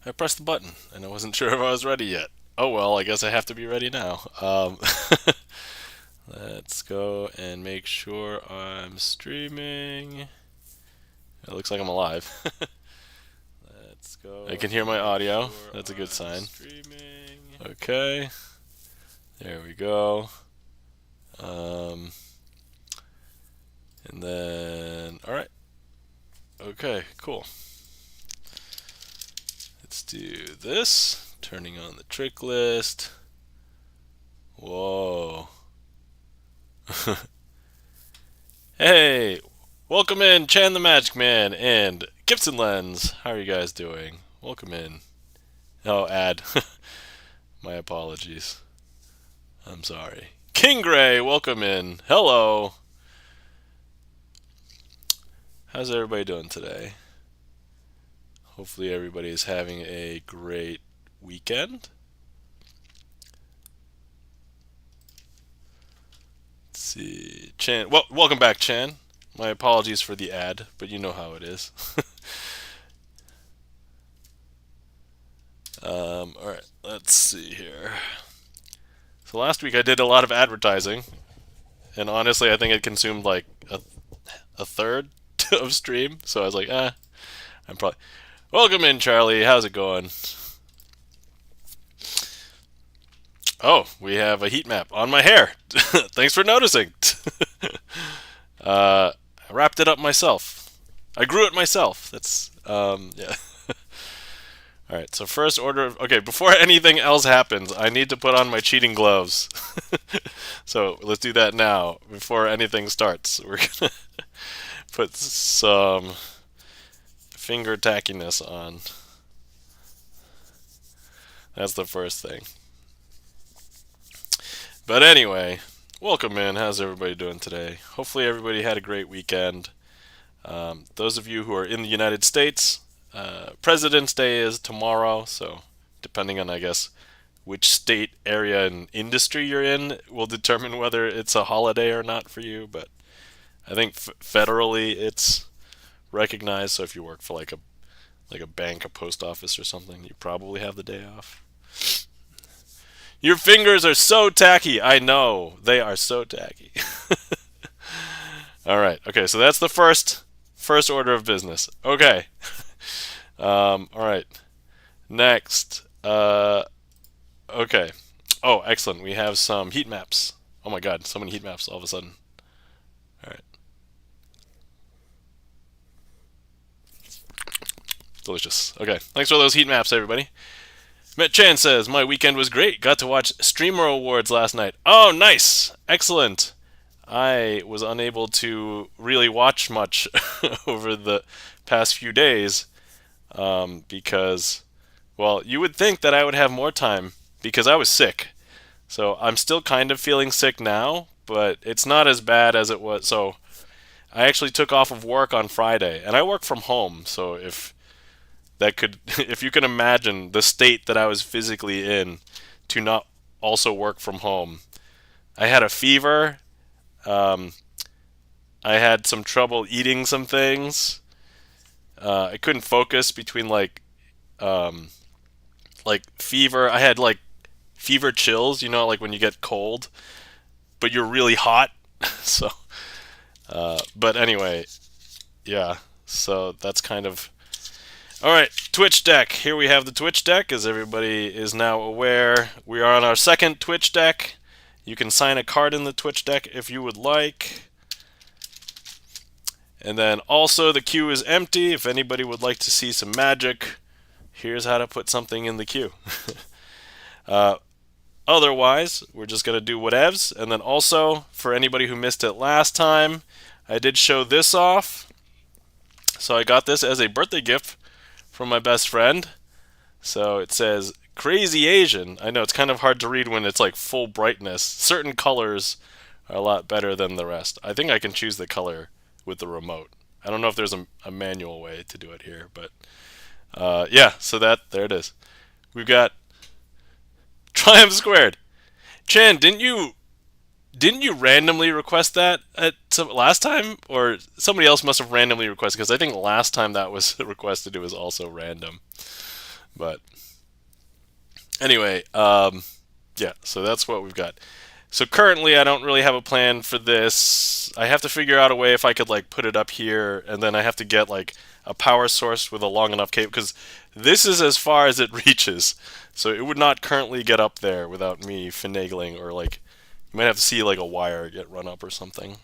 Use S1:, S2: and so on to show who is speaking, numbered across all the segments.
S1: I pressed the button and I wasn't sure if I was ready yet. Oh well, I guess I have to be ready now. Let's go and make sure I'm streaming. It looks like I'm alive. Let's go. I can hear my audio. That's a good sign. Streaming. Okay. There we go. Um, and then, all right. Okay, cool. Let's do this. Turning on the trick list. Whoa. Hey, welcome in, Chan the Magic Man and Gibson Lens. How are you guys doing? Welcome in. Oh, ad. My apologies. I'm sorry. King Gray, welcome in. Hello. How's everybody doing today? Hopefully everybody is having a great weekend. Let's see. Chan, well, welcome back, Chan. My apologies for the ad, but you know how it is. Alright, let's see here. So last week I did a lot of advertising, and honestly I think it consumed like a third of stream, so I was like, I'm probably... Welcome in, Charlie. How's it going? Oh, we have a heat map on my hair. Thanks for noticing. I wrapped it up myself. I grew it myself. That's, yeah. Alright, so first order of... Okay, before anything else happens, I need to put on my cheating gloves. So let's do that now, before anything starts. We're gonna put some finger tackiness on. That's the first thing. But anyway, welcome in. How's everybody doing today? Hopefully everybody had a great weekend. Those of you who are in the United States, President's Day is tomorrow, so depending on, I guess, which state, area, and industry you're in will determine whether it's a holiday or not for you. But I think federally it's recognized. So if you work for like a bank, a post office, or something, you probably have the day off. Your fingers are so tacky. I know they are so tacky. All right. Okay. So that's the first order of business. Okay. All right. Next. Okay. Oh, excellent. We have some heat maps. Oh my God, so many heat maps all of a sudden. All right. Delicious. Okay. Thanks for those heat maps, everybody. Met Chan says, my weekend was great. Got to watch Streamer Awards last night. Oh, nice. Excellent. I was unable to really watch much over the past few days because, well, you would think that I would have more time because I was sick. So I'm still kind of feeling sick now, but it's not as bad as it was. So I actually took off of work on Friday, and I work from home. So if you can imagine the state that I was physically in to not also work from home, I had a fever. I had some trouble eating some things. I couldn't focus between like fever. I had like fever chills, like when you get cold, but you're really hot. So, but anyway, yeah. So that's kind of... All right, Twitch deck. Here we have the Twitch deck, as everybody is now aware. We are on our second Twitch deck. You can sign a card in the Twitch deck if you would like. And then also the queue is empty. If anybody would like to see some magic, here's how to put something in the queue. Otherwise, we're just going to do whatevs. And then also, for anybody who missed it last time, I did show this off. So I got this as a birthday gift from my best friend. So it says Crazy Asian. I know it's kind of hard to read when it's like full brightness. Certain colors are a lot better than the rest. I think I can choose the color with the remote. I don't know if there's a manual way to do it here, but yeah, so there it is. We've got Triumph Squared. Chan, didn't you randomly request that last time, or somebody else must have randomly requested? Because I think last time that was requested, it was also random. But anyway, yeah, so that's what we've got. So currently, I don't really have a plan for this. I have to figure out a way if I could like put it up here, and then I have to get like a power source with a long enough cable because this is as far as it reaches. So it would not currently get up there without me finagling, or like you might have to see like a wire get run up or something.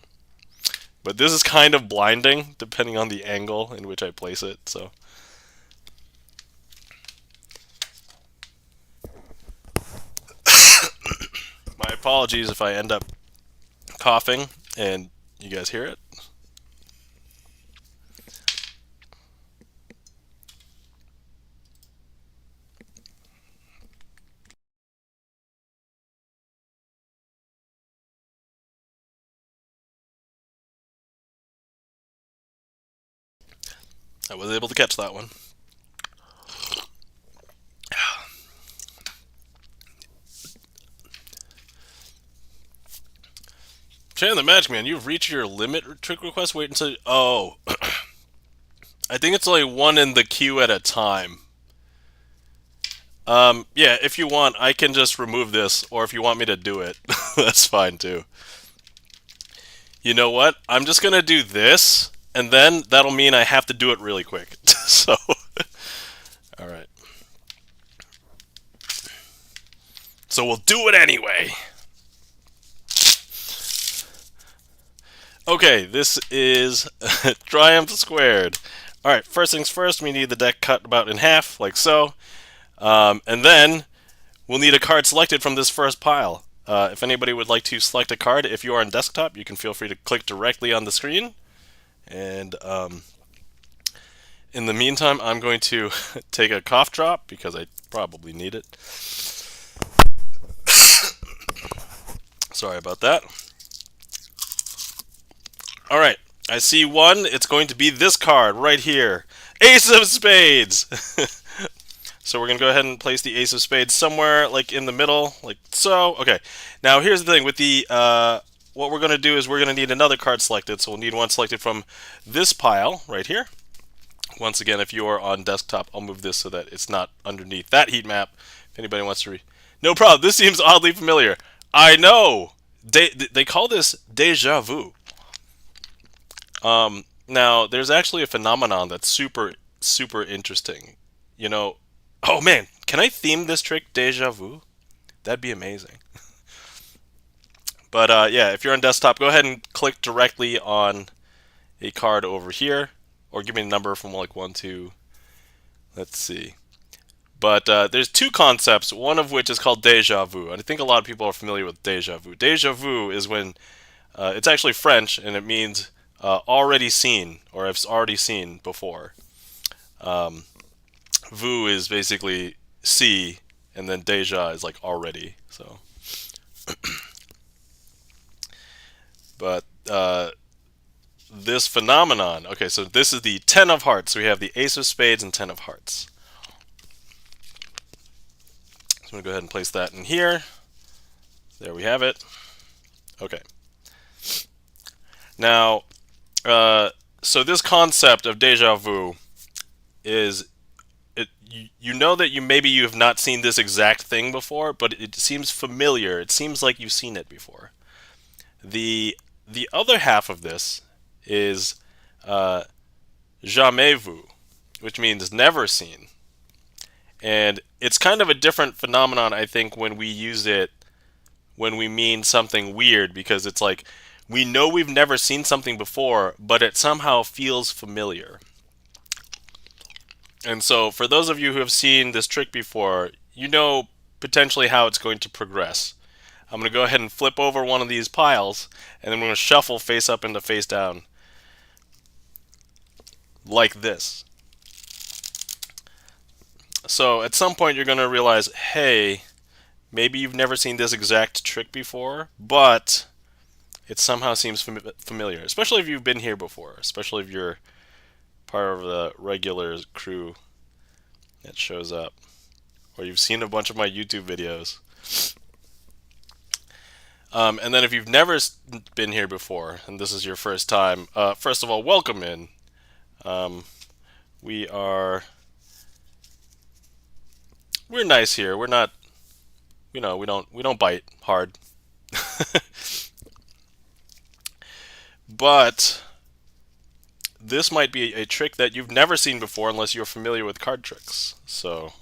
S1: But this is kind of blinding depending on the angle in which I place it. So my apologies if I end up coughing and you guys hear it. I was able to catch that one. Chan the Magic Man, you've reached your limit trick request. Wait until. Oh. I think it's only one in the queue at a time. Yeah, if you want, I can just remove this, or if you want me to do it, that's fine too. You know what? I'm just gonna do this, and then that'll mean I have to do it really quick. So, alright. So we'll do it anyway. Okay, this is Triumph Squared. Alright, first things first, we need the deck cut about in half, like so. And then we'll need a card selected from this first pile. If anybody would like to select a card, if you are on desktop, you can feel free to click directly on the screen. And in the meantime, I'm going to take a cough drop because I probably need it. Sorry about that. Alright, I see one. It's going to be this card right here. Ace of Spades! So we're going to go ahead and place the Ace of Spades somewhere like in the middle, like so. Okay, now here's the thing. With the what we're going to do is we're going to need another card selected. So we'll need one selected from this pile right here. Once again, if you are on desktop, I'll move this so that it's not underneath that heat map. If anybody wants to read. No problem. This seems oddly familiar. I know. They call this deja vu. Now, there's actually a phenomenon that's super, super interesting. You know, oh man, can I theme this trick deja vu? That'd be amazing. But yeah, if you're on desktop, go ahead and click directly on a card over here, or give me a number from like 1 to, let's see. But there's two concepts, one of which is called deja vu. And I think a lot of people are familiar with deja vu. Deja vu is when it's actually French, and it means already seen, or I've already seen before. Vu is basically see, and then deja is like already. So, but this phenomenon. Okay, so this is the 10 of hearts. So we have the Ace of Spades and 10 of hearts. So I'm gonna go ahead and place that in here. There we have it. Okay. Now, so this concept of deja vu is, you know that maybe you have not seen this exact thing before, but it seems familiar. It seems like you've seen it before. The other half of this is jamais vu, which means never seen. And it's kind of a different phenomenon, I think, when we use it when we mean something weird, because it's like we know we've never seen something before, but it somehow feels familiar. And so for those of you who have seen this trick before, you know potentially how it's going to progress. I'm going to go ahead and flip over one of these piles, and then we're going to shuffle face up into face down. Like this. So at some point you're going to realize, hey, maybe you've never seen this exact trick before, but it somehow seems familiar. Especially if you've been here before. Especially if you're part of the regular crew that shows up, or you've seen a bunch of my YouTube videos. And then if you've never been here before, and this is your first time, first of all, welcome in. We are we're nice here. We're not, we don't bite hard. But this might be a trick that you've never seen before unless you're familiar with card tricks. So,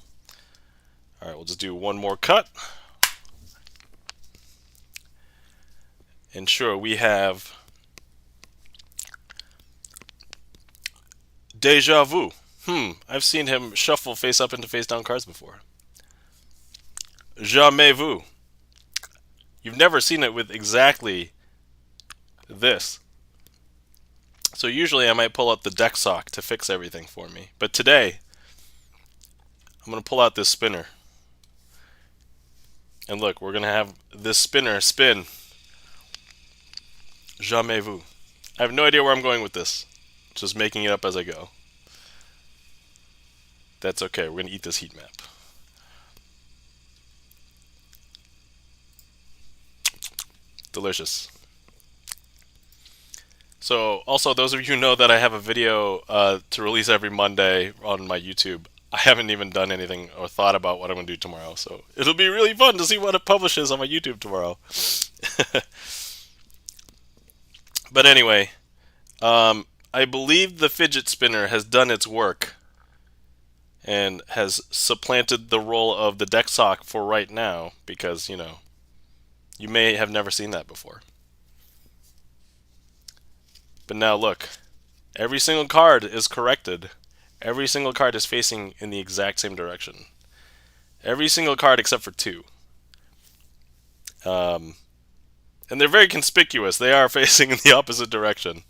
S1: all right, we'll just do one more cut. And sure, we have Deja Vu. I've seen him shuffle face up into face down cards before. Jamais Vu. You've never seen it with exactly this. So usually I might pull out the deck sock to fix everything for me. But today, I'm going to pull out this spinner. And look, we're going to have this spinner spin. Jamais Vu. I have no idea where I'm going with this. Just making it up as I go. That's okay, we're going to eat this heat map. Delicious. So, also, those of you who know that I have a video to release every Monday on my YouTube, I haven't even done anything or thought about what I'm going to do tomorrow, so it'll be really fun to see what it publishes on my YouTube tomorrow. But anyway, I believe the fidget spinner has done its work and has supplanted the role of the deck sock for right now because, you may have never seen that before. But now look, every single card is corrected. Every single card is facing in the exact same direction. Every single card except for two. And they're very conspicuous. They are facing in the opposite direction.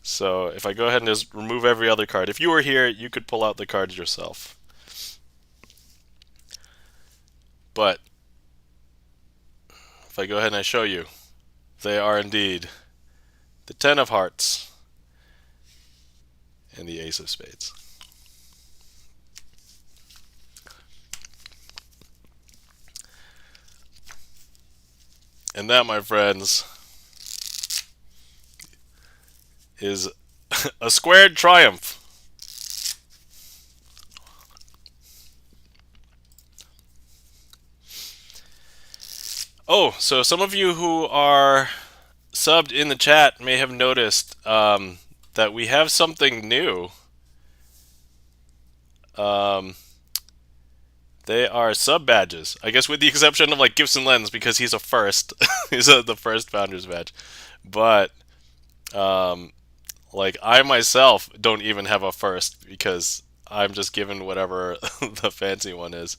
S1: So if I go ahead and just remove every other card, if you were here, you could pull out the cards yourself. But if I go ahead and I show you, they are indeed the Ten of Hearts and the Ace of Spades. And that, my friends, is a squared triumph. Oh, so some of you who are subbed in the chat may have noticed that we have something new. They are sub badges, I guess, with the exception of like Gibson Lens because he's a first. He's the first founder's badge, but like I myself don't even have a first because I'm just given whatever the fancy one is.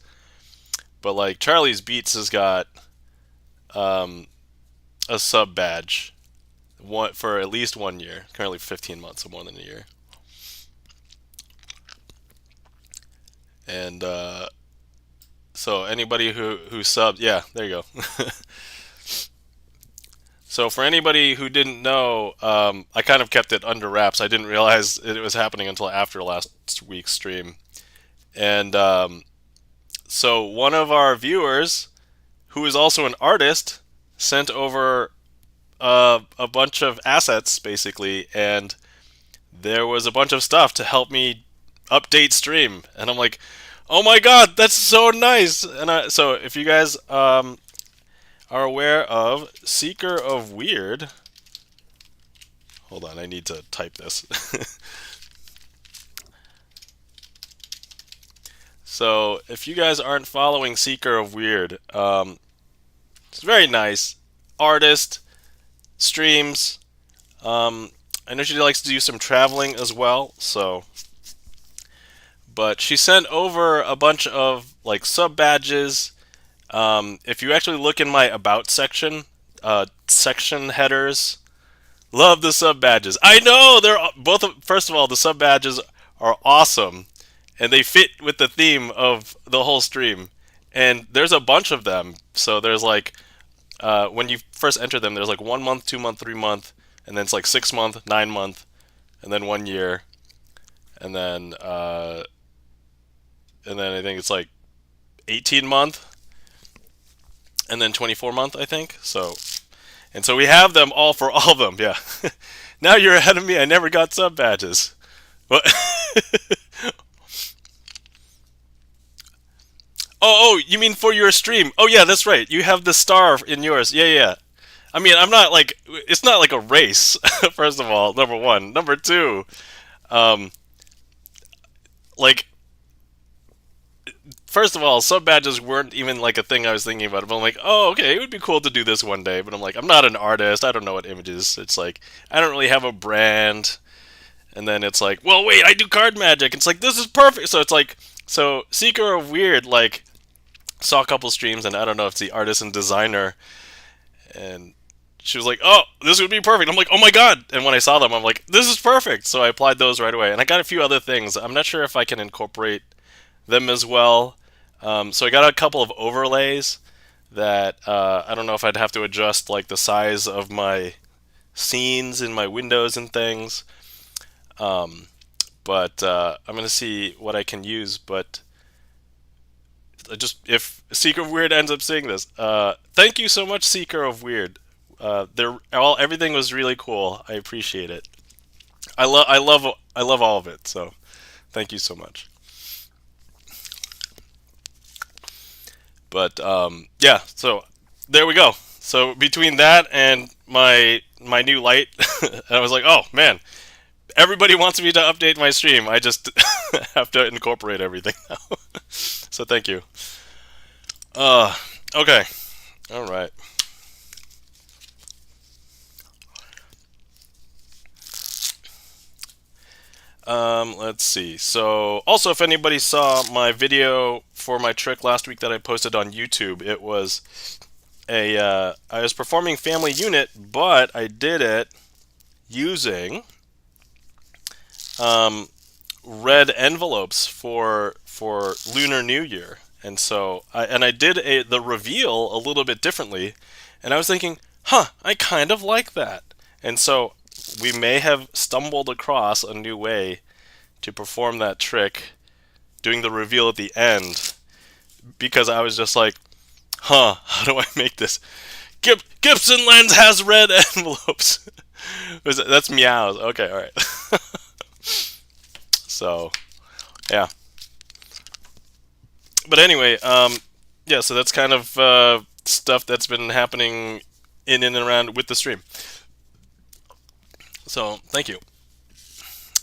S1: But like Charlie's Beats has got a sub badge for at least 1 year. Currently 15 months, so more than a year. And so anybody who subbed, yeah, there you go. So for anybody who didn't know, I kind of kept it under wraps. I didn't realize it was happening until after last week's stream. And so one of our viewers, who is also an artist, sent over a bunch of assets, basically, and there was a bunch of stuff to help me update stream. And I'm like, oh my god, that's so nice! And so if you guys are aware of Seeker of Weird, hold on, I need to type this. So if you guys aren't following Seeker of Weird, it's very nice. Artist, streams. I know she likes to do some traveling as well, so. But she sent over a bunch of like sub badges. If you actually look in my about section, section headers, love the sub badges. I know they're both. First of all, the sub badges are awesome, and they fit with the theme of the whole stream. And there's a bunch of them. So there's like when you first enter them, there's like 1 month, 2 month, 3 month, and then it's like 6 month, 9 month, and then 1 year, and then I think it's like 18 month, and then 24 month, I think. So we have them all for all of them. Yeah. Now you're ahead of me. I never got sub badges. What? You mean for your stream? Oh yeah, that's right. You have the star in yours. Yeah, yeah, yeah. I mean, I'm not like it's not like a race. First of all, number one. Number two, um, like first of all, sub badges weren't even like a thing I was thinking about. But I'm like, oh, okay, it would be cool to do this one day. But I'm like, I'm not an artist. I don't know what images. It's like I don't really have a brand. And then it's like, well, wait, I do card magic. It's like this is perfect. So it's like, so Seeker of Weird like saw a couple streams, and I don't know if it's the artist and designer, and she was like, "Oh, this would be perfect." I'm like, "Oh my god!" And when I saw them, I'm like, "This is perfect." So I applied those right away, and I got a few other things. I'm not sure if I can incorporate them as well. So I got a couple of overlays that I don't know if I'd have to adjust like the size of my scenes in my windows and things. Um, but I'm gonna see what I can use. But just if Seeker of Weird ends up seeing this, thank you so much, Seeker of Weird. Everything was really cool. I appreciate it. I love all of it. So thank you so much. But yeah, so there we go. So between that and my new light, I was like, oh man, everybody wants me to update my stream. I just have to incorporate everything now. So thank you. Uh, okay, all right. Let's see. So, also, if anybody saw my video for my trick last week that I posted on YouTube, it was I was performing Family Unit, but I did it using red envelopes for Lunar New Year, and so I did the reveal a little bit differently, and I was thinking, huh, I kind of like that, and so we may have stumbled across a new way to perform that trick, doing the reveal at the end, because I was just like, huh, how do I make this? Gibson Lens has red envelopes. That's meows. Okay, all right. So, yeah. But anyway, yeah. So that's kind of stuff that's been happening in and around with the stream. So thank you.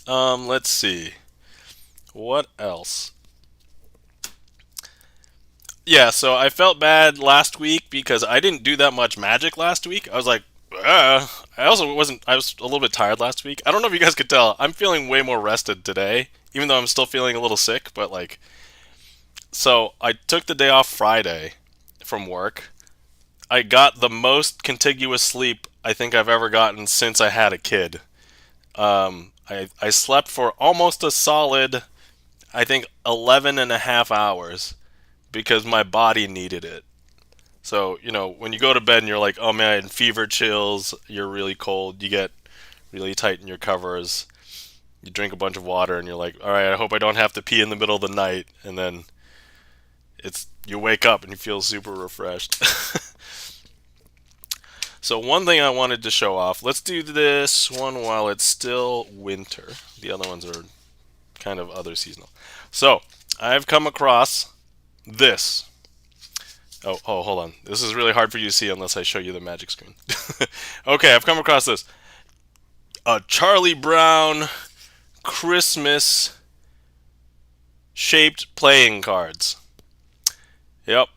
S1: Let's see. What else? Yeah, so I felt bad last week because I didn't do that much magic last week. I was like, I also wasn't. I was a little bit tired last week. I don't know if you guys could tell. I'm feeling way more rested today, even though I'm still feeling a little sick. But like, so I took the day off Friday from work. I got the most contiguous sleep I think I've ever gotten since I had a kid. I slept for almost a solid, I think, 11 and a half hours because my body needed it. So, you know, when you go to bed and you're like, oh man, fever chills, you're really cold, you get really tight in your covers, you drink a bunch of water and you're like, all right, I hope I don't have to pee in the middle of the night, and then you wake up and you feel super refreshed. So one thing I wanted to show off, let's do this one while it's still winter. The other ones are kind of other seasonal. So I've come across this. Oh, hold on. This is really hard for you to see unless I show you the magic screen. Okay, I've come across this. A Charlie Brown Christmas shaped playing cards. Yep.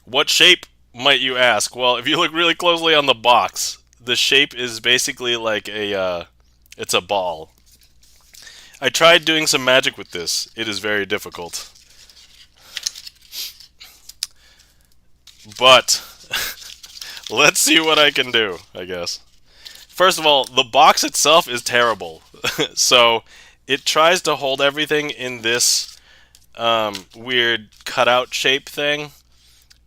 S1: What shape, might you ask? Well, if you look really closely on the box, the shape is basically like it's a ball. I tried doing some magic with this. It is very difficult. But let's see what I can do, I guess. First of all, the box itself is terrible. So it tries to hold everything in this weird cutout shape thing.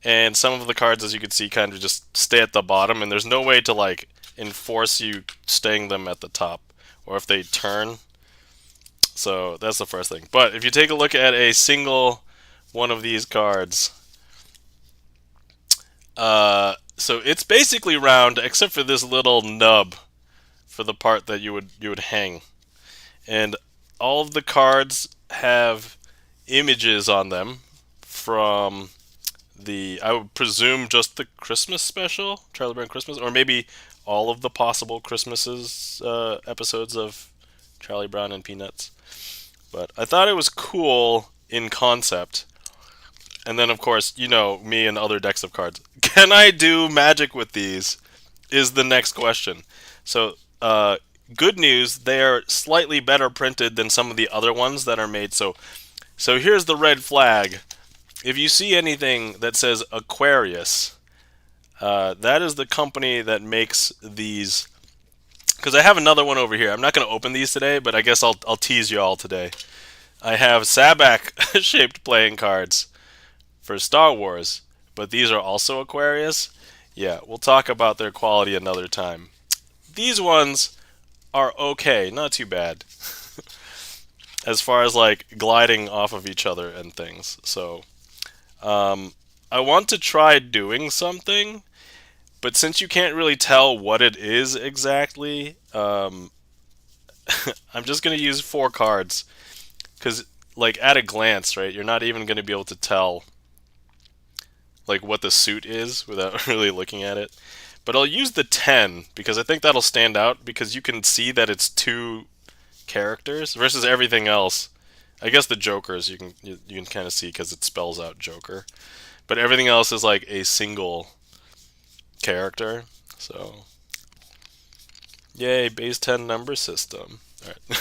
S1: And some of the cards, as you can see, kind of just stay at the bottom. And there's no way to, like, enforce you staying them at the top. Or if they turn. So that's the first thing. But if you take a look at a single one of these cards, so it's basically round except for this little nub for the part that you would hang. And all of the cards have images on them from I would presume just the Christmas special, Charlie Brown Christmas, or maybe all of the possible Christmases episodes of Charlie Brown and Peanuts. But I thought it was cool in concept. And then, of course, you know, me and other decks of cards. Can I do magic with these? Is the next question. So, good news, they are slightly better printed than some of the other ones that are made. So here's the red flag. If you see anything that says Aquarius, that is the company that makes these. Because I have another one over here. I'm not going to open these today, but I guess I'll tease you all today. I have Sabak-shaped playing cards for Star Wars, but these are also Aquarius. Yeah, we'll talk about their quality another time. These ones are okay, not too bad. As far as like gliding off of each other and things. So, I want to try doing something, but since you can't really tell what it is exactly, I'm just going to use 4 cards. Because, like, at a glance, right, you're not even going to be able to tell like what the suit is without really looking at it. But I'll use the 10 because I think that'll stand out because you can see that it's 2 characters versus everything else. I guess the Jokers you can kind of see because it spells out Joker, but everything else is like a single character. So, yay, base 10 number system. All right.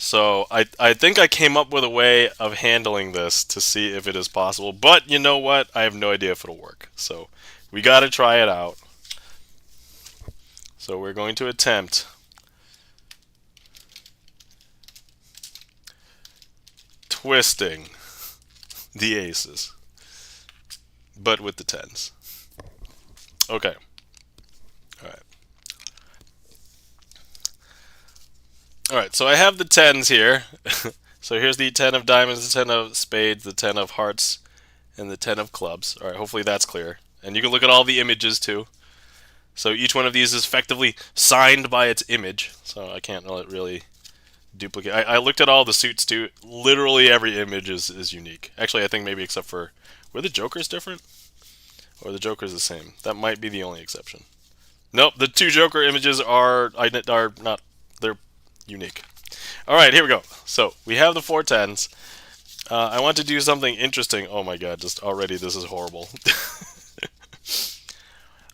S1: So I think I came up with a way of handling this to see if it is possible. But you know what? I have no idea if it'll work. So we got to try it out. So we're going to attempt twisting the aces, but with the 10s. Okay. All right. Alright, so I have the 10s here. So here's the 10 of diamonds, the 10 of spades, the 10 of hearts, and the 10 of clubs. Alright, hopefully that's clear. And you can look at all the images too. So each one of these is effectively signed by its image. So I can't really duplicate. I looked at all the suits too. Literally every image is unique. Actually, I think maybe except for... Were the Jokers different? Or the Jokers the same? That might be the only exception. Nope, the 2 Joker images are not... They're unique. Alright, here we go. So, we have the 4 10s. I want to do something interesting. Oh my god, just already this is horrible.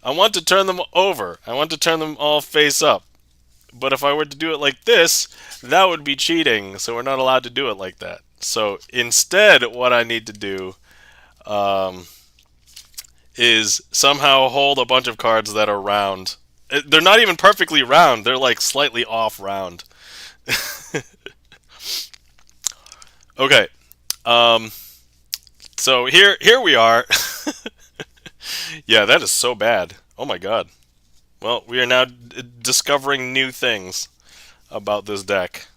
S1: I want to turn them over. I want to turn them all face up. But if I were to do it like this, that would be cheating, so we're not allowed to do it like that. So, instead, what I need to do is somehow hold a bunch of cards that are round. They're not even perfectly round. They're like slightly off round. Okay. So here we are. Yeah, that is so bad. Oh my god. Well, we are now discovering new things about this deck.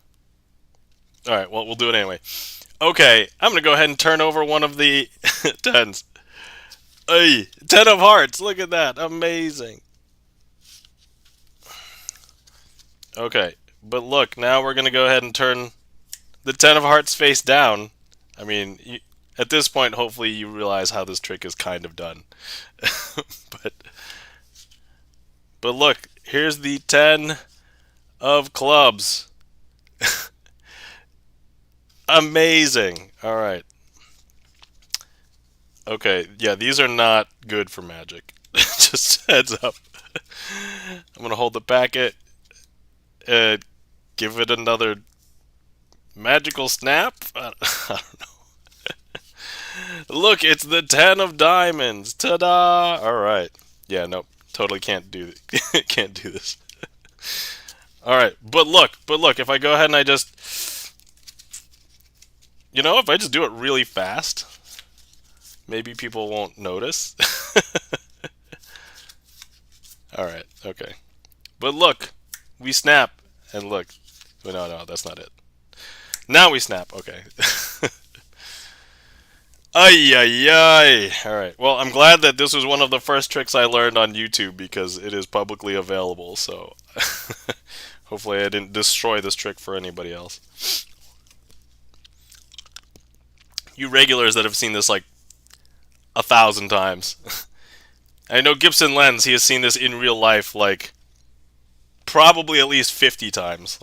S1: Alright, well, we'll do it anyway. Okay, I'm gonna go ahead and turn over one of the 10s. Ay, 10 of hearts, look at that, amazing. Okay, but look, now we're gonna go ahead and turn the 10 of hearts face down. I mean, at this point, hopefully you realize how this trick is kind of done. But look, here's the 10 of clubs. Amazing. Alright. Okay, yeah, these are not good for Magic. Just heads up. I'm gonna hold the packet and give it another magical snap? I don't know. Look, it's the 10 of diamonds. Ta-da! Alright. Yeah, nope. Totally can't do can't do this. Alright, but look, if I go ahead and I just... You know, if I just do it really fast, maybe people won't notice. Alright, okay. But look, we snap, and look. No, that's not it. Now we snap, okay. Ay, ay, ay. Alright, well, I'm glad that this was one of the first tricks I learned on YouTube because it is publicly available, so hopefully I didn't destroy this trick for anybody else. You regulars that have seen this like 1,000 times. I know Gibson Lens, he has seen this in real life like probably at least 50 times.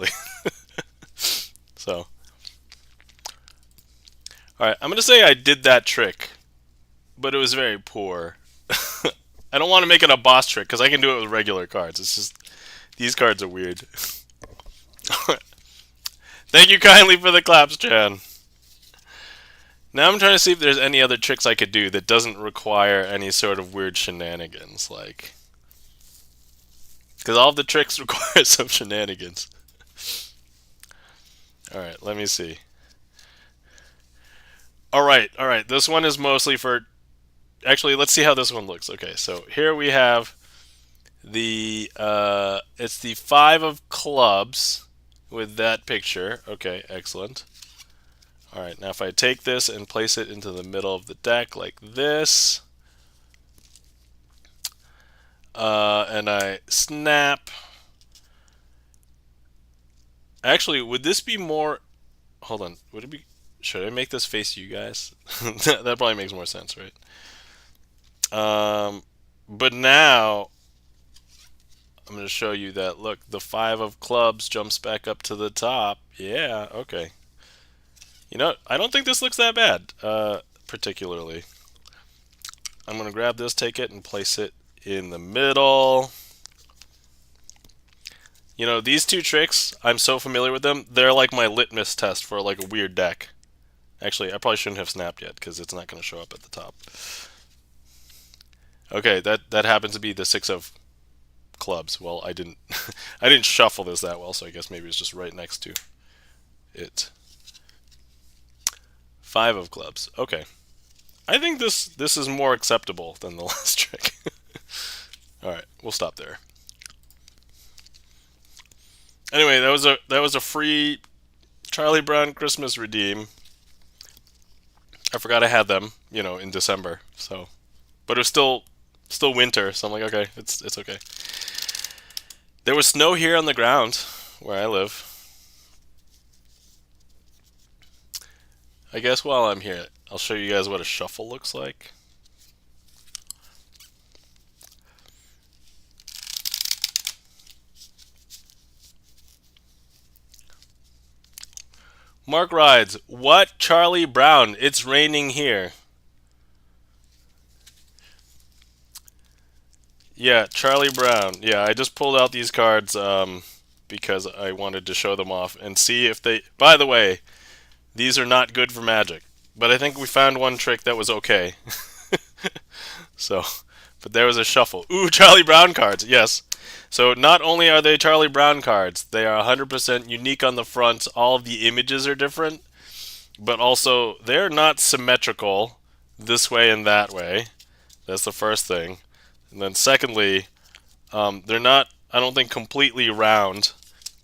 S1: So, alright, I'm going to say I did that trick, but it was very poor. I don't want to make it a boss trick because I can do it with regular cards. It's just, these cards are weird. Thank you kindly for the claps, Chan. Now I'm trying to see if there's any other tricks I could do that doesn't require any sort of weird shenanigans, like... Because all of the tricks require some shenanigans. Alright, let me see. Alright, this one is mostly for... Actually, let's see how this one looks. Okay, so here we have the... it's the 5 of clubs with that picture. Okay, excellent. Alright, now if I take this and place it into the middle of the deck like this, and I snap. Actually, would this be more... Hold on, would it be... Should I make this face you guys? That probably makes more sense, right? But now, I'm going to show you that, look, the 5 of clubs jumps back up to the top. Yeah, okay. You know, I don't think this looks that bad, particularly. I'm going to grab this, take it, and place it in the middle. You know, these two tricks, I'm so familiar with them, they're like my litmus test for like a weird deck. Actually, I probably shouldn't have snapped yet, because it's not going to show up at the top. Okay, that happens to be the 6 of clubs. Well, I didn't I didn't shuffle this that well, so I guess maybe it's just right next to it. 5 of clubs. Okay. I think this is more acceptable than the last trick. Alright, we'll stop there. Anyway, that was a free Charlie Brown Christmas redeem. I forgot I had them, you know, in December. So, but it was still winter, so I'm like, okay, it's okay. There was snow here on the ground where I live. I guess while I'm here, I'll show you guys what a shuffle looks like. Mark Rides, what Charlie Brown? It's raining here. Yeah, Charlie Brown. Yeah, I just pulled out these cards because I wanted to show them off and see if they... By the way, these are not good for Magic, but I think we found one trick that was okay. So, but there was a shuffle. Ooh, Charlie Brown cards, yes. So not only are they Charlie Brown cards, they are 100% unique on the front. All of the images are different, but also they're not symmetrical this way and that way. That's the first thing. And then secondly, they're not, I don't think, completely round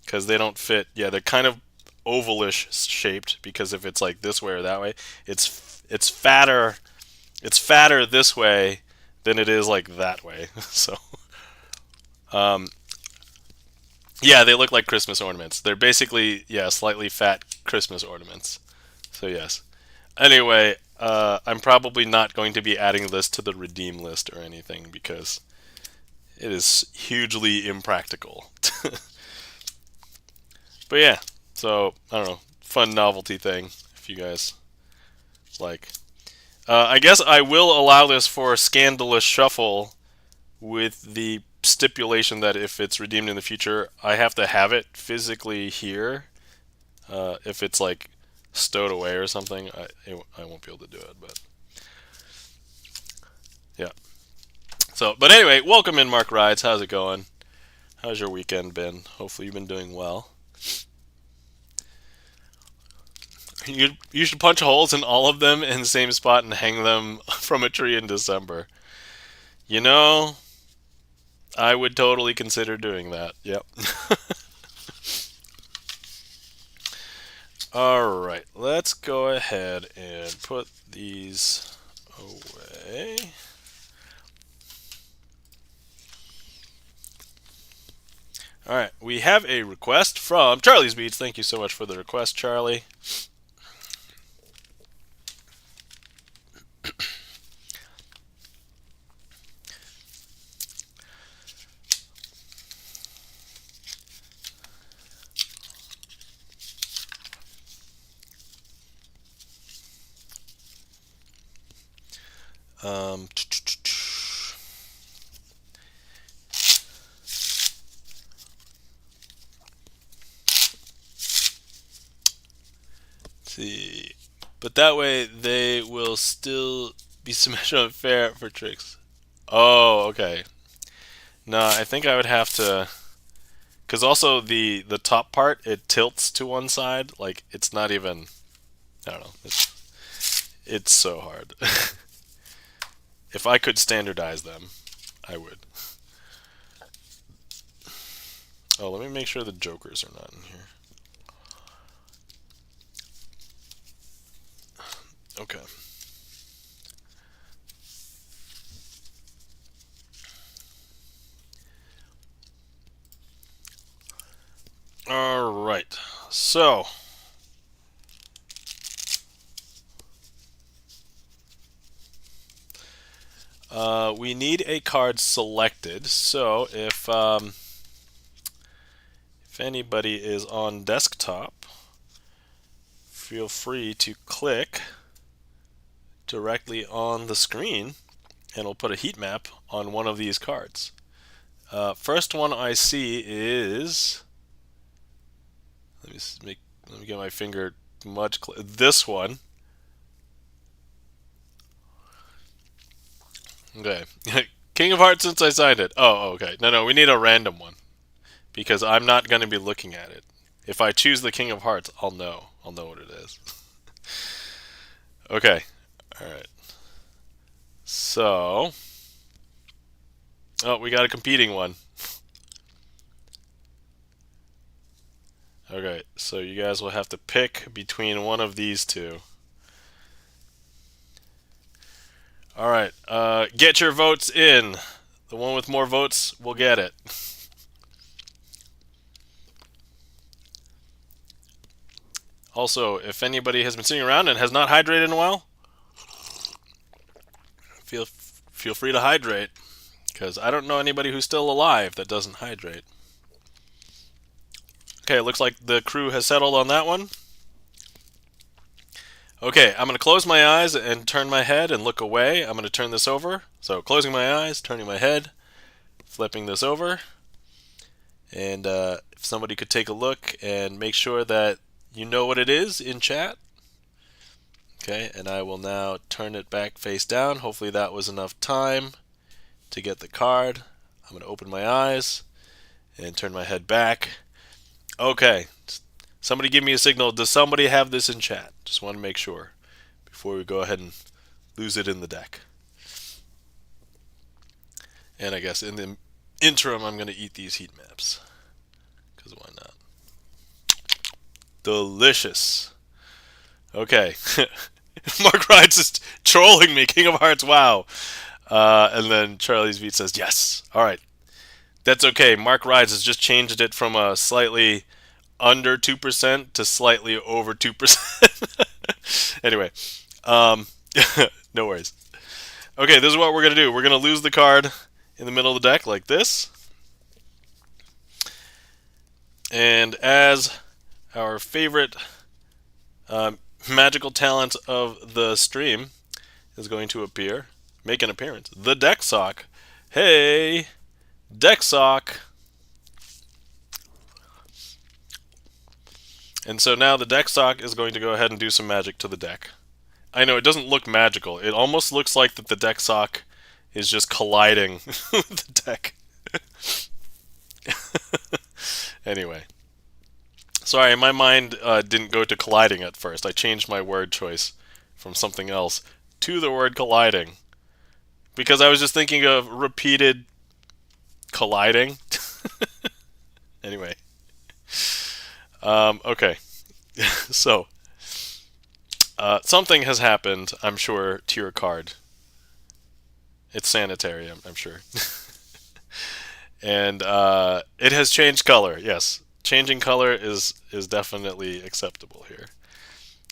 S1: because they don't fit. Yeah, they're kind of ovalish shaped because if it's like this way or that way, it's fatter. It's fatter this way than it is like that way. So, yeah, they look like Christmas ornaments. They're basically, yeah, slightly fat Christmas ornaments. So yes. Anyway, I'm probably not going to be adding this to the redeem list or anything because it is hugely impractical. But yeah, so, I don't know, fun novelty thing if you guys like. I guess I will allow this for Scandalous Shuffle with the stipulation that if it's redeemed in the future, I have to have it physically here. If it's like stowed away or something, I won't be able to do it, but yeah. So, but anyway, welcome in, Mark Rides. How's it going? How's your weekend been? Hopefully you've been doing well. You should punch holes in all of them in the same spot and hang them from a tree in December. You know, I would totally consider doing that. Yep. Alright, let's go ahead and put these away. Alright, we have a request from Charlie's Beats. Thank you so much for the request, Charlie. Um, see, but that way they will still be symmetrical and fair for tricks. Oh, okay. No, I think I would have to, because also the top part, it tilts to one side. Like it's not even. I don't know. It's so hard. If I could standardize them, I would. Oh, let me make sure the jokers are not in here. Okay. All right. So, we need a card selected. So, if anybody is on desktop, feel free to click directly on the screen, and it'll put a heat map on one of these cards. First one I see is. Let me get my finger much this one. Okay. King of Hearts since I signed it. Oh, okay. No, we need a random one because I'm not going to be looking at it. If I choose the King of Hearts, I'll know. I'll know what it is. Okay. All right. So, oh, we got a competing one. Okay, so you guys will have to pick between one of these two. All right, get your votes in. The one with more votes will get it. Also, if anybody has been sitting around and has not hydrated in a while, feel free to hydrate, because I don't know anybody who's still alive that doesn't hydrate. Okay, it looks like the crew has settled on that one. Okay, I'm going to close my eyes and turn my head and look away. I'm going to turn this over. So closing my eyes, turning my head, flipping this over. And if somebody could take a look and make sure that you know what it is in chat. Okay, and I will now turn it back face down. Hopefully that was enough time to get the card. I'm going to open my eyes and turn my head back. Okay, somebody give me a signal. Does somebody have this in chat? Just want to make sure before we go ahead and lose it in the deck. And I guess in the interim, I'm going to eat these heat maps. Because why not? Delicious. Okay. Mark Rides is trolling me. King of Hearts, wow. And then Charlie's Beat says, yes. All right. That's okay. Mark Rides has just changed it from a slightly under 2% to slightly over 2%. Anyway, no worries. Okay, this is what we're going to do. We're going to lose the card in the middle of the deck like this. And as our favorite magical talent of the stream is going to appear, make an appearance, the deck sock. Hey, deck sock. And so now the deck sock is going to go ahead and do some magic to the deck. I know it doesn't look magical. It almost looks like that the deck sock is just colliding with the deck. Anyway. Sorry, my mind didn't go to colliding at first. I changed my word choice from something else to the word colliding. Because I was just thinking of repeated colliding. Anyway. Okay. So, something has happened, I'm sure, to your card. It's sanitary, I'm sure. And it has changed color, yes. Changing color is definitely acceptable here.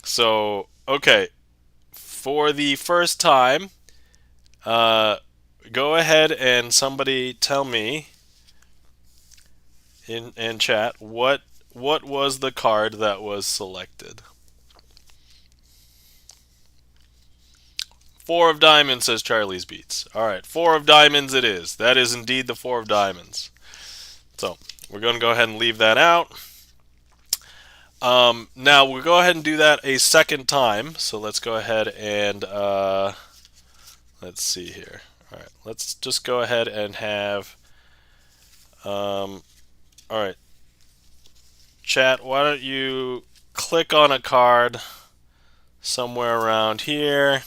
S1: So, okay. For the first time, go ahead and somebody tell me in chat what was the card that was selected. 4 of diamonds, says Charlie's Beats. Alright, 4 of diamonds it is. That is indeed the 4 of diamonds. So, we're going to go ahead and leave that out. Now, we'll go ahead and do that a second time. So, let's go ahead and, let's see here. Alright, let's just go ahead and have, alright. Chat, why don't you click on a card somewhere around here.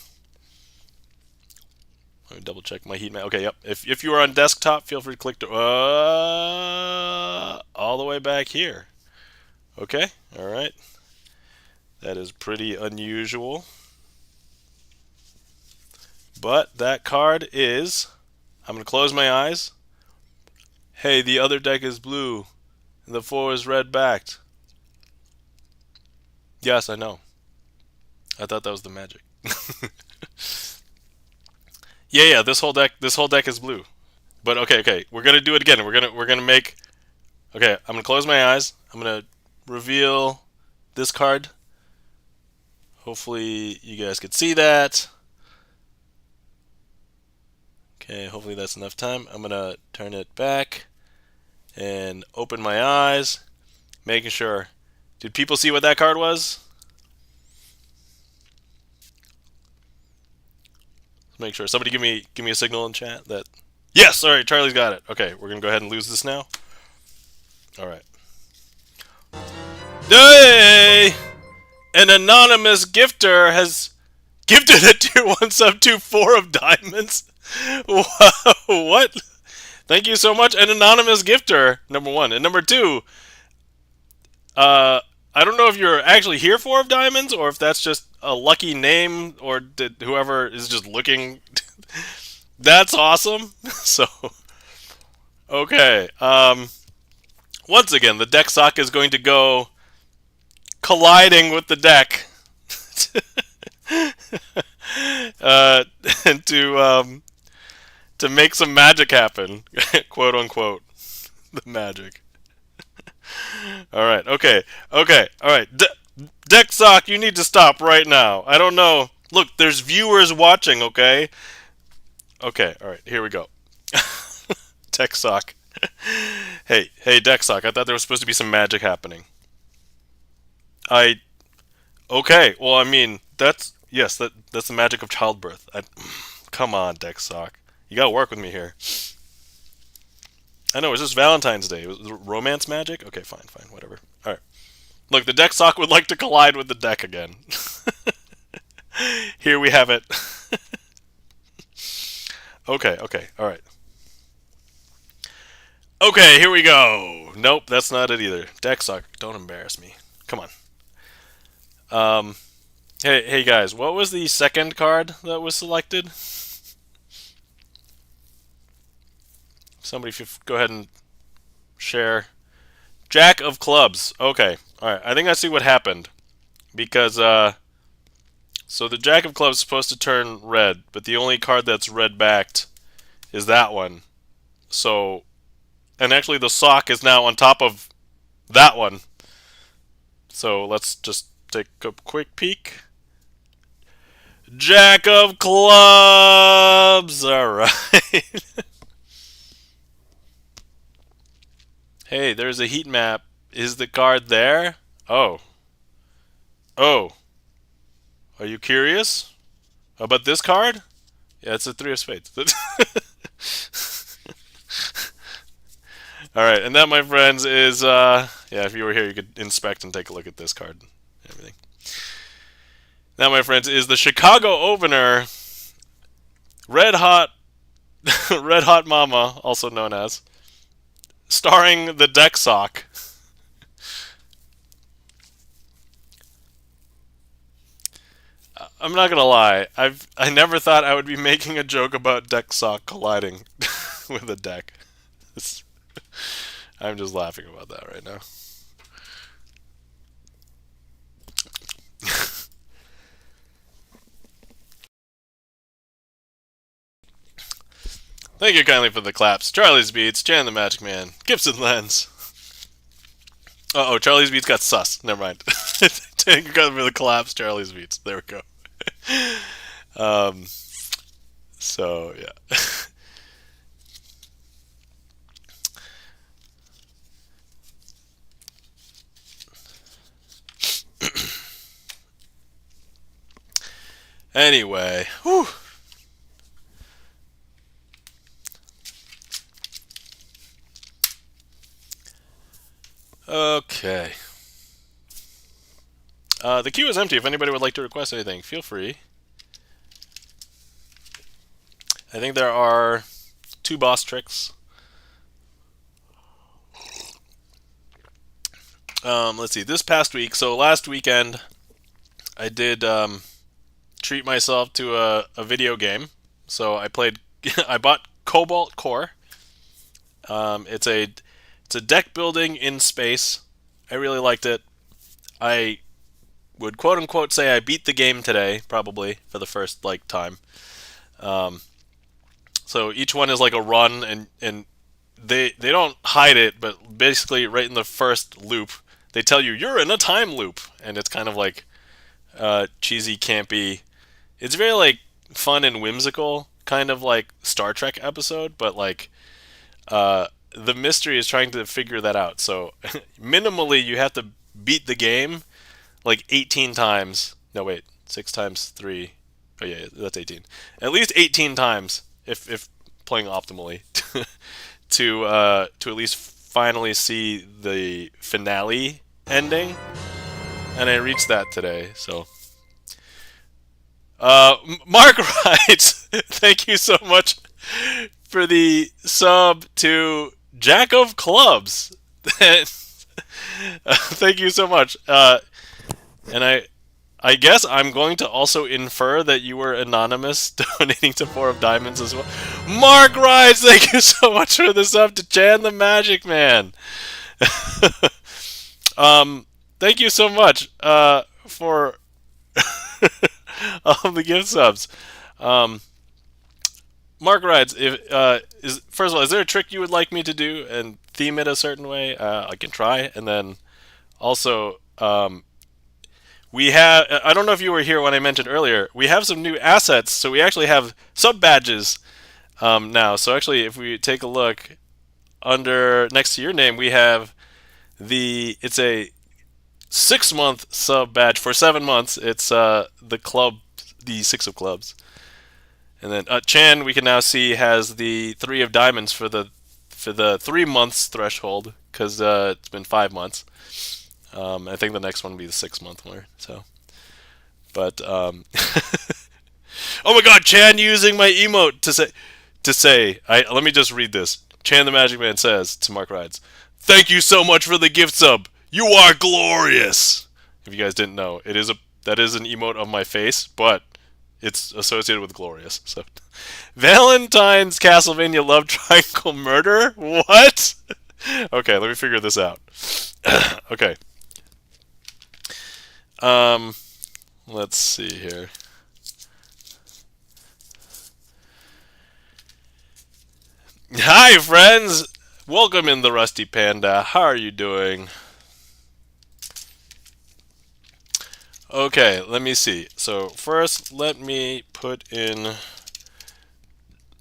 S1: Let me double check my heat map. Okay, yep. If you are on desktop, feel free to click to all the way back here. Okay, all right. That is pretty unusual. But that card is, I'm going to close my eyes. Hey, the other deck is blue, and the 4 is red backed. Yes, I know. I thought that was the magic. Yeah, this whole deck is blue. But okay, we're gonna do it again. We're gonna make. Okay, I'm gonna close my eyes. I'm gonna reveal this card. Hopefully you guys could see that. Okay, hopefully that's enough time. I'm gonna turn it back and open my eyes, making sure. Did people see what that card was? Make sure. Somebody give me a signal in chat that. Yes. All right. Charlie's got it. Okay. We're gonna go ahead and lose this now. All right. Hey! An anonymous gifter has gifted a tier 1 sub to 4 of diamonds. What? Thank you so much, an anonymous gifter. Number 1 and number 2. I don't know if you're actually here 4 of diamonds or if that's just a lucky name or did whoever is just looking. That's awesome. So, okay. Once again, the deck sock is going to go colliding with the deck and to make some magic happen, quote unquote, the magic. All right, okay, all right. Deck sock, you need to stop right now. I don't know. Look, there's viewers watching, okay? Okay, all right, here we go. Deck sock. Hey, deck sock, I thought there was supposed to be some magic happening. Okay, well, I mean, that's the magic of childbirth. Come on, deck sock. You gotta work with me here. I know, it's just Valentine's Day. Was it romance magic? Okay, fine, whatever. Alright. Look, the deck sock would like to collide with the deck again. Here we have it. Okay, alright. Okay, here we go. Nope, that's not it either. Deck sock, don't embarrass me. Come on. Hey guys, what was the second card that was selected? Somebody, if you go ahead and share. Jack of clubs. Okay. Alright. I think I see what happened. Because, so the Jack of clubs is supposed to turn red, but the only card that's red backed is that one. So, and actually the sock is now on top of that one. So let's just take a quick peek. Jack of clubs! Alright. Hey, there's a heat map. Is the card there? Oh. Are you curious about this card? Yeah, it's a 3 of spades. Alright, and that, my friends, is, yeah, if you were here, you could inspect and take a look at this card and everything. That, my friends, is the Chicago opener, Red Hot Mama, also known as, starring the deck sock. I'm not gonna lie, I never thought I would be making a joke about deck sock colliding with a deck. I'm just laughing about that right now. Thank you kindly for the claps. Charlie's Beats, Jan the Magic Man, Gibson Lens. Uh-oh, Charlie's Beats got sus. Never mind. Thank you kindly for the claps, Charlie's Beats. There we go. So yeah. Anyway, whew. Okay. The queue is empty. If anybody would like to request anything, feel free. I think there are 2 boss tricks. Let's see. This past week, so last weekend, I did treat myself to a video game. So I played. I bought Cobalt Core. It's a deck building in space. I really liked it. I would quote unquote say I beat the game today, probably for the first time. So each one is like a run, and they don't hide it, but basically right in the first loop they tell you you're in a time loop, and it's kind of like cheesy, campy. It's very like fun and whimsical, kind of like Star Trek episode, but the mystery is trying to figure that out. So minimally you have to beat the game like 18 times. No wait, 6 times 3. Oh yeah, that's 18. At least 18 times if playing optimally to at least finally see the finale ending. And I reached that today, so Mark writes, thank you so much for the sub to Jack of Clubs. Thank you so much. And I guess I'm going to also infer that you were anonymous donating to 4 of Diamonds as well. Mark writes, thank you so much for the sub to Chan the Magic Man. Thank you so much for all the gift subs. Mark writes, first of all, is there a trick you would like me to do and theme it a certain way? I can try. And then also, we have, I don't know if you were here when I mentioned earlier, we have some new assets. So we actually have sub badges now. So actually, if we take a look under next to your name, we have it's a 6-month sub badge for 7 months. It's the 6 of clubs. And then Chan, we can now see, has the 3 of diamonds for the 3 months threshold, because it's been 5 months. I think the next one will be the 6-month one. So, but oh my God, Chan using my emote to say. Let me just read this. Chan the Magic Man says to Mark Rides, "Thank you so much for the gift sub. You are glorious." If you guys didn't know, that is an emote of my face, but it's associated with glorious. So, Valentine's Castlevania Love Triangle Murder? What? Okay, let me figure this out. Okay. Let's see here. Hi, friends! Welcome in the Rusty Panda. How are you doing? Okay, let me see. So first, let me put in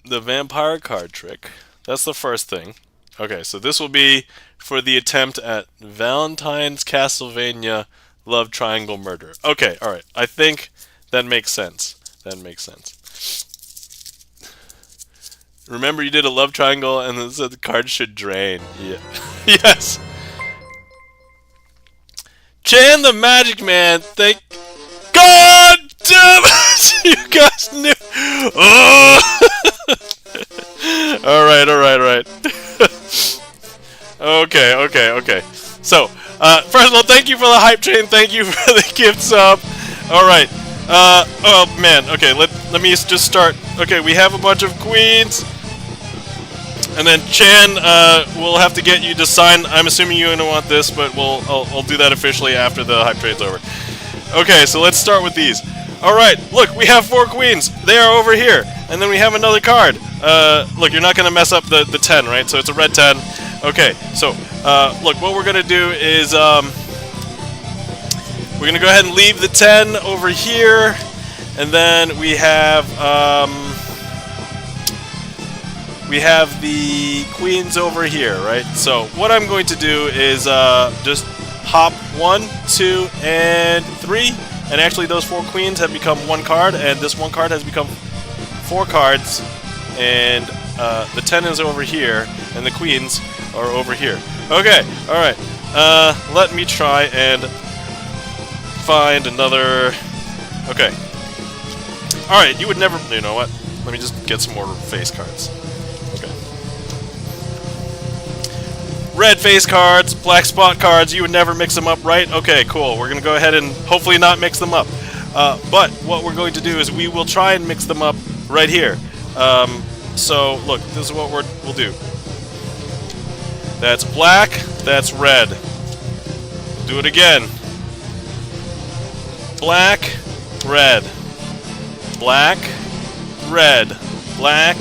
S1: the vampire card trick. That's the first thing. Okay, so this will be for the attempt at Valentine's Castlevania Love Triangle Murder. Okay, alright. I think that makes sense. That makes sense. Remember, you did a love triangle and then said the card should drain. Yeah. Yes! Chan the Magic Man, thank God damn it! You guys knew. Oh! Alright. Okay. So, first of all, thank you for the hype train. Thank you for the gift sub. Alright. Oh man. Okay, let me just start. Okay, we have a bunch of queens. And then Chan, we'll have to get you to sign. I'm assuming you're gonna want this, but I'll do that officially after the hype train's over. Okay, so let's start with these. All right, look, we have 4 queens. They are over here, and then we have another card. Look, you're not gonna mess up the 10, right? So it's a red 10. Okay, so look, what we're gonna do is we're gonna go ahead and leave the 10 over here, and then we have we have the queens over here, right? So what I'm going to do is just hop 1, 2, and 3, and actually those 4 queens have become 1 card, and this 1 card has become 4 cards, and the 10 is over here, and the queens are over here. Okay, alright. Let me try and find another... Okay. Alright, you would never... You know what? Let me just get some more face cards. Okay. Red face cards, black spot cards, you would never mix them up, right? Okay, cool. We're gonna go ahead and hopefully not mix them up. But what we're going to do is we will try and mix them up right here. So, look, this is what we'll do. That's black, that's red. Do it again. Black, red. Black, red. Black,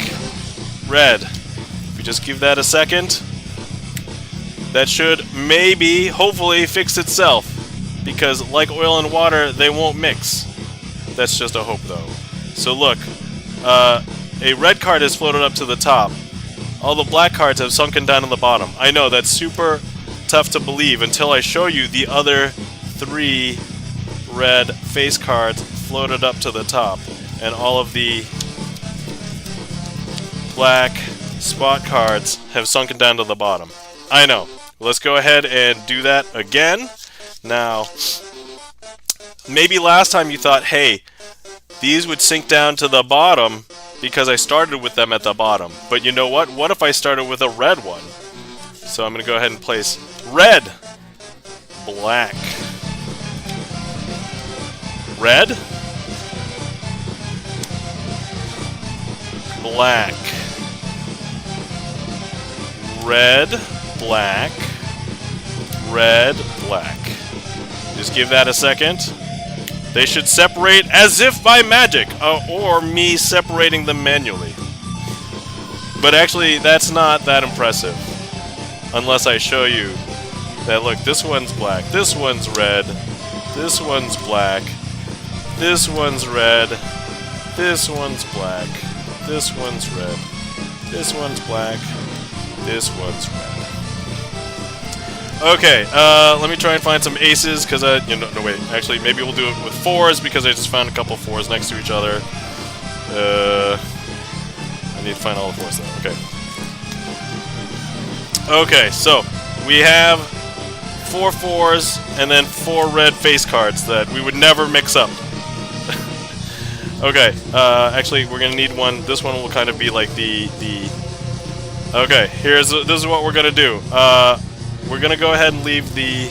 S1: red. If we just give that a second, that should maybe, hopefully, fix itself. Because, like oil and water, they won't mix. That's just a hope, though. So look, a red card is floated up to the top. All the black cards have sunken down to the bottom. I know, that's super tough to believe until I show you the other 3 red face cards floated up to the top. And all of the black spot cards have sunken down to the bottom. I know. Let's go ahead and do that again. Now, maybe last time you thought, hey, these would sink down to the bottom because I started with them at the bottom. But you know what? What if I started with a red one? So I'm going to go ahead and place red, black, red, black, red, black, red, black. Just give that a second. They should separate as if by magic, or me separating them manually. But actually, that's not that impressive. Unless I show you that, look, this one's black, this one's red, this one's black, this one's red, this one's black, this one's red, this one's black, this one's red. Okay, let me try and find some aces, because no wait, actually, maybe we'll do it with 4s, because I just found a couple 4s next to each other. I need to find all the 4s though, okay. Okay, so, we have 4 4s, and then 4 red face cards that we would never mix up. Okay, actually, we're gonna need one. This one will kind of be like the okay, this is what we're gonna do. We're gonna go ahead and leave the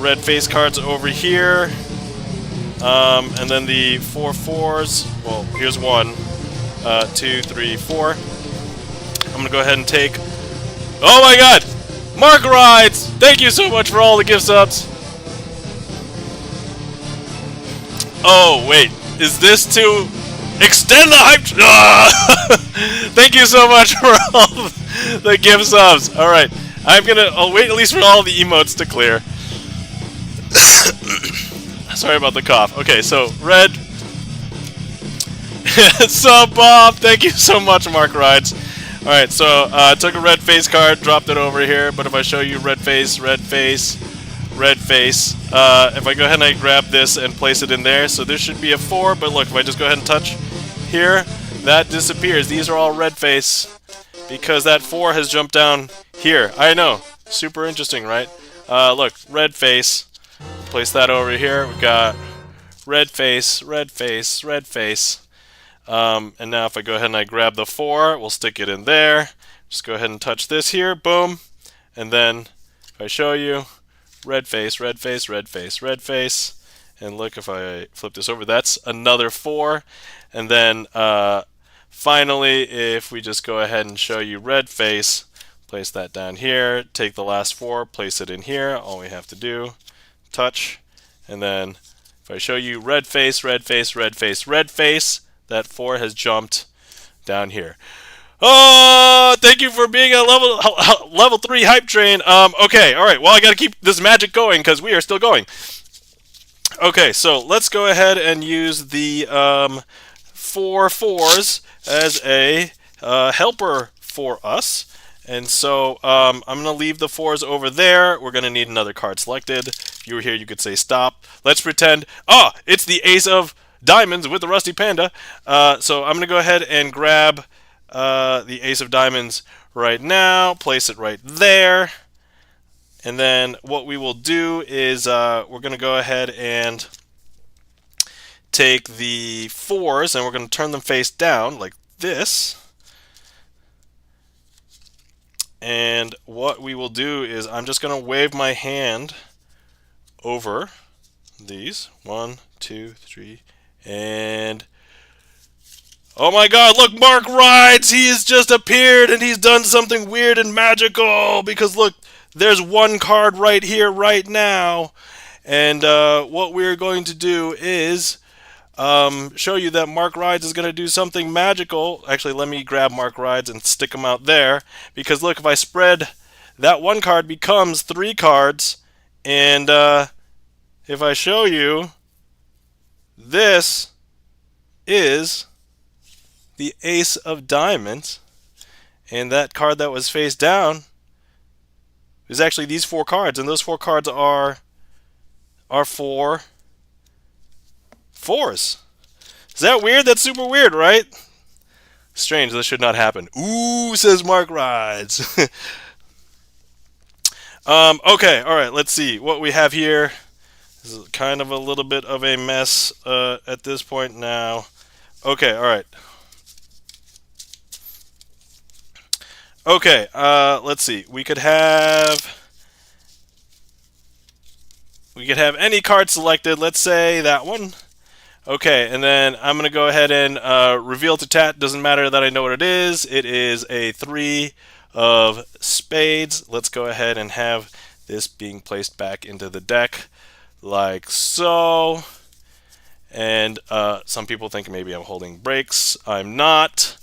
S1: red face cards over here, and then the 4 4s. Well, here's 1, 2, 3, 4. I'm gonna go ahead and take. Oh my God, Mark Rides! Thank you so much for all the gift subs. Oh wait, is this to extend the hype? Thank you so much for all the gift subs. All right. I'll wait at least for all the emotes to clear. Sorry about the cough. Okay, so red. Sub Bob, thank you so much, Mark Rides. Alright, so I took a red face card, dropped it over here, but if I show you red face, red face, red face, if I go ahead and I grab this and place it in there, so there should be a 4, but look, if I just go ahead and touch here, that disappears. These are all red face, because that 4 has jumped down here. I know. Super interesting, right? Look, red face. Place that over here. We've got red face, red face, red face. And now if I go ahead and I grab the 4, we'll stick it in there. Just go ahead and touch this here. Boom. And then if I show you, red face, red face, red face, red face. And look, if I flip this over, that's another 4. And then finally, if we just go ahead and show you red face, place that down here, take the last 4, place it in here. All we have to do, touch, and then if I show you red face, red face, red face, red face, that 4 has jumped down here. Oh, thank you for being a level 3 hype train. Okay, all right. Well, I got to keep this magic going because we are still going. Okay, so let's go ahead and use the 4 4s as a helper for us. And so I'm going to leave the 4s over there. We're going to need another card selected. If you were here, you could say stop. Let's pretend, it's the ace of diamonds with the rusty panda. So I'm going to go ahead and grab the ace of diamonds right now, place it right there. And then what we will do is we're going to go ahead and take the 4s and we're going to turn them face down like this. And what we will do is I'm just going to wave my hand over these. 1, 2, 3, and oh my god, look, Mark rides! He has just appeared and he's done something weird and magical because look, there's one card right here, right now. And what we're going to do is show you that Mark Rides is going to do something magical. Actually, let me grab Mark Rides and stick him out there. Because look, if I spread, that one card becomes 3 cards. And if I show you, this is the ace of diamonds. And that card that was face down is actually these 4 cards. And those 4 cards are 4 4s. Is that weird? That's super weird, right? Strange, this should not happen. Ooh, says Mark Rides. Okay, alright, let's see what we have here. This is kind of a little bit of a mess at this point now. Okay, alright. Okay, let's see. We could have any card selected. Let's say that one. Okay, and then I'm going to go ahead and reveal to chat. Doesn't matter that I know what it is. It is a 3 of spades. Let's go ahead and have this being placed back into the deck like so. And some people think maybe I'm holding breaks. I'm not.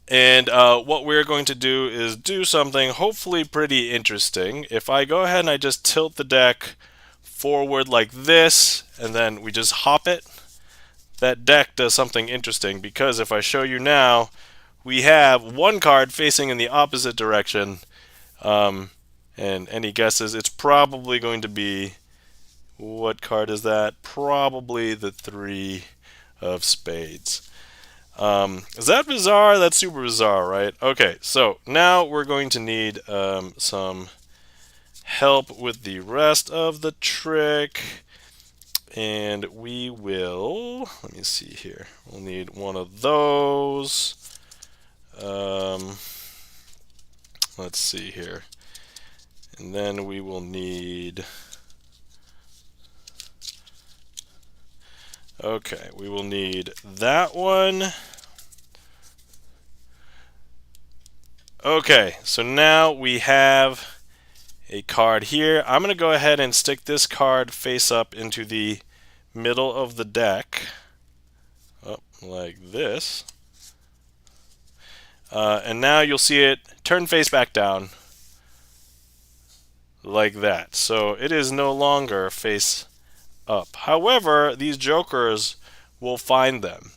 S1: And what we're going to do is do something hopefully pretty interesting. If I go ahead and I just tilt the deck forward like this, and then we just hop it, that deck does something interesting, because if I show you now, we have one card facing in the opposite direction, and any guesses? It's probably going to be, what card is that? Probably the 3 of spades. Is that bizarre? That's super bizarre, right? Okay, so now we're going to need some help with the rest of the trick, and we will, let me see here, we'll need one of those. Let's see here, and then we will need, okay, we will need that one. Okay, so now we have a card here. I'm going to go ahead and stick this card face up into the middle of the deck, like this. And now you'll see it turn face back down, like that. So it is no longer face up. However, these jokers will find them.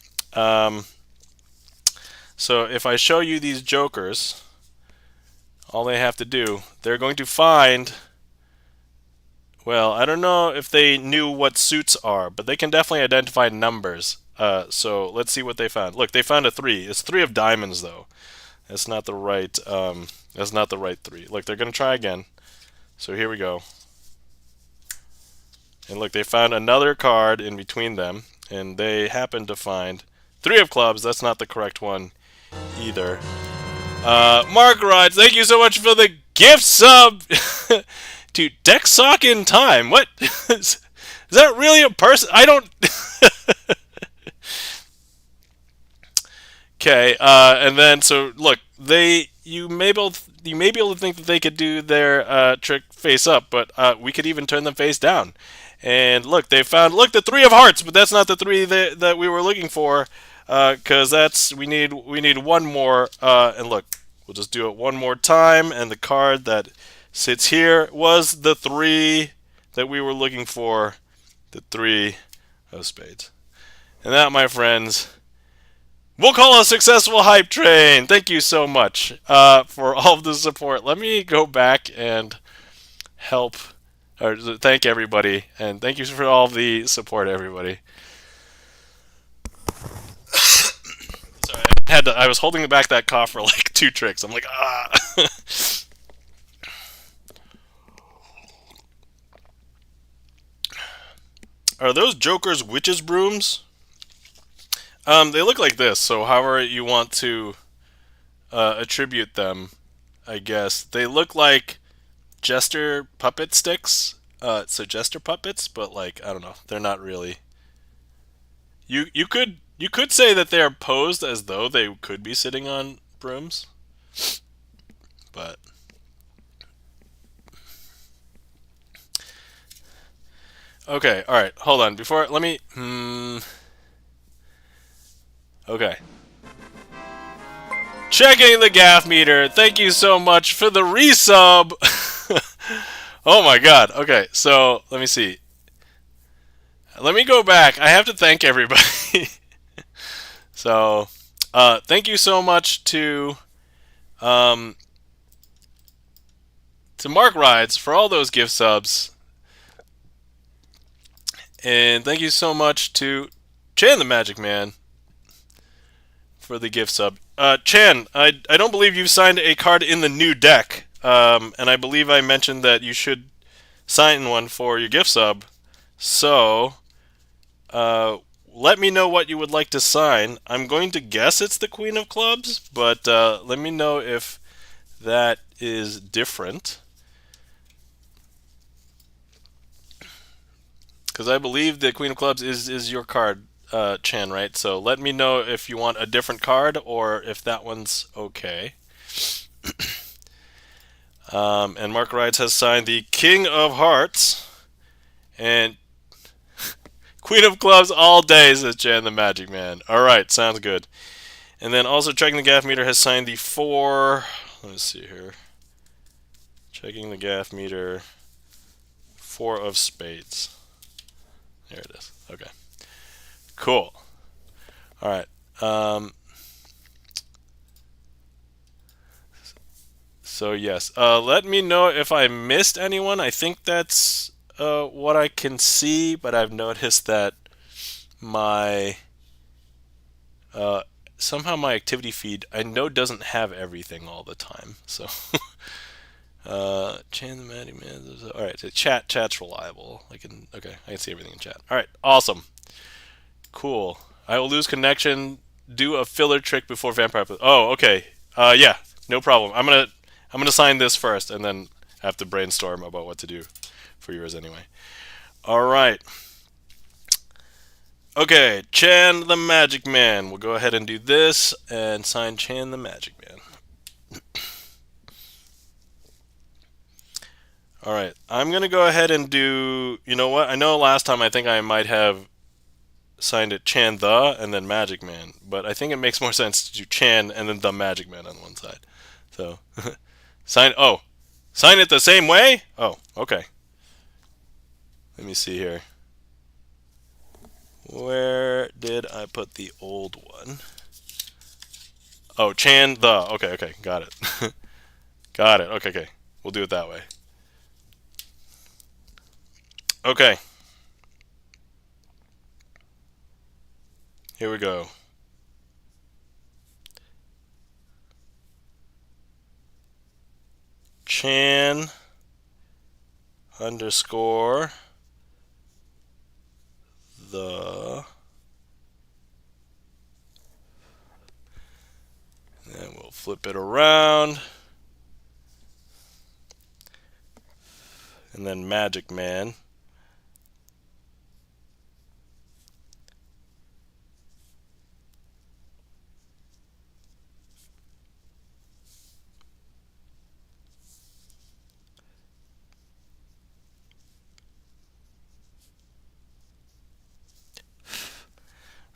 S1: So if I show you these jokers, all they have to do, they're going to find, well, I don't know if they knew what suits are, but they can definitely identify numbers. So let's see what they found. Look, they found a 3. It's 3 of diamonds, though. That's not the right. That's not the right 3. Look, they're going to try again. So here we go. And look, they found another card in between them, and they happened to find 3 of clubs. That's not the correct one either. Mark Rides, thank you so much for the gift sub to Deck Sock in Time. What? Is that really a person? I don't. Okay, and then so look, you may be able to think that they could do their trick face up, but we could even turn them face down. And look, they found, look, the 3 of hearts, but that's not the 3 that we were looking for, because we need one more. And look, we'll just do it one more time, and the card that sits here was the 3 that we were looking for, the 3 of spades. And that, my friends, We'll call a successful hype train. Thank you so much for all of the support. Let me go back and help or thank everybody, and thank you for all the support, everybody. Sorry, I was holding back that cough for like 2 tricks. I'm like, ah. Are those Joker's witches brooms? They look like this. So however you want to attribute them, I guess they look like jester puppet sticks. So jester puppets, but like I don't know, they're not really. You could say that they are posed as though they could be sitting on brooms, but okay, all right, hold on. Before let me. Okay. Checking the gaff meter. Thank you so much for the resub. Oh my god. Okay, so let me see. Let me go back. I have to thank everybody. So, thank you so much to Mark Rides for all those gift subs, and thank you so much to Chan the Magic Man for the gift sub. Chan, I don't believe you've signed a card in the new deck, and I believe I mentioned that you should sign one for your gift sub. So, let me know what you would like to sign. I'm going to guess it's the Queen of Clubs, but let me know if that is different. Because I believe the Queen of Clubs is your card, Chan, right? So let me know if you want a different card or if that one's okay. And Mark Rides has signed the King of Hearts and Queen of Clubs all day, says Chan the Magic Man. Alright, sounds good. And then also checking the gaff meter has signed the 4. Let's see here. Checking the gaff meter. 4 of spades. There it is. Okay. Cool. Alright. So yes. Let me know if I missed anyone. I think that's what I can see, but I've noticed that my somehow my activity feed I know doesn't have everything all the time. So Chan the Magic Man. All right, so chat's reliable. I can see everything in chat. All right, awesome, cool. I will lose connection. Do a filler trick before vampire. Oh, okay. Yeah, no problem. I'm gonna sign this first, and then have to brainstorm about what to do for yours anyway. All right. Okay, Chan the Magic Man. We'll go ahead and do this and sign Chan the Magic Man. Alright, I'm going to go ahead and do, you know what, I know last time I think I might have signed it Chan the and then Magic Man, but I think it makes more sense to do Chan and then the Magic Man on one side. So, sign it the same way? Oh, okay. Let me see here. Where did I put the old one? Oh, Chan the, okay, got it. Got it, okay, we'll do it that way. Okay. Here we go. Chan underscore the, and we'll flip it around, and then Magic Man.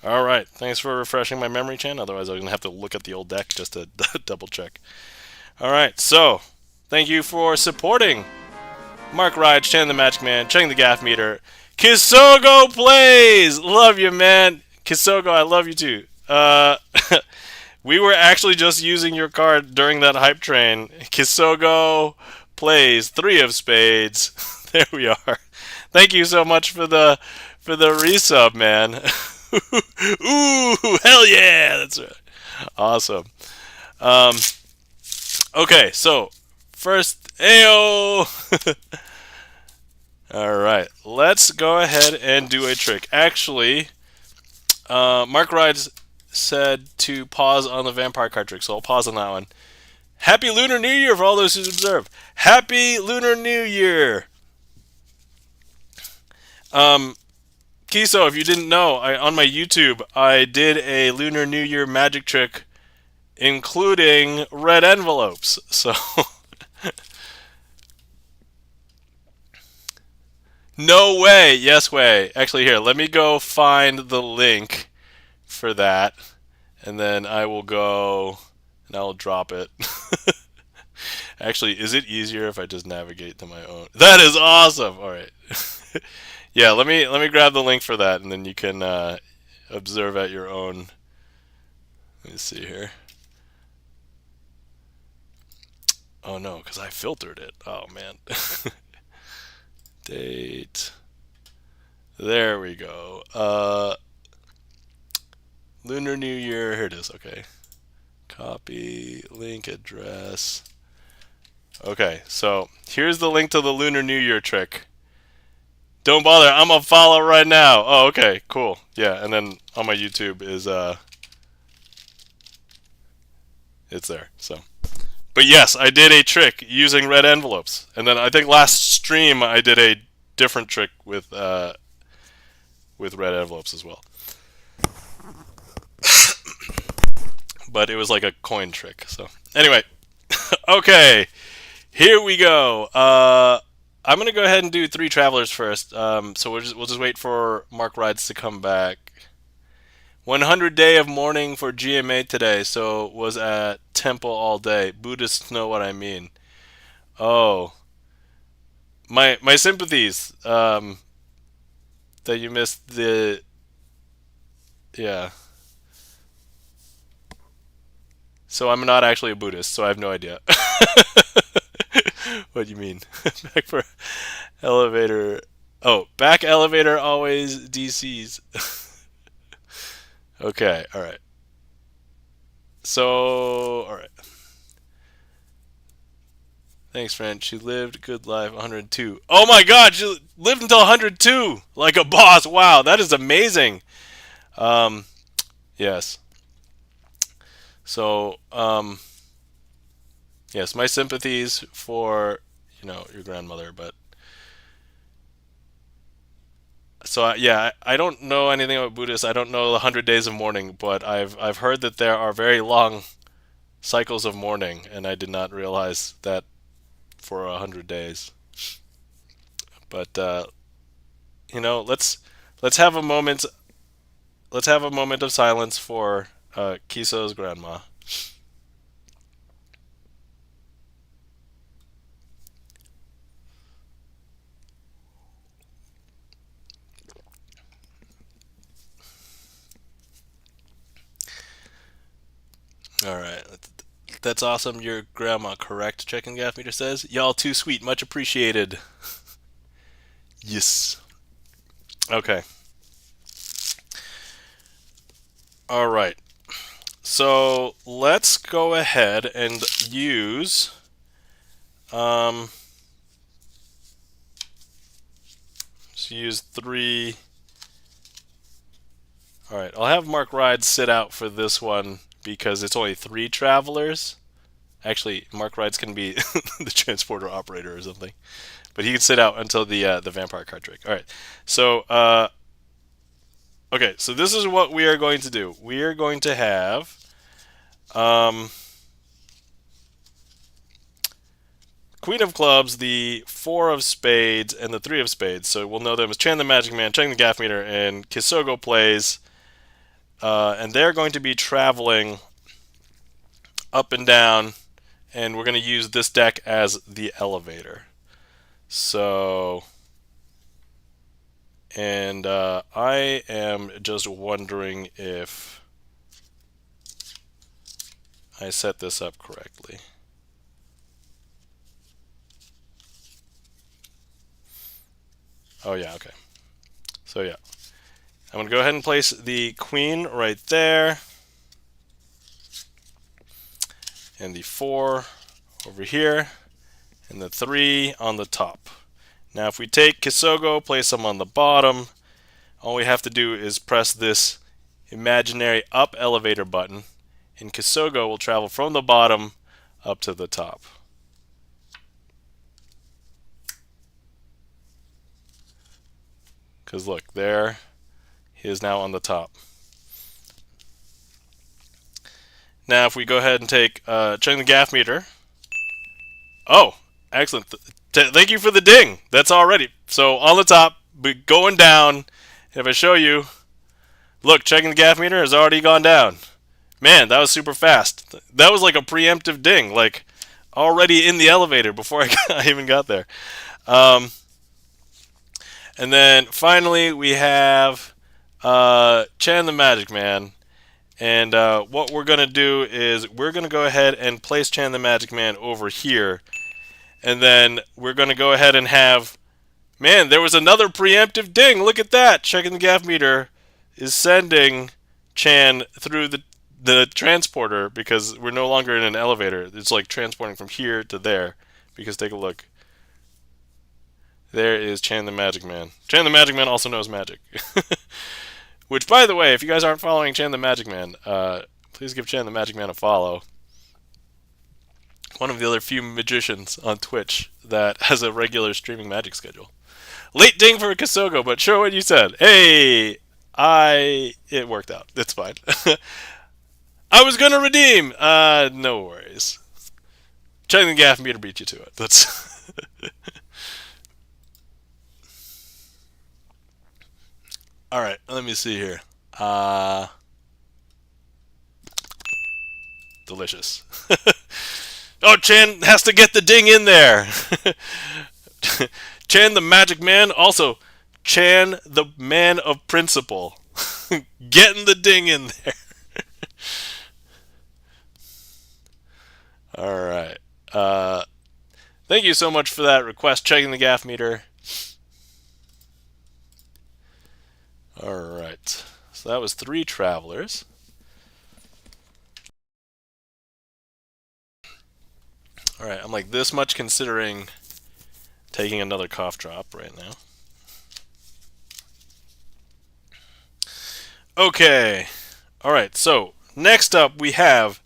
S1: Alright, thanks for refreshing my memory, Chan. Otherwise, I'm going to have to look at the old deck just to double check. Alright, so, thank you for supporting Mark Rides, Chan the Magic Man, checking the gaff meter. Kisogo plays! Love you, man. Kisogo, I love you too. We were actually just using your card during that hype train. Kisogo plays 3 of spades. There we are. Thank you so much for the resub, man. Ooh, hell yeah! That's right. Awesome. Um, okay, so first, Ayo. All right, let's go ahead and do a trick. Actually, Mark Rides said to pause on the vampire card trick, so I'll pause on that one. Happy Lunar New Year for all those who observe. Happy Lunar New Year. Kiso, if you didn't know, on my YouTube, I did a Lunar New Year magic trick, including red envelopes. So, no way. Yes way. Actually, here, let me go find the link for that, and then I will go and I'll drop it. Actually, is it easier if I just navigate to my own? That is awesome. All right. Yeah, let me grab the link for that, and then you can observe at your own. Let me see here. Oh no, because I filtered it. Oh man. Date. There we go. Lunar New Year. Here it is. Okay. Copy link address. Okay, so here's the link to the Lunar New Year trick. Don't bother. I'm gonna follow right now. Oh, okay, cool. Yeah, and then on my YouTube is it's there. So, but yes, I did a trick using red envelopes, and then I think last stream I did a different trick with red envelopes as well. But it was like a coin trick. So anyway, okay, here we go. I'm gonna go ahead and do 3 travelers first. So we'll just wait for Mark Rides to come back. 100 day of mourning for GMA today, so was at temple all day. Buddhists know what I mean. Oh, my sympathies. That you missed the yeah. So I'm not actually a Buddhist, so I have no idea. What do you mean? Back for elevator. Oh, back elevator always DCs. Okay, all right. So, all right. Thanks, friend. She lived good life 102. Oh my God, she lived until 102 like a boss. Wow, that is amazing. Um, yes. So, yes, my sympathies for your grandmother, but so yeah, I don't know anything about Buddhists. I don't know the 100 days of mourning, but I've heard that there are very long cycles of mourning, and I did not realize that for 100 days. But let's have a moment. Let's have a moment of silence for Kiso's grandma. All right. That's awesome. Your grandma, correct? Checking Gaff Meter says. Y'all too sweet. Much appreciated. Yes. Okay. All right. So let's go ahead and use let's use 3. All right. I'll have Mark Ride sit out for this one because it's only 3 travelers. Actually, Mark Rides can be the transporter operator or something, but he can sit out until the vampire card trick. All right. So okay. So this is what we are going to do. We are going to have Queen of Clubs, the 4 of Spades, and the 3 of Spades. So we'll know them as Chan the Magic Man, Cheng the Gaff Meter, and Kisogo plays. And they're going to be traveling up and down, and we're going to use this deck as the elevator. So, and I am just wondering if I set this up correctly. Oh yeah, okay. So yeah, I'm going to go ahead and place the queen right there, and the 4 over here, and the 3 on the top. Now if we take Kisogo, place them on the bottom, all we have to do is press this imaginary up elevator button, and Kisogo will travel from the bottom up to the top. Because look, there he is now on the top. Now if we go ahead and take check the gaff meter. Oh, excellent. Thank you for the ding. That's already. So on the top, going down. And if I show you, look, checking the gaff meter has already gone down. Man, that was super fast. That was like a preemptive ding, like already in the elevator before I even got there. And then finally we have Chan the Magic Man. And what we're going to do is we're going to go ahead and place Chan the Magic Man over here. And then we're going to go ahead and have... Man, there was another preemptive ding. Look at that. Checking the gaff meter is sending Chan through the transporter because we're no longer in an elevator. It's like transporting from here to there. Because take a look. There is Chan the Magic Man. Chan the Magic Man also knows magic. Which, by the way, if you guys aren't following Chan the Magic Man, please give Chan the Magic Man a follow. One of the other few magicians on Twitch that has a regular streaming magic schedule. Late ding for Kisogo, but sure what you said. Hey, it worked out. It's fine. I was gonna redeem. No worries. Checking the gaff meter beat you to it. That's. All right. Let me see here. Delicious. Oh, Chan has to get the ding in there. Chan the Magic Man. Also, Chan the Man of Principle. Getting the ding in there. Alright. Thank you so much for that request. Checking the gaff meter. Alright. So that was 3 travelers. Alright, I'm like this much considering taking another cough drop right now. Okay. Alright, so next up we have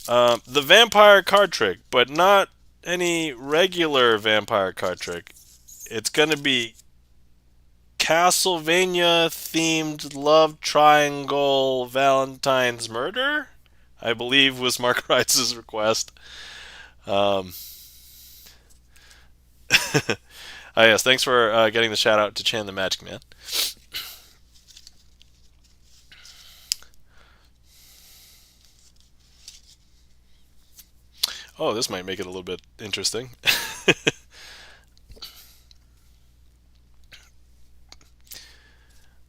S1: the vampire card trick, but not any regular vampire card trick. It's going to be Castlevania themed love triangle Valentine's murder, I believe was Mark Rice's request. Yes, thanks for getting the shout out to Chan the Magic Man. Oh, this might make it a little bit interesting.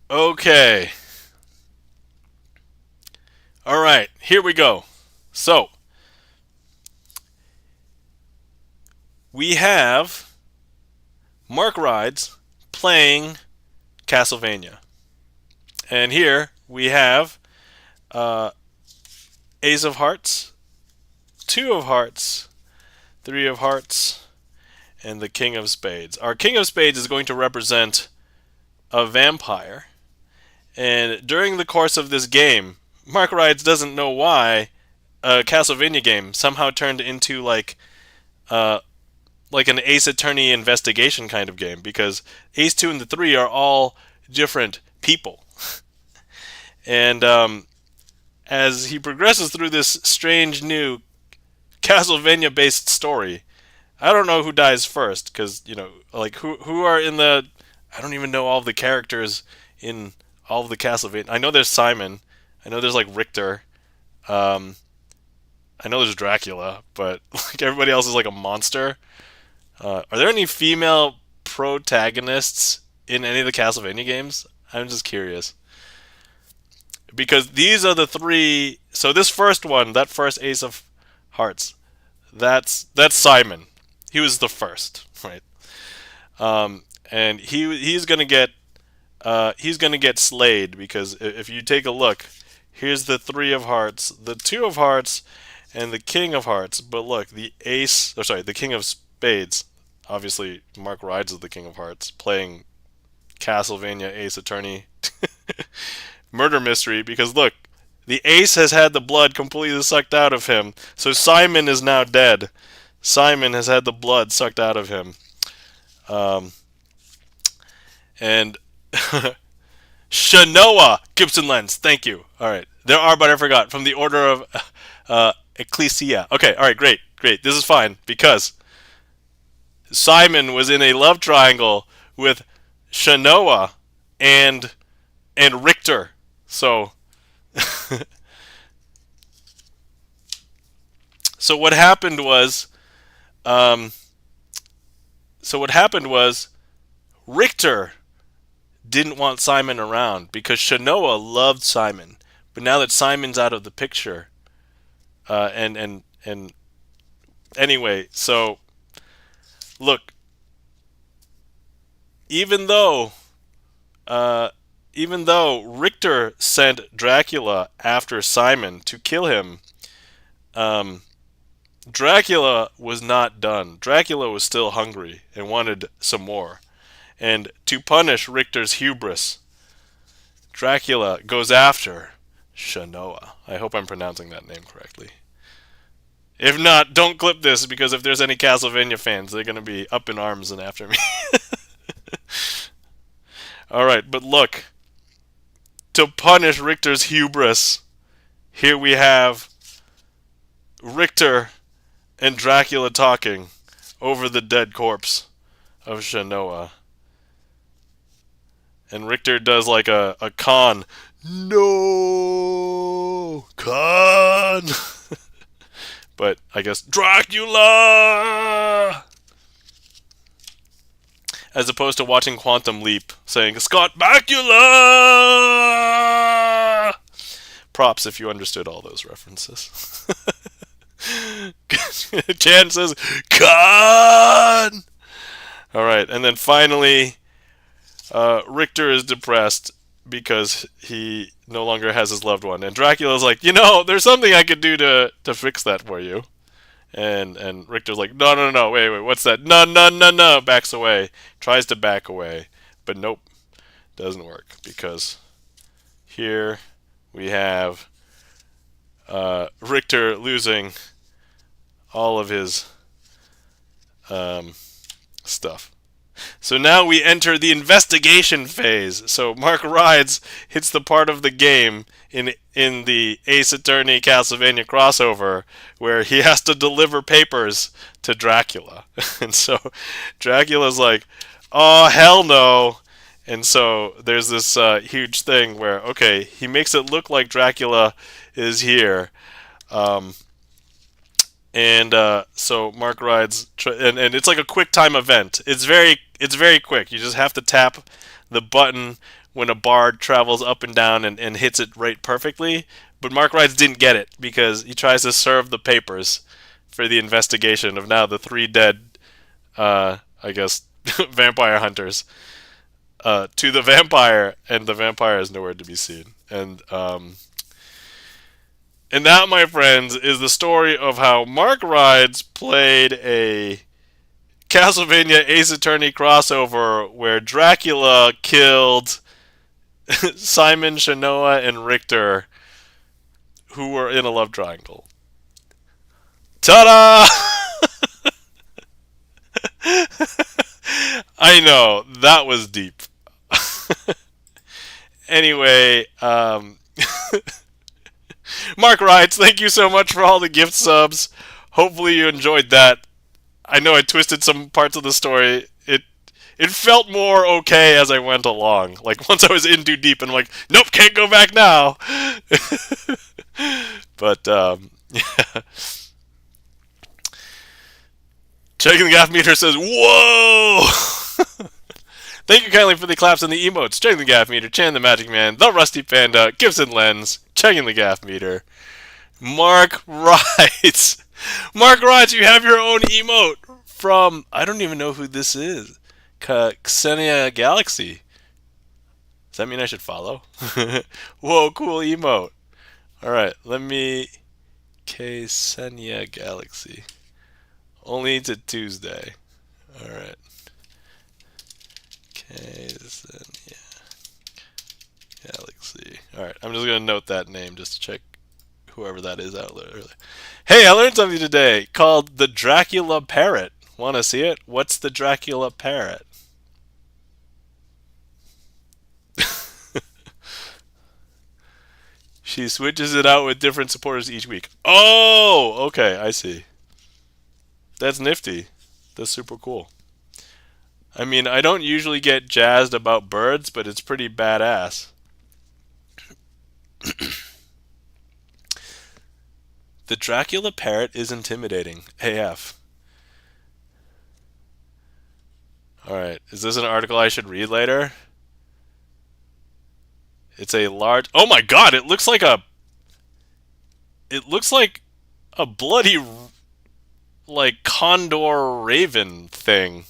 S1: Okay. Alright, here we go. So, we have Mark Rides playing Castlevania. And here we have Ace of Hearts, 2 of Hearts, 3 of Hearts, and the King of Spades. Our King of Spades is going to represent a vampire. And during the course of this game, Mark Rides doesn't know why a Castlevania game somehow turned into like an Ace Attorney investigation kind of game, because Ace 2 and the 3 are all different people. And as he progresses through this strange new Castlevania-based story, I don't know who dies first, because, you know, like, who are in the... I don't even know all of the characters in all of the Castlevania. I know there's Simon. I know there's, like, Richter. I know there's Dracula, but like everybody else is like a monster. Are there any female protagonists in any of the Castlevania games? I'm just curious. because these are the three. So this first one, that first Ace of Hearts, that's Simon. He was the first, right? And he's gonna get slayed because if you take a look, here's the three of hearts, the two of hearts, and the king of hearts. But look, the the king of spades. Obviously, Mark Rides is the king of hearts, playing Castlevania Ace Attorney murder mystery. Because look, the ace has had the blood completely sucked out of him, so Simon is now dead. Simon has had the blood sucked out of him. And Shanoa Gibson Lens, thank you. All right, there are, but I forgot, from the order of Ecclesia. Okay, all right, great. This is fine because Simon was in a love triangle with Shanoa and Richter. So so what happened was Richter didn't want Simon around because Shanoa loved Simon. But now that Simon's out of the picture, and anyway, so look, even though Richter sent Dracula after Simon to kill him, Dracula was not done. Dracula was still hungry and wanted some more. And to punish Richter's hubris, Dracula goes after Shanoa. I hope I'm pronouncing that name correctly. If not, don't clip this, because if there's any Castlevania fans, they're going to be up in arms and after me. Alright, but look. To punish Richter's hubris, here we have Richter and Dracula talking over the dead corpse of Shanoa. And Richter does like a con. No! Con! But I guess Dracula! As opposed to watching Quantum Leap saying Scott Bakula! Props if you understood all those references. Chan says, Con! Alright, and then finally, Richter is depressed because he no longer has his loved one. And Dracula's like, there's something I could do to fix that for you. And Richter's like, no, wait, what's that? No, backs away. Tries to back away. But nope, doesn't work. Because here we have Richter losing all of his stuff. So now we enter the investigation phase. So Mark Rides hits the part of the game in the Ace Attorney Castlevania crossover where he has to deliver papers to Dracula. And so Dracula's like, oh, hell no. And so there's this huge thing where, okay, he makes it look like Dracula is here. So Mark Rides, and it's like a quick time event. It's very quick. You just have to tap the button when a bard travels up and down and hits it right perfectly. But Mark Rides didn't get it because he tries to serve the papers for the investigation of now the 3 dead, I guess, vampire hunters to the vampire, and the vampire is nowhere to be seen. And that, my friends, is the story of how Mark Rides played a Castlevania Ace Attorney crossover where Dracula killed Simon, Shanoa, and Richter, who were in a love triangle. Ta-da! I know, that was deep. Anyway, Mark Rides, thank you so much for all the gift subs. Hopefully you enjoyed that. I know I twisted some parts of the story. It felt more okay as I went along. Like, once I was in too deep and I'm like, nope, can't go back now. But, yeah. Checking the gaff meter says, whoa! Thank you kindly for the claps and the emotes. Checking the gaff meter. Chan the Magic Man. The Rusty Panda. Gibson Lens. Checking the gaff meter. Mark writes. Mark writes, you have your own emote from, I don't even know who this is. Xenia Galaxy. Does that mean I should follow? Whoa, cool emote. Alright, let me... Xenia Galaxy. Only to Tuesday. Alright. Xenia Galaxy. Alright, I'm just going to note that name just to check whoever that is out there. Hey, I learned something today called the Dracula Parrot. Want to see it? What's the Dracula Parrot? She switches it out with different supporters each week. Oh, okay, I see. That's nifty. That's super cool. I mean, I don't usually get jazzed about birds, but it's pretty badass. The Dracula Parrot is intimidating. AF. Alright, is this an article I should read later? It's a large... Oh my god, it looks like a... It looks like a bloody... like condor raven thing.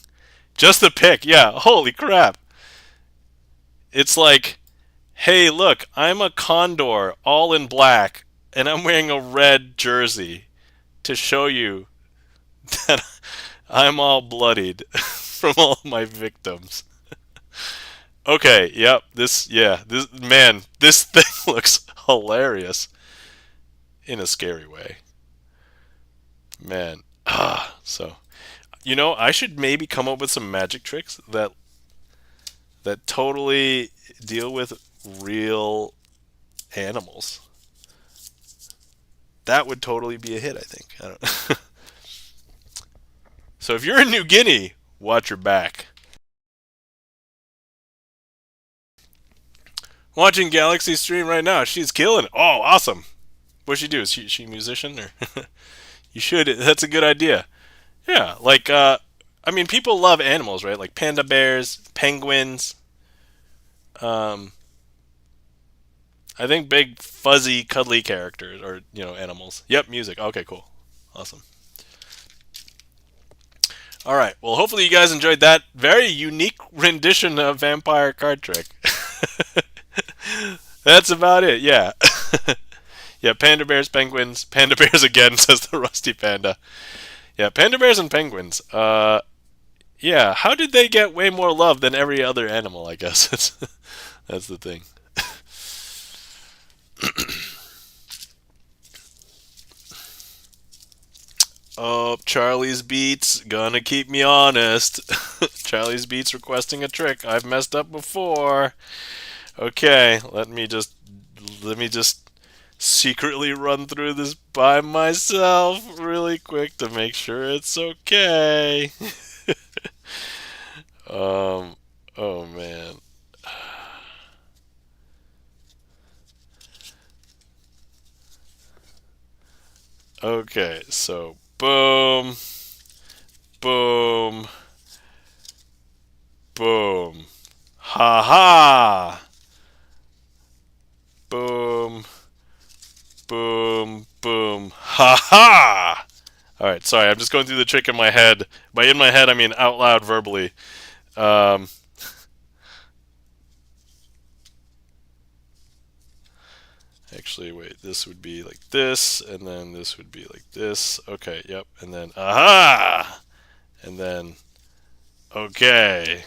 S1: Just the pic, yeah. Holy crap. It's like, hey, look, I'm a condor, all in black, and I'm wearing a red jersey to show you that I'm all bloodied from all my victims. Okay, yep, this thing looks hilarious in a scary way. Man, so, you know, I should maybe come up with some magic tricks that totally deal with real animals. That would totally be a hit, I think. I don't So if you're in New Guinea, watch your back. Watching Galaxy stream right now. She's killing it. Oh, awesome. What'd she do? Is she a musician? Or you should. That's a good idea. Yeah, like, I mean, people love animals, right? Like panda bears, penguins. I think big, fuzzy, cuddly characters, or, you know, animals. Yep, music. Okay, cool. Awesome. Alright, well, hopefully you guys enjoyed that very unique rendition of Vampire Card Trick. That's about it, yeah. Yeah, panda bears, penguins. Panda bears again, says the Rusty Panda. Yeah, panda bears and penguins. Yeah, how did they get way more love than every other animal, I guess? That's the thing. Oh, Charlie's Beats, gonna keep me honest. Charlie's Beats requesting a trick. I've messed up before. Okay, let me just secretly run through this by myself really quick to make sure it's okay. Oh man. Okay, so boom, boom, boom. Ha ha. Boom, boom, boom. Ha ha. All right, sorry, I'm just going through the trick in my head. By in my head, I mean out loud verbally. Actually, wait, this would be like this, and then this would be like this. Okay, yep, and then, aha! And then, okay.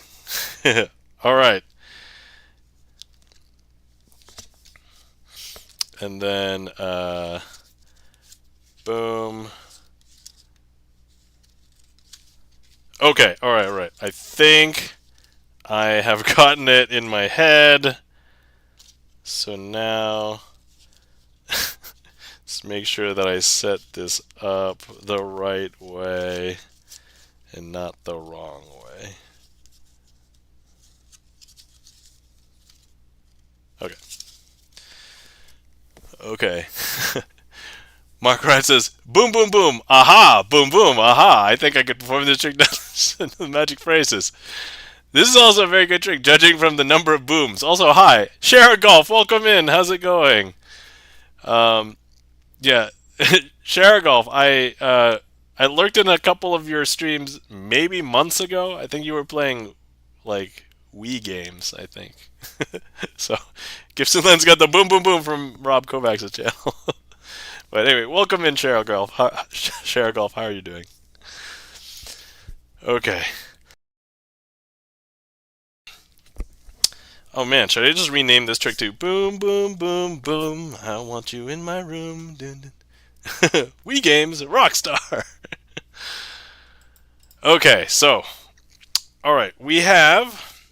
S1: Alright. And then, boom. Okay, alright. I think I have gotten it in my head. So now... Let's make sure that I set this up the right way and not the wrong way. Okay. Okay. Mark Wright says, boom, boom, boom, aha, boom, boom, aha. I think I could perform this trick in the magic phrases. This is also a very good trick, judging from the number of booms. Also, hi, Share Golf, welcome in. How's it going? Um, yeah, Share Golf. I lurked in a couple of your streams maybe months ago. I think you were playing like Wii games. I think. So, Gibson Lens got the boom boom boom from Rob Kovacs' channel. But anyway, welcome in, Share Golf. Share Golf. How are you doing? Okay. Oh man, should I just rename this trick to Boom Boom Boom Boom? I want you in my room. Dun, dun. Wii games, Rockstar. Okay, so all right, we have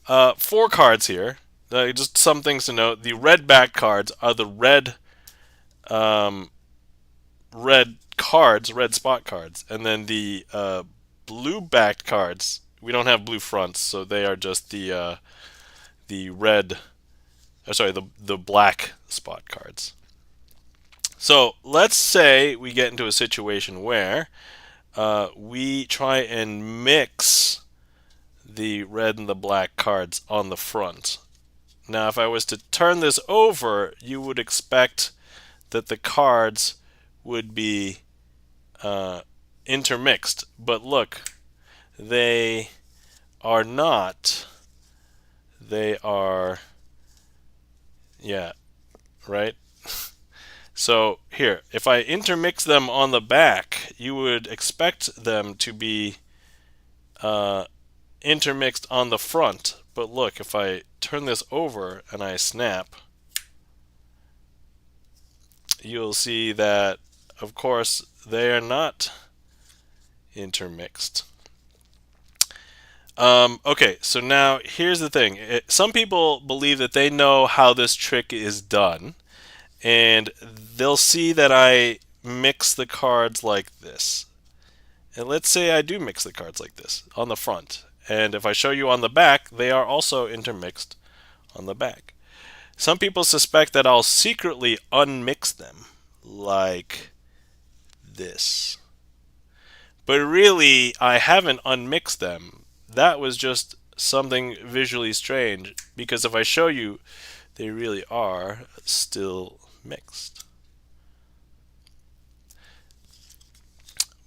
S1: 4 cards here. Just some things to note: the red backed cards are the um, red spot cards, and then the blue backed cards. We don't have blue fronts, so they are just the red. Sorry, the black spot cards. So let's say we get into a situation where we try and mix the red and the black cards on the front. Now, if I was to turn this over, you would expect that the cards would be intermixed. But look, they are not. They are, yeah, right? So here, if I intermix them on the back, you would expect them to be intermixed on the front. But look, if I turn this over and I snap, you'll see that, of course, they are not intermixed. Okay, so now here's the thing. Some people believe that they know how this trick is done, and they'll see that I mix the cards like this. And let's say I do mix the cards like this on the front. And if I show you on the back, they are also intermixed on the back. Some people suspect that I'll secretly unmix them like this. But really, I haven't unmixed them. That was just something visually strange, because if I show you, they really are still mixed.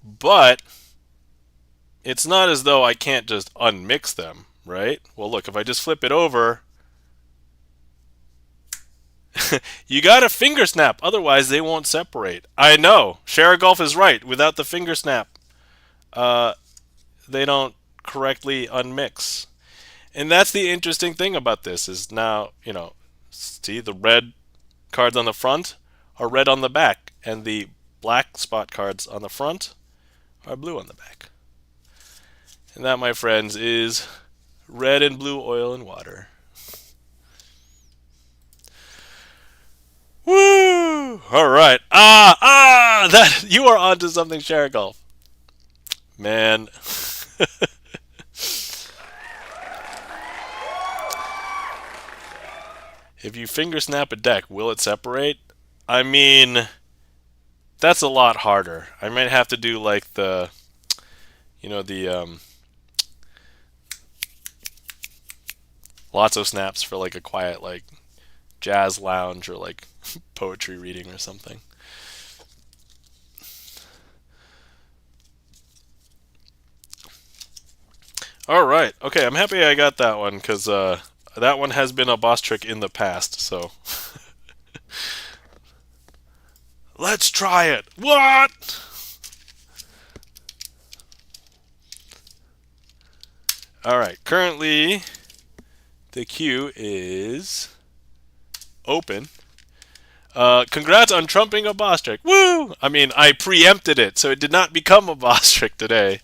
S1: But it's not as though I can't just unmix them, right? Well, look, if I just flip it over, you gotta finger snap, otherwise they won't separate. I know, Golf is right. Without the finger snap, they don't correctly unmix. And that's the interesting thing about this is now, see the red cards on the front are red on the back, and the black spot cards on the front are blue on the back. And that, my friends, is red and blue oil and water. Woo! All right. That you are onto something, Share Golf. Man. If you finger snap a deck, will it separate? I mean, that's a lot harder. I might have to do like the lots of snaps for like a quiet like jazz lounge or like poetry reading or something. All right. Okay, I'm happy I got that one because that one has been a boss trick in the past. So let's try it. What? All right. Currently, the queue is open. Congrats on trumping a boss trick. Woo! I mean, I preempted it, so it did not become a boss trick today.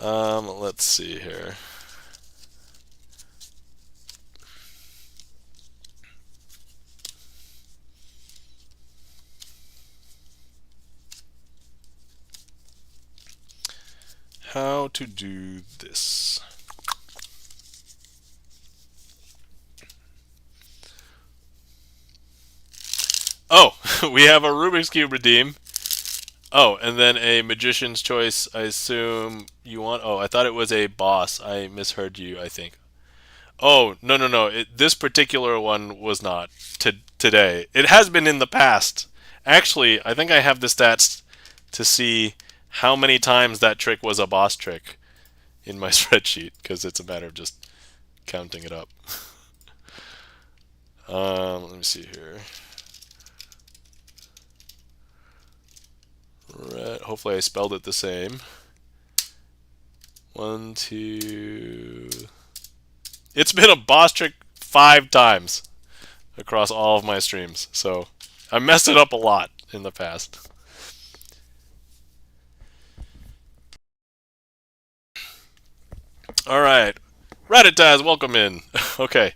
S1: Let's see here. How to do this. Oh, we have a Rubik's Cube redeem. Oh, and then a magician's choice. I assume you want. Oh, I thought it was a boss. I misheard you, I think. Oh, no, no, no. This particular one was not today. It has been in the past. Actually, I think I have the stats to see how many times that trick was a boss trick in my spreadsheet because it's a matter of just counting it up. Let me see here. Right. Hopefully, I spelled it the same. 1, 2. It's been a boss trick 5 times across all of my streams. So I messed it up a lot in the past. All right. Raditaz, welcome in. Okay.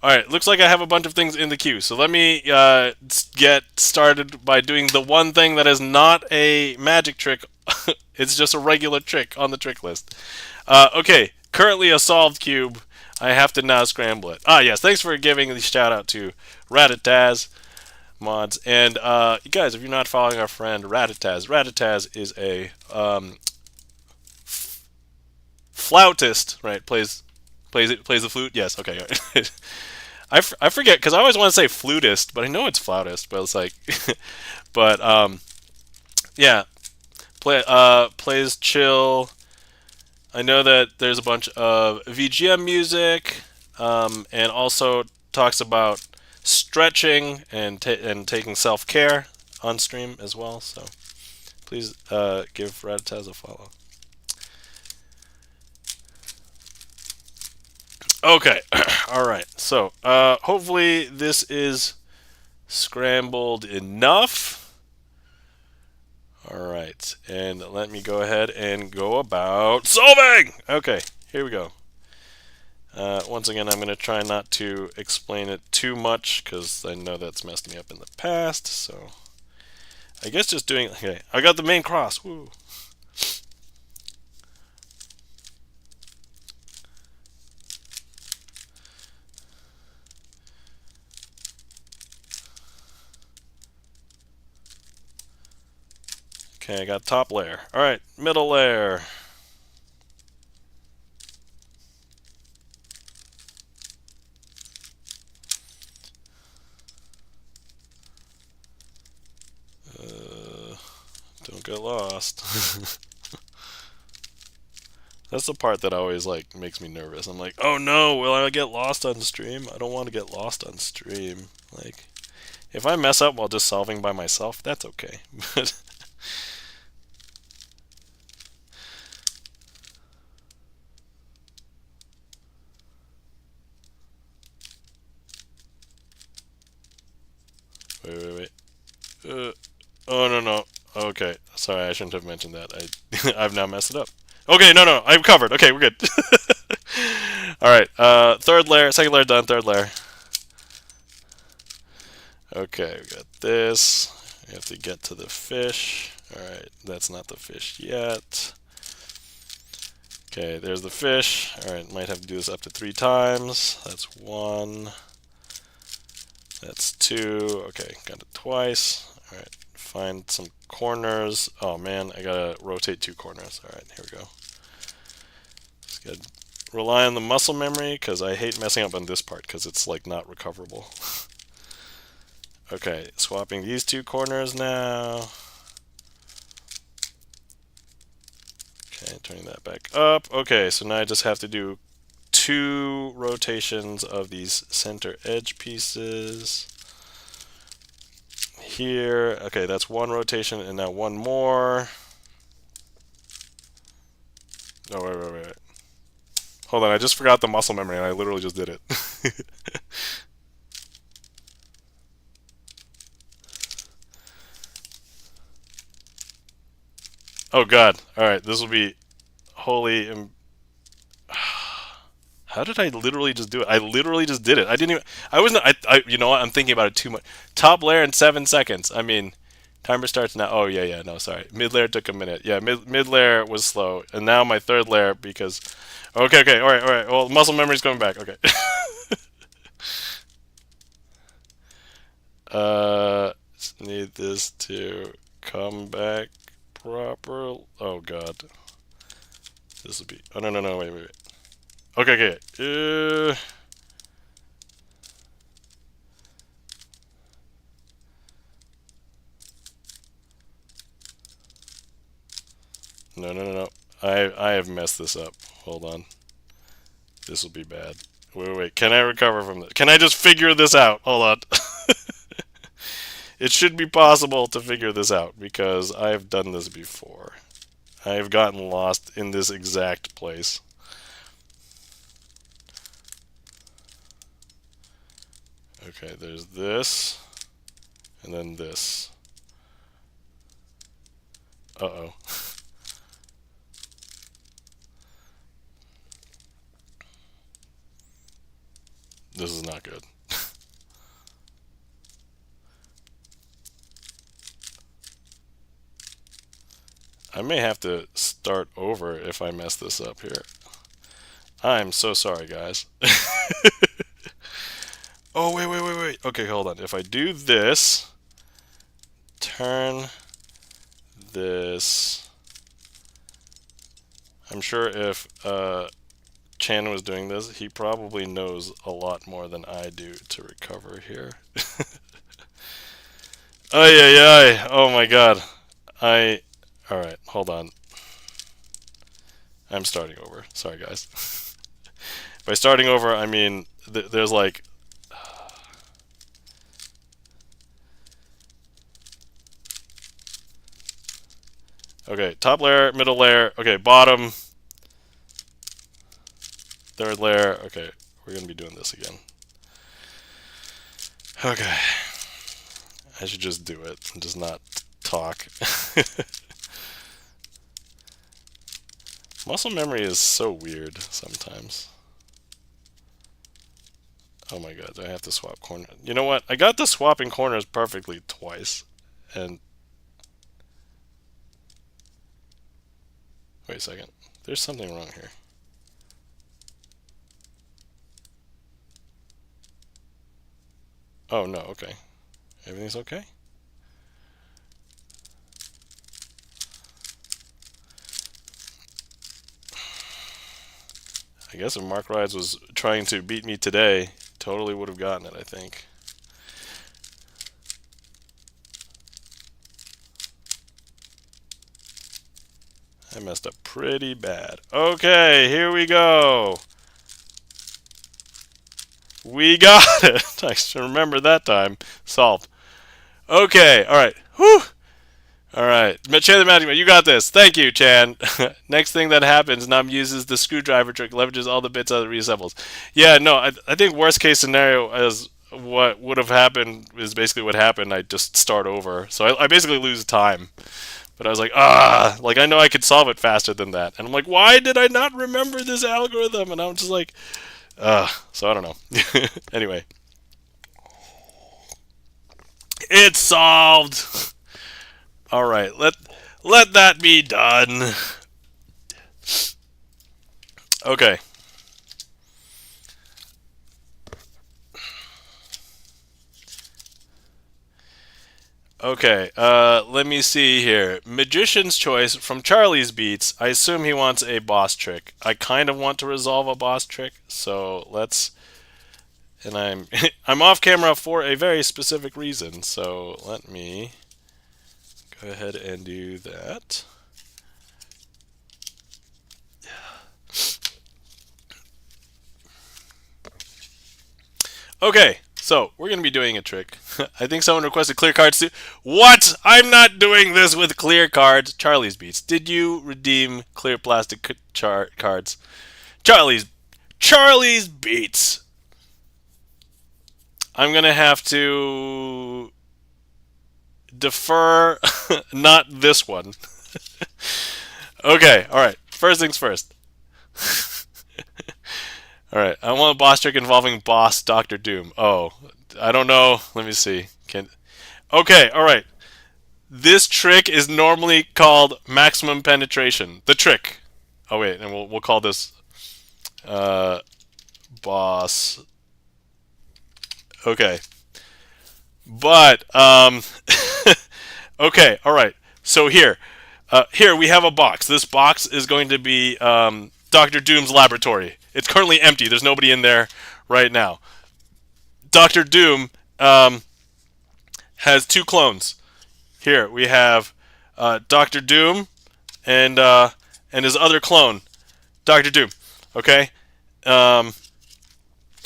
S1: All right. Looks like I have a bunch of things in the queue. So let me get started by doing the one thing that is not a magic trick. It's just a regular trick on the trick list. Okay. Currently a solved cube. I have to now scramble it. Ah, yes. Thanks for giving the shout out to Raditaz mods. And you guys, if you're not following our friend Raditaz, Raditaz is a flautist, right? Plays the flute. Yes, okay. I forget because I always want to say flutist, but I know it's flautist. But it's like, but yeah, plays chill. I know that there's a bunch of VGM music, and also talks about stretching and taking self care on stream as well. So please give Raditaz a follow. Okay, all right. So hopefully this is scrambled enough. All right, and let me go ahead and go about solving. Okay, here we go. Once again, I'm going to try not to explain it too much because I know that's messed me up in the past. So I guess just doing. Okay, I got the main cross. Woo. Okay, I got top layer. All right, middle layer. Don't get lost. That's the part that always like makes me nervous. I'm like, oh no, will I get lost on stream? I don't want to get lost on stream. Like, if I mess up while just solving by myself, that's okay. But wait. Oh no no. Okay, sorry, I shouldn't have mentioned that. I've now messed it up. Okay, no, I'm covered. Okay, we're good. All right, third layer, second layer done. Third layer. Okay, we got this. We have to get to the fish. All right, that's not the fish yet. Okay, there's the fish. All right, might have to do this up to 3 times. That's 1. That's 2. Okay, got it twice. All right, find some corners. Oh man, I gotta rotate 2 corners. All right, here we go. Just gotta rely on the muscle memory because I hate messing up on this part because it's like not recoverable. Okay, swapping these 2 corners now. Okay, turning that back up. Okay, so now I just have to do 2 rotations of these center edge pieces. Here, okay, that's 1 rotation, and now 1 more. Oh, wait. Hold on, I just forgot the muscle memory, and I literally just did it. Oh god, alright, this will be holy... How did I literally just do it? I literally just did it. I didn't even... I wasn't... you know what? I'm thinking about it too much. Top layer in 7 seconds. I mean, timer starts now. Oh, yeah, no, sorry. Mid layer took a minute. Yeah, mid layer was slow. And now my third layer because... Okay, alright. Well, muscle memory's coming back. Okay. Just need this to come back proper. Oh god. This will be. Oh no, no, no, wait, wait, wait. Okay, okay. No, no, no, no. I have messed this up. Hold on. This will be bad. Wait, wait, wait. Can I recover from this? Can I just figure this out? Hold on. It should be possible to figure this out because I have done this before. I have gotten lost in this exact place. Okay, there's this, and then this. Uh-oh. This is not good. I may have to start over if I mess this up here. I'm so sorry, guys. Oh, wait, wait, wait, wait. Okay, hold on. If I do this, turn this. I'm sure if Chan was doing this, he probably knows a lot more than I do to recover here. Ay, ay, ay. Oh my god. Alright, hold on. I'm starting over. Sorry, guys. By starting over, I mean, there's like... Okay, top layer, middle layer, okay, bottom, third layer, okay, we're gonna be doing this again. Okay. I should just do it and just not talk. Muscle memory is so weird sometimes. Oh my god, do I have to swap corners? You know what? I got the swapping corners perfectly twice. And... Wait a second. There's something wrong here. Oh no, okay. Everything's okay? I guess if Mark Rides was trying to beat me today, totally would have gotten it, I think. I messed up pretty bad. Okay, here we go. We got it. I should remember that time. Solved. Okay, alright. Whew. Alright. Chan the Magic Man, you got this. Thank you, Chan. Next thing that happens, Nam uses the screwdriver trick, leverages all the bits out of the reassembles. Yeah, no, I think worst case scenario is what would have happened is basically what happened. I just start over. So I basically lose time. But I was like, like I know I could solve it faster than that. And I'm like, why did I not remember this algorithm? And I'm just like, so I don't know. Anyway. It's solved! Alright, let that be done. Okay. Okay, let me see here. Magician's Choice from Charlie's Beats. I assume he wants a boss trick. I kind of want to resolve a boss trick, so let's... And I'm I'm off camera for a very specific reason, so let me go ahead and do that. Okay, so we're going to be doing a trick. I think someone requested clear cards too. What? I'm not doing this with clear cards. Charlie's Beats. Did you redeem clear plastic cards? Charlie's Beats. I'm going to have to defer. Not this one. Okay, alright. First things first. Alright, I want a boss trick involving boss Dr. Doom. Oh, I don't know. Let me see. Okay, alright. This trick is normally called maximum penetration. The trick. Oh wait, and we'll call this boss. Okay. But Okay, all right. So here we have a box. This box is going to be Doctor Doom's laboratory. It's currently empty. There's nobody in there right now. Doctor Doom has two clones. Here we have Doctor Doom and his other clone, Doctor Doom. Okay, um,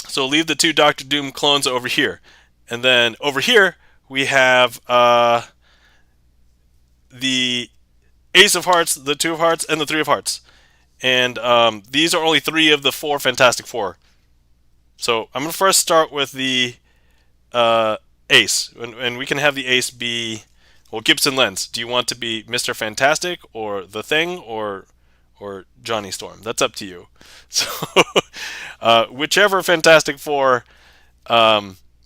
S1: so leave the two Doctor Doom clones over here, and then over here we have the Ace of Hearts, the Two of Hearts, and the Three of Hearts. And these are only three of the four Fantastic Four. So I'm going to first start with the Ace. And we can have the Ace be, well, Gibson Lens. Do you want to be Mr. Fantastic or The Thing or Johnny Storm? That's up to you. So whichever Fantastic Four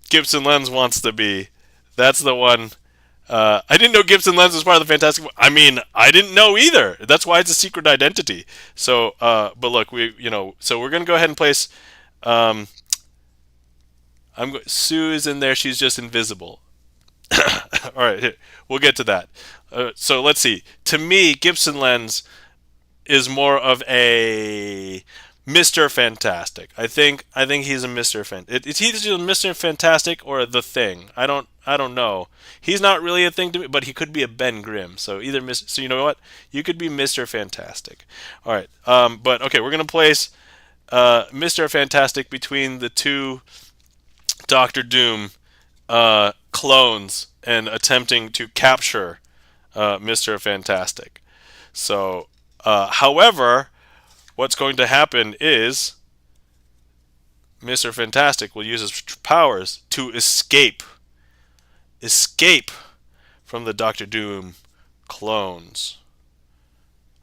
S1: Gibson Lens wants to be, that's the one. I didn't know Gibson Lens was part of the Fantastic Four. I mean, I didn't know either. That's why it's a secret identity. So, but look, so we're gonna go ahead and place. Sue is in there. She's just invisible. All right, here, we'll get to that. So let's see. To me, Gibson Lens is more of a Mr. Fantastic. I think he's a Mr. It's either Mr. Fantastic or the Thing. I don't know. He's not really a thing to me, but he could be a Ben Grimm. So either so you know what? You could be Mr. Fantastic. All right. But okay, we're gonna place Mr. Fantastic between the two Doctor Doom clones and attempting to capture Mr. Fantastic. So, however, what's going to happen is Mr. Fantastic will use his powers to escape from the Doctor Doom clones.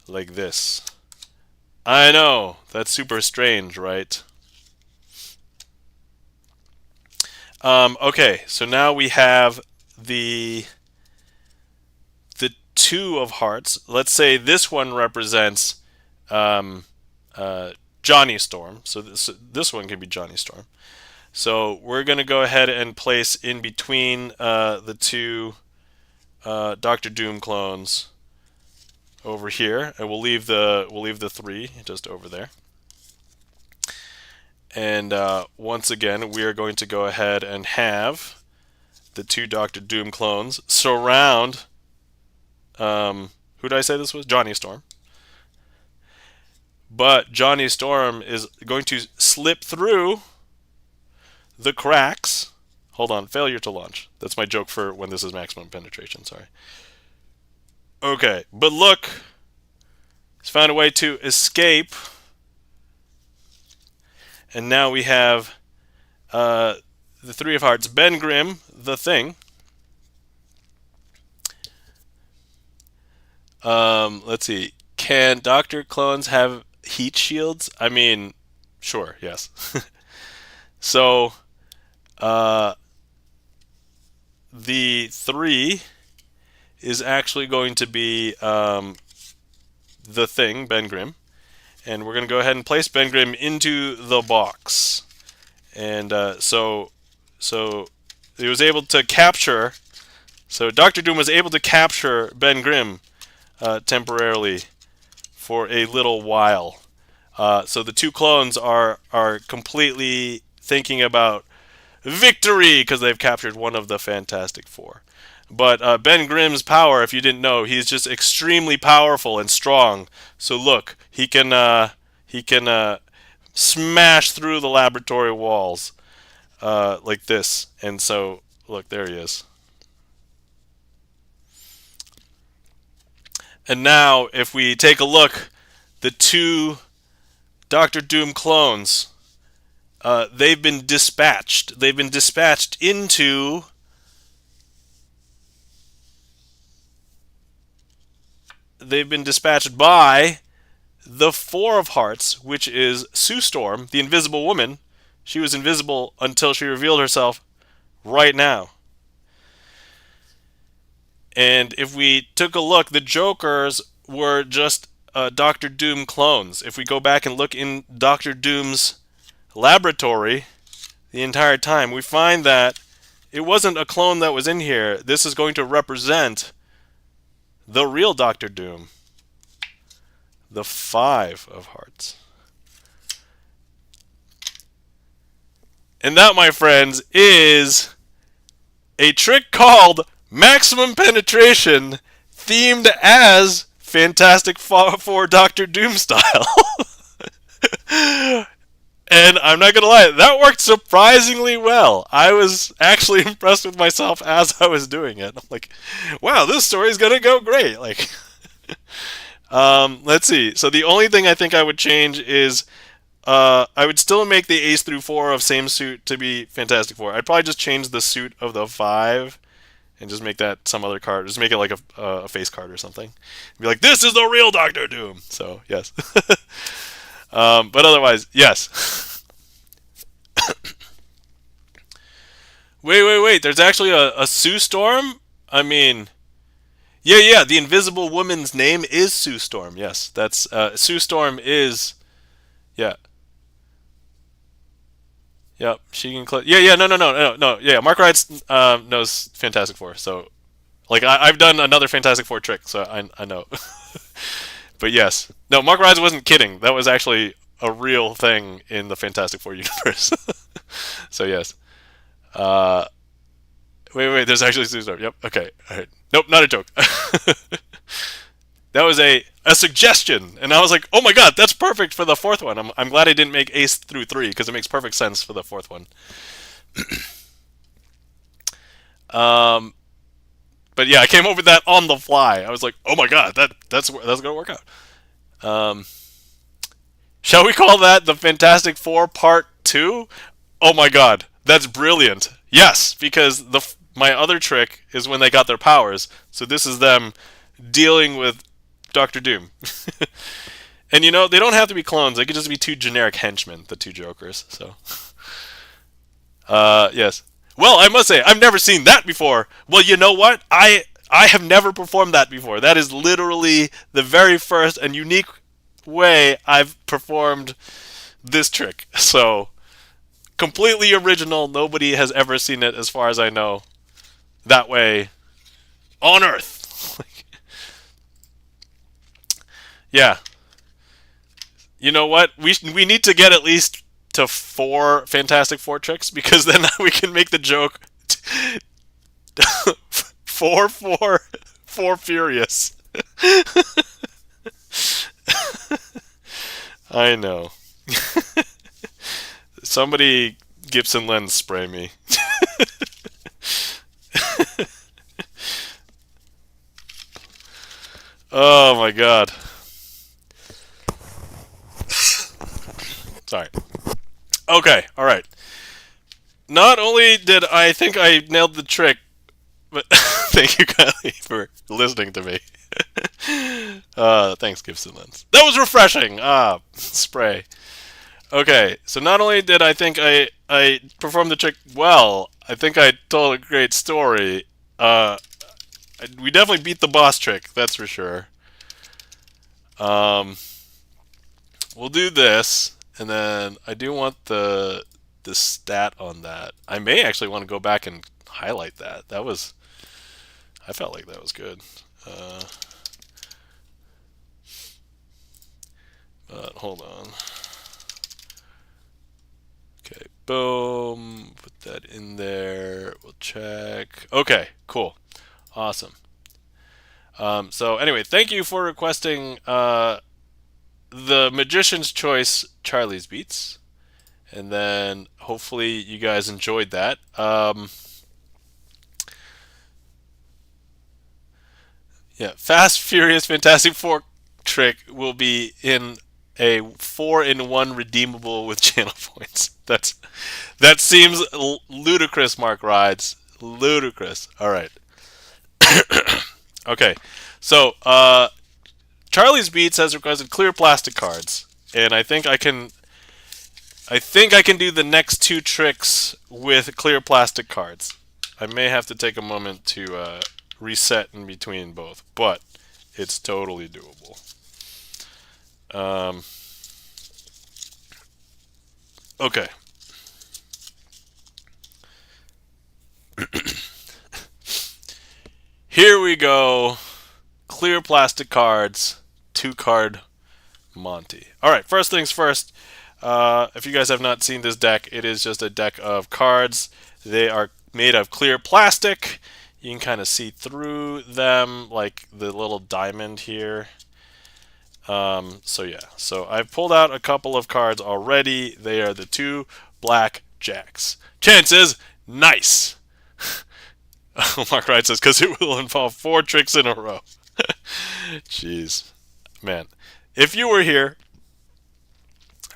S1: Like this. I know, that's super strange, right? Okay, so now we have the Two of Hearts. Let's say this one represents Johnny Storm. So this one can be Johnny Storm. So we're going to go ahead and place in between the two Doctor Doom clones over here, and we'll leave the three just over there. And once again, we are going to go ahead and have the two Doctor Doom clones surround. Who did I say this was? Johnny Storm. But Johnny Storm is going to slip through the cracks. Hold on, failure to launch. That's my joke for when this is maximum penetration, sorry. Okay, but look. He's found a way to escape. And now we have the Three of Hearts, Ben Grimm, the Thing. Let's see. Can Doctor Clones have heat shields? I mean, sure, yes. So, the 3 is actually going to be the Thing, Ben Grimm. And we're going to go ahead and place Ben Grimm into the box. And so he was able to capture. So Doctor Doom was able to capture Ben Grimm temporarily for a little while. So the two clones are completely thinking about victory because they've captured one of the Fantastic Four. But Ben Grimm's power, if you didn't know, he's just extremely powerful and strong. So look, he can smash through the laboratory walls like this. And so, look, there he is. And now, if we take a look, the two Doctor Doom clones, they've been dispatched. They've been dispatched into by the Four of Hearts, which is Sue Storm, the Invisible Woman. She was invisible until she revealed herself right now. And if we took a look, the Jokers were just Doctor Doom clones. If we go back and look in Doctor Doom's laboratory the entire time, we find that it wasn't a clone that was in here. This is going to represent the real Doctor Doom. The 5 of hearts. And that, my friends, is a trick called Maximum Penetration, themed as Fantastic Four Doctor Doom style. And I'm not going to lie, that worked surprisingly well. I was actually impressed with myself as I was doing it. I'm like, wow, this story's going to go great. Like, let's see. So the only thing I think I would change is I would still make the Ace through 4 of same suit to be Fantastic Four. I'd probably just change the suit of the 5 and just make that some other card. Just make it like a face card or something. Be like, this is the real Doctor Doom. So, yes. But otherwise, yes. Wait. There's actually a Sue Storm? I mean, yeah. The Invisible Woman's name is Sue Storm. Yes, that's Sue Storm is, yeah. Yep, she can. No. Yeah, Mark Wright knows Fantastic Four. So, like, I've done another Fantastic Four trick, so I know. But yes, no, Mark Wright wasn't kidding. That was actually a real thing in the Fantastic Four universe. So yes. Wait. There's actually Sue Storm. Yep. Okay. All right. Nope, not a joke. That was a suggestion, and I was like, oh my god, that's perfect for the 4th one. I'm glad I didn't make Ace through 3 because it makes perfect sense for the 4th one. But yeah, I came up with that on the fly. I was like, oh my god, that's gonna work out. Shall we call that the Fantastic Four Part 2? Oh my god, that's brilliant. Yes, because my other trick is when they got their powers. So this is them dealing with Doctor Doom. And they don't have to be clones. They could just be 2 generic henchmen, the 2 Jokers. So, yes. Well, I must say, I've never seen that before. Well, you know what? I have never performed that before. That is literally the very first and unique way I've performed this trick. So, completely original. Nobody has ever seen it, as far as I know, that way on Earth. Yeah. You know what? We need to get at least to 4 Fantastic Four tricks, because then we can make the joke 4 Furious. I know. Somebody Gibson lens spray me. Oh my god. Sorry. Okay, alright. Not only did I think I nailed the trick, but thank you, Kylie, for listening to me. Thanks, Gibson Lens. That was refreshing! Spray. Okay, so not only did I think I performed the trick well, I think I told a great story. We definitely beat the boss trick, that's for sure. We'll do this. And then I do want the stat on that. I may actually want to go back and highlight that. I felt like that was good. But hold on. Okay, boom. Put that in there. We'll check. Okay, cool. Awesome. So anyway, thank you for requesting the Magician's Choice Charlie's Beats, and then hopefully you guys enjoyed that. Yeah, Fast Furious Fantastic Four trick will be in a 4-in-1 redeemable with channel points. That seems ludicrous, Mark Rides. Ludicrous. All right. Okay, so Charlie's Beats has requested clear plastic cards, and I think I can do the next 2 tricks with clear plastic cards. I may have to take a moment to reset in between both, but it's totally doable. Okay. Here we go. clear plastic cards, 2-card Monty. Alright, first things first. If you guys have not seen this deck, it is just a deck of cards. They are made of clear plastic. You can kind of see through them, like the little diamond here. So yeah, so I've pulled out a couple of cards already. They are the 2 black jacks. Chances, nice. Mark Wright says, because it will involve 4 tricks in a row. Jeez. Man, if you were here,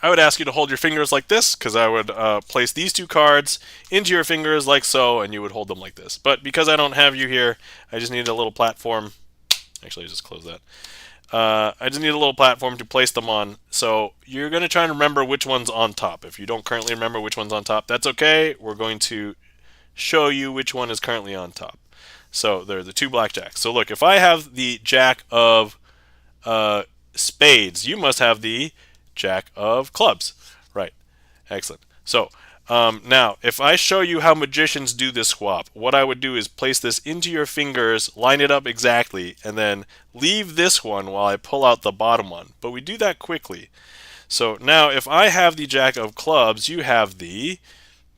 S1: I would ask you to hold your fingers like this, because I would place these 2 cards into your fingers like so, and you would hold them like this. But because I don't have you here, I just need a little platform. Actually, I just close that. I just need a little platform to place them on. So you're going to try and remember which one's on top. If you don't currently remember which one's on top, that's okay. We're going to show you which one is currently on top. So they're the 2 blackjacks. So look, if I have the jack of spades, you must have the jack of clubs. Right. Excellent. So now, if I show you how magicians do this swap, what I would do is place this into your fingers, line it up exactly, and then leave this one while I pull out the bottom one. But we do that quickly. So now, if I have the jack of clubs, you have the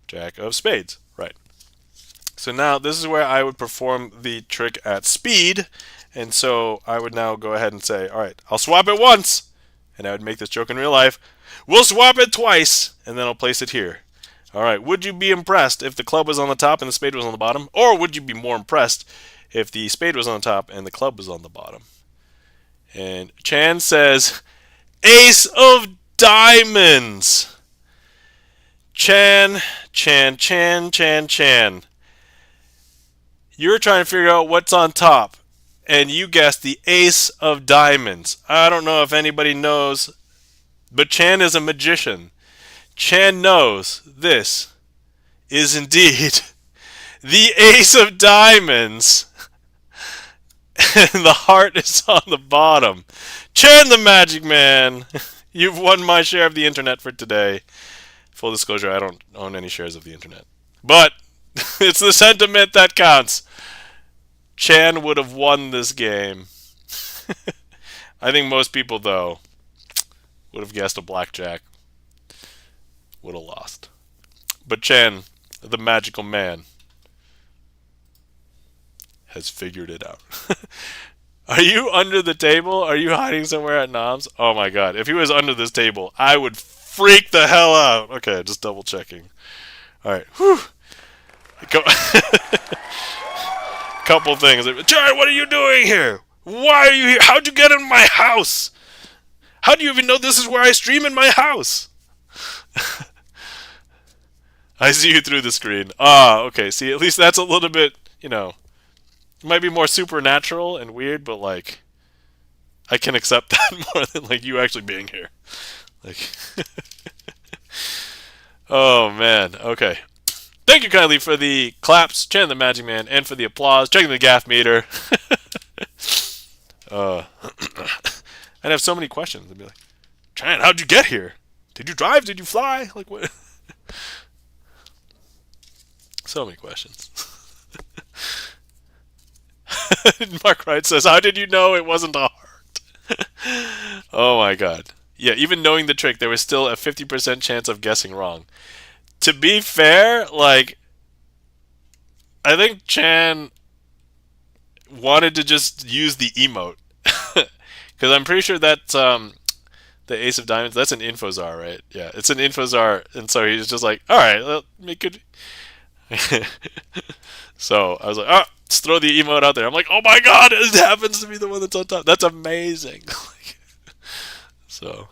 S1: jack of spades. Right. So now, this is where I would perform the trick at speed. And so I would now go ahead and say, all right, I'll swap it once. And I would make this joke in real life. We'll swap it twice, and then I'll place it here. All right, would you be impressed if the club was on the top and the spade was on the bottom? Or would you be more impressed if the spade was on the top and the club was on the bottom? And Chan says, Ace of Diamonds. Chan. You're trying to figure out what's on top, and you guessed the Ace of Diamonds. I don't know if anybody knows, but Chan is a magician. Chan knows this is indeed the Ace of Diamonds, and the heart is on the bottom. Chan the Magic Man, you've won my share of the internet for today. Full disclosure, I don't own any shares of the internet. But it's the sentiment that counts. Chan would have won this game. I think most people, though, would have guessed a blackjack. Would have lost. But Chan, the magical man, has figured it out. Are you under the table? Are you hiding somewhere at Nom's? Oh my god. If he was under this table, I would freak the hell out. Okay, just double checking. Alright. Whew. Couple things. Jared, what are you doing here? Why are you here? How'd you get in my house? How do you even know this is where I stream in my house? I see you through the screen. Ah, okay. See, at least that's a little bit, you know, it might be more supernatural and weird, but like, I can accept that more than like you actually being here. Like, oh man. Okay. Thank you kindly for the claps, Chan the Magic Man, and for the applause. Checking the gaff meter. I'd have so many questions. I'd be like, Chan, how'd you get here? Did you drive? Did you fly? Like what? So many questions. Mark Wright says, how did you know it wasn't a heart? Oh my god. Yeah, even knowing the trick, there was still a 50% chance of guessing wrong. To be fair, like, I think Chan wanted to just use the emote. Because I'm pretty sure that's the Ace of Diamonds. That's an Infozar, right? Yeah, it's an Infozar. And so he's just like, alright, well, make it. So I was like, let's throw the emote out there. I'm like, oh my god, it happens to be the one that's on top. That's amazing. So.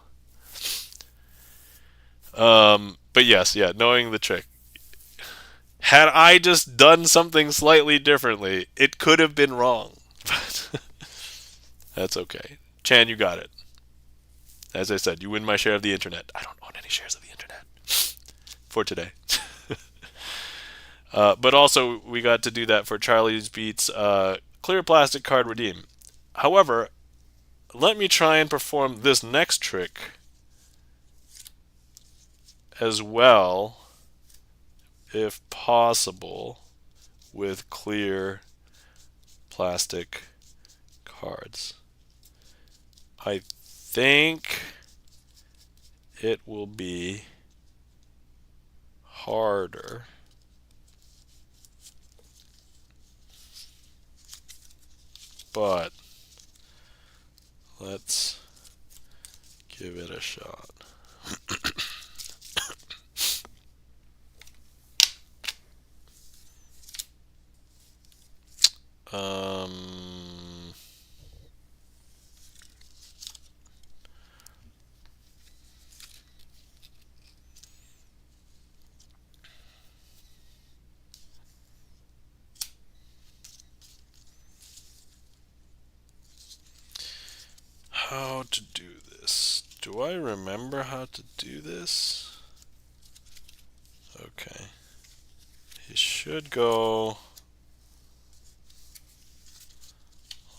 S1: But yes, yeah, knowing the trick. Had I just done something slightly differently, it could have been wrong. But that's okay. Chan, you got it. As I said, you win my share of the internet. I don't own any shares of the internet. For today. But also, we got to do that for Charlie's Beats clear plastic card redeem. However, let me try and perform this next trick as well, if possible, with clear plastic cards. I think it will be harder. But let's give it a shot. How to do this? Do I remember how to do this? Okay. It should go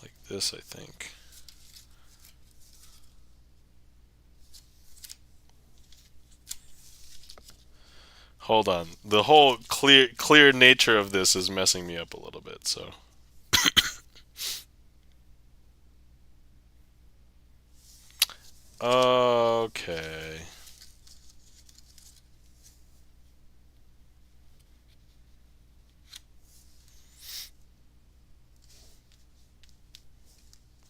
S1: like this, I think. Hold on. The whole clear nature of this is messing me up a little bit, so. Okay.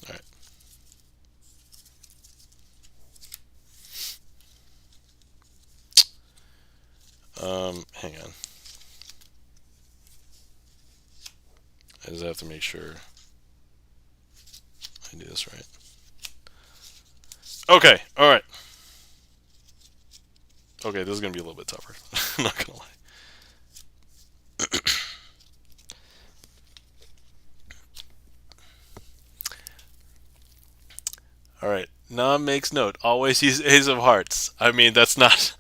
S1: Alright. Hang on. I just have to make sure I do this right. Okay, alright. Okay, this is going to be a little bit tougher. I'm not going to lie. Alright, Nam makes note. Always use Ace of Hearts. I mean, that's not...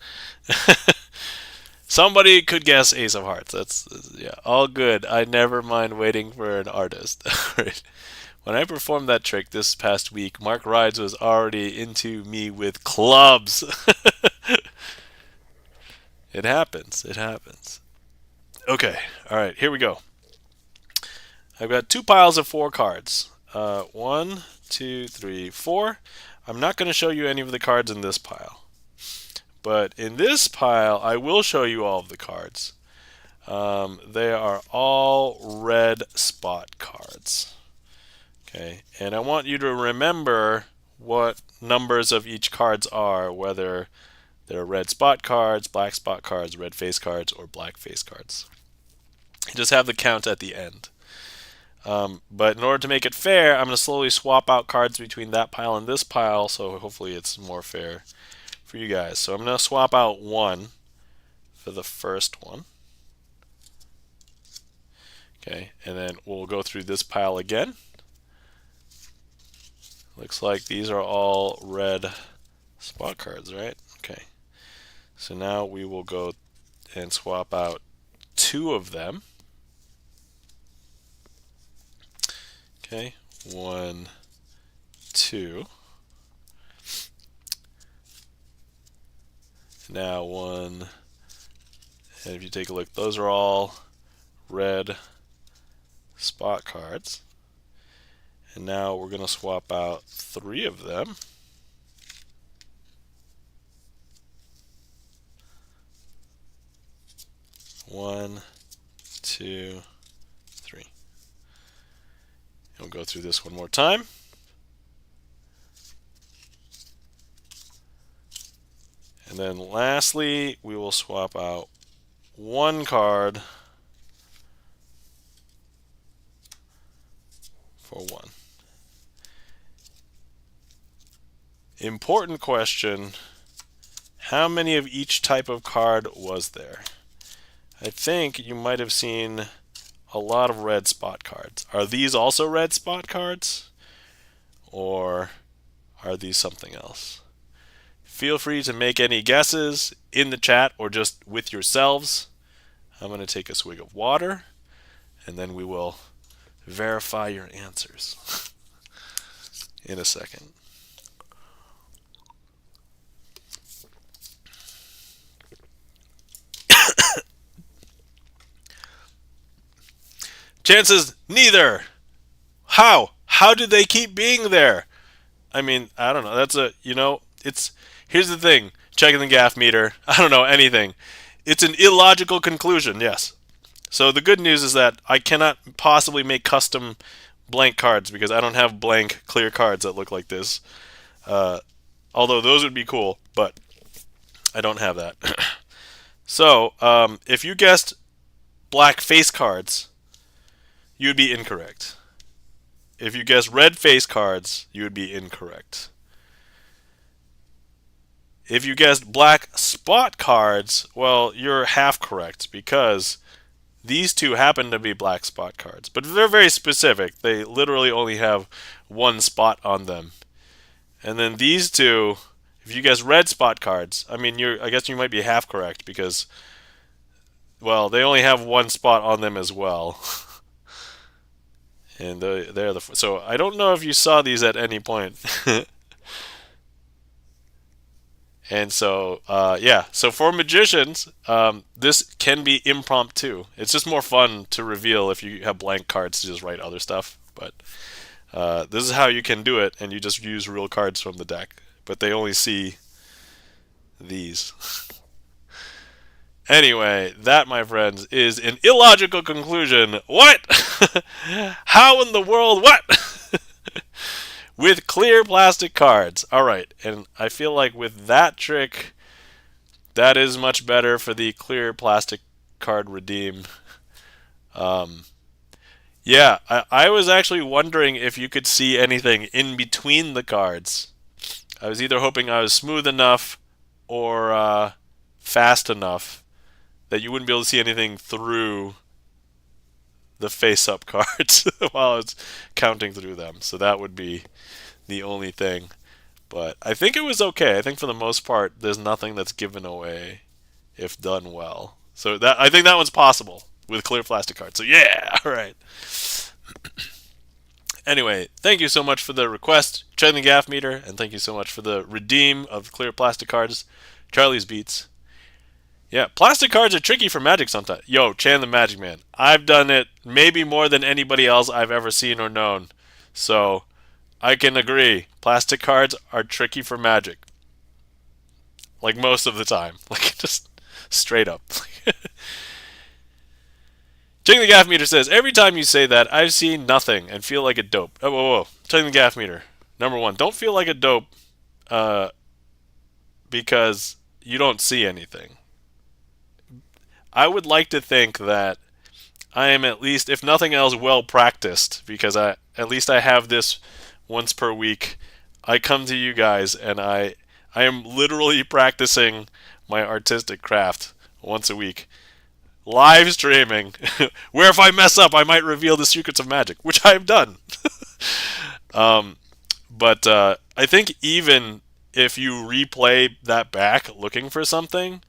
S1: Somebody could guess Ace of Hearts. That's yeah, all good. I never mind waiting for an artist. Alright. When I performed that trick this past week, Mark Rides was already into me with clubs. It happens. It happens. Okay. Alright, here we go. I've got 2 piles of 4 cards. 1, 2, 3, 4. I'm not going to show you any of the cards in this pile. But in this pile, I will show you all of the cards. They are all red spot cards. Okay, and I want you to remember what numbers of each cards are, whether they're red spot cards, black spot cards, red face cards, or black face cards. You just have the count at the end. But in order to make it fair, I'm going to slowly swap out cards between that pile and this pile, so hopefully it's more fair for you guys. So I'm going to swap out 1 for the first one. Okay, and then we'll go through this pile again. Looks like these are all red spot cards, right? Okay. So now we will go and swap out 2 of them. Okay, 1, 2. Now 1, and if you take a look, those are all red spot cards. And now we're going to swap out 3 of them. One, 2, 3. And we'll go through this one more time. And then lastly, we will swap out 1 card for 1. Important question, how many of each type of card was there? I think you might have seen a lot of red spot cards. Are these also red spot cards? Or are these something else? Feel free to make any guesses in the chat or just with yourselves. I'm going to take a swig of water, and then we will verify your answers in a second. Chances neither. How How do they keep being there? I mean, I don't know. That's a, it's, here's the thing. Checking the gaff meter. I don't know anything. It's an illogical conclusion, yes. So the good news is that I cannot possibly make custom blank cards because I don't have blank clear cards that look like this. Although those would be cool, but I don't have that. So, if you guessed black face cards, you would be incorrect. If you guessed red face cards, you would be incorrect. If you guessed black spot cards, well, you're half correct because these two happen to be black spot cards. But they're very specific. They literally only have one spot on them. And then these two, if you guess red spot cards, I mean, I guess you might be half correct because, well, they only have one spot on them as well. And so I don't know if you saw these at any point. And so, yeah. So for magicians, this can be impromptu. It's just more fun to reveal if you have blank cards to just write other stuff. But this is how you can do it, and you just use real cards from the deck. But they only see these. Anyway, that, my friends, is an illogical conclusion. What? How in the world? What? With clear plastic cards. Alright, and I feel like with that trick, that is much better for the clear plastic card redeem. Yeah, I was actually wondering if you could see anything in between the cards. I was either hoping I was smooth enough or fast enough that you wouldn't be able to see anything through the face-up cards while I was counting through them. So that would be the only thing. But I think it was okay. I think for the most part, there's nothing that's given away if done well. So I think that one's possible with clear plastic cards. So yeah, all right. Anyway, thank you so much for the request, checking the gaff meter, and thank you so much for the redeem of clear plastic cards. Charlie's Beats. Yeah, plastic cards are tricky for Magic sometimes. Yo, Chan the Magic Man. I've done it maybe more than anybody else I've ever seen or known. So, I can agree. Plastic cards are tricky for Magic. Like most of the time. Like, just straight up. Checking the gaff meter says, every time you say that, I've seen nothing and feel like a dope. Oh, whoa. Checking the gaff meter. Number one, don't feel like a dope because you don't see anything. I would like to think that I am at least, if nothing else, well practiced because at least I have this once per week. I come to you guys and I am literally practicing my artistic craft once a week. Live streaming, where if I mess up, I might reveal the secrets of magic, which I've done. But I think even if you replay that back looking for something,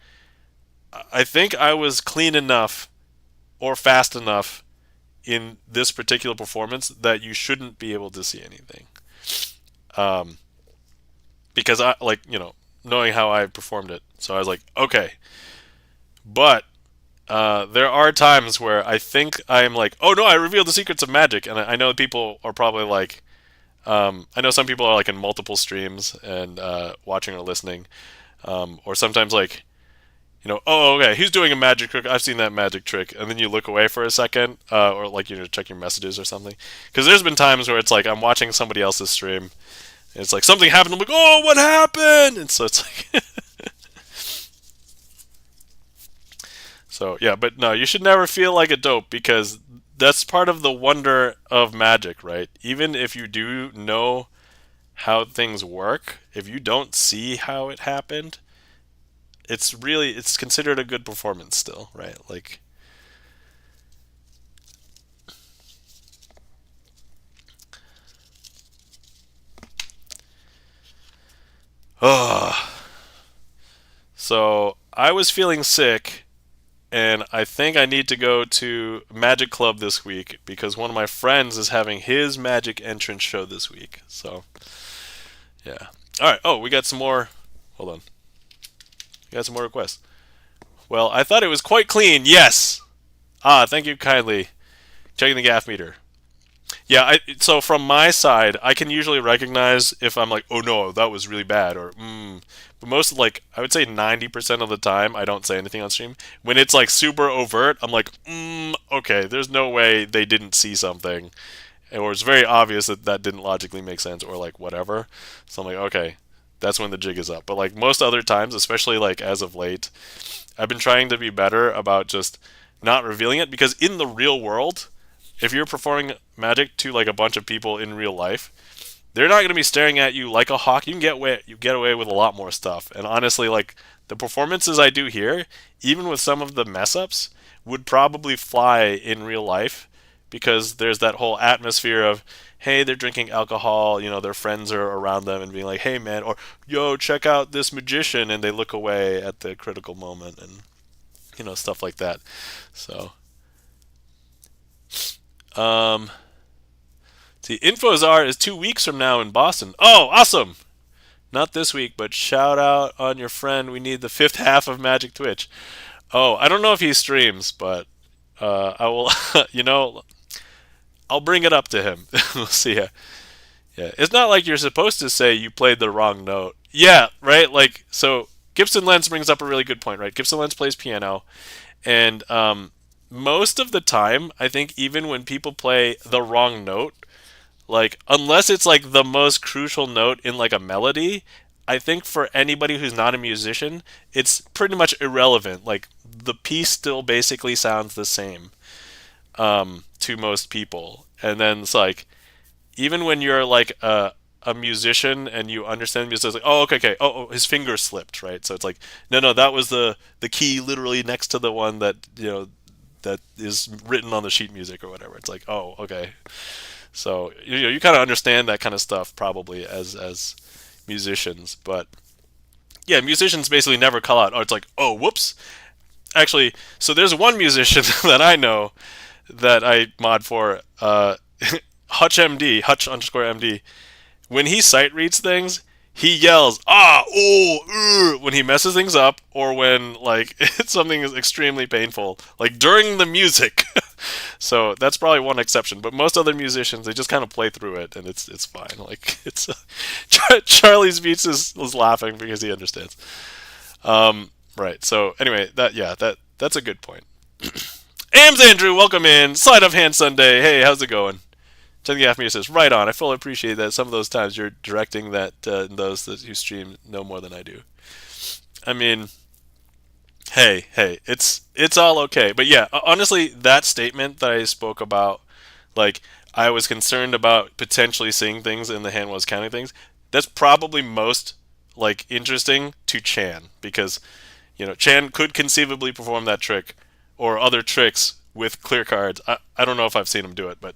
S1: I think I was clean enough or fast enough in this particular performance that you shouldn't be able to see anything. Because I, like, knowing how I performed it. So I was like, okay. But there are times where I think I'm like, oh no, I revealed the secrets of magic. And I know people are probably like, I know some people are like in multiple streams and watching or listening. Or sometimes like, oh, okay, he's doing a magic trick. I've seen that magic trick. And then you look away for a second, or like, check your messages or something. Because there's been times where it's like I'm watching somebody else's stream, and it's like something happened. I'm like, oh, what happened? And so it's like, so yeah, but no, you should never feel like a dope because that's part of the wonder of magic, right? Even if you do know how things work, if you don't see how it happened, it's considered a good performance still, right? Like, so I was feeling sick, and I think I need to go to Magic Club this week because one of my friends is having his magic entrance show this week. So, yeah. All right. Oh, we got some more. Hold on. We got some more requests. Well, I thought it was quite clean. Yes. Thank you kindly. Checking the gaff meter. Yeah, so from my side, I can usually recognize if I'm like, oh no, that was really bad, or But most like I would say 90% of the time, I don't say anything on stream. When it's like super overt, I'm like, okay, there's no way they didn't see something, or it's very obvious that that didn't logically make sense, or like whatever. So I'm like, okay, that's when the jig is up. But like most other times, especially like as of late, I've been trying to be better about just not revealing it because in the real world, if you're performing magic to like a bunch of people in real life, they're not going to be staring at you like a hawk. You get away with a lot more stuff. And honestly, like the performances I do here, even with some of the mess ups, would probably fly in real life because there's that whole atmosphere of hey, they're drinking alcohol, their friends are around them and being like, "Hey man," or "Yo, check out this magician," and they look away at the critical moment and stuff like that. So, um see, Infozar is 2 weeks from now in Boston. Oh, awesome! Not this week, but shout out on your friend. We need the fifth half of Magic Twitch. Oh, I don't know if he streams, but I will. I'll bring it up to him. We'll see. Yeah, it's not like you're supposed to say you played the wrong note. Yeah, right. Like so, Gibson Lens brings up a really good point, right? Gibson Lens plays piano, and most of the time, I think even when people play the wrong note, like, unless it's like the most crucial note in like a melody, I think for anybody who's not a musician, it's pretty much irrelevant. Like, the piece still basically sounds the same to most people. And then it's like, even when you're like a musician and you understand music, it's like, oh, okay, his finger slipped, right? So it's like, no, that was the key literally next to the one that, that is written on the sheet music or whatever. It's like, oh, okay. So you kind of understand that kind of stuff probably as musicians, but yeah, musicians basically never call out. Oh, it's like, oh, whoops. Actually, so there's one musician that I know that I mod for, Hutch MD, Hutch underscore MD. When he sight reads things, he yells when he messes things up, or when like something is extremely painful, like during the music. So that's probably one exception, but most other musicians, they just kind of play through it and it's fine. Like it's Charlie's Beats is laughing because he understands. Right. So anyway, that's a good point. Ams Andrew, welcome in. Sleight of Hand Sunday. Hey, how's it going? Jenny Gaffney says, right on. I fully appreciate that. Some of those times you're directing that those that who stream know more than I do. I mean, hey, it's all okay. But yeah, honestly, that statement that I spoke about, like I was concerned about potentially seeing things in the hand was counting things. That's probably most like interesting to Chan because Chan could conceivably perform that trick or other tricks with clear cards. I don't know if I've seen him do it, but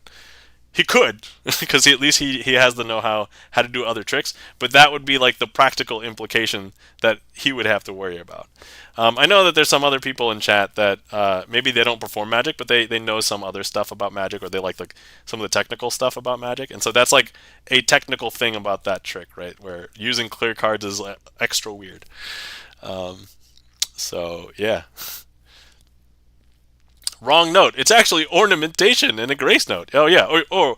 S1: he could, because at least he has the know-how how to do other tricks, but that would be like the practical implication that he would have to worry about. I know that there's some other people in chat that maybe they don't perform magic, but they know some other stuff about magic, or they like some of the technical stuff about magic, and so that's like a technical thing about that trick, right? Where using clear cards is extra weird. So yeah. Wrong note. It's actually ornamentation in a grace note. Oh yeah. Or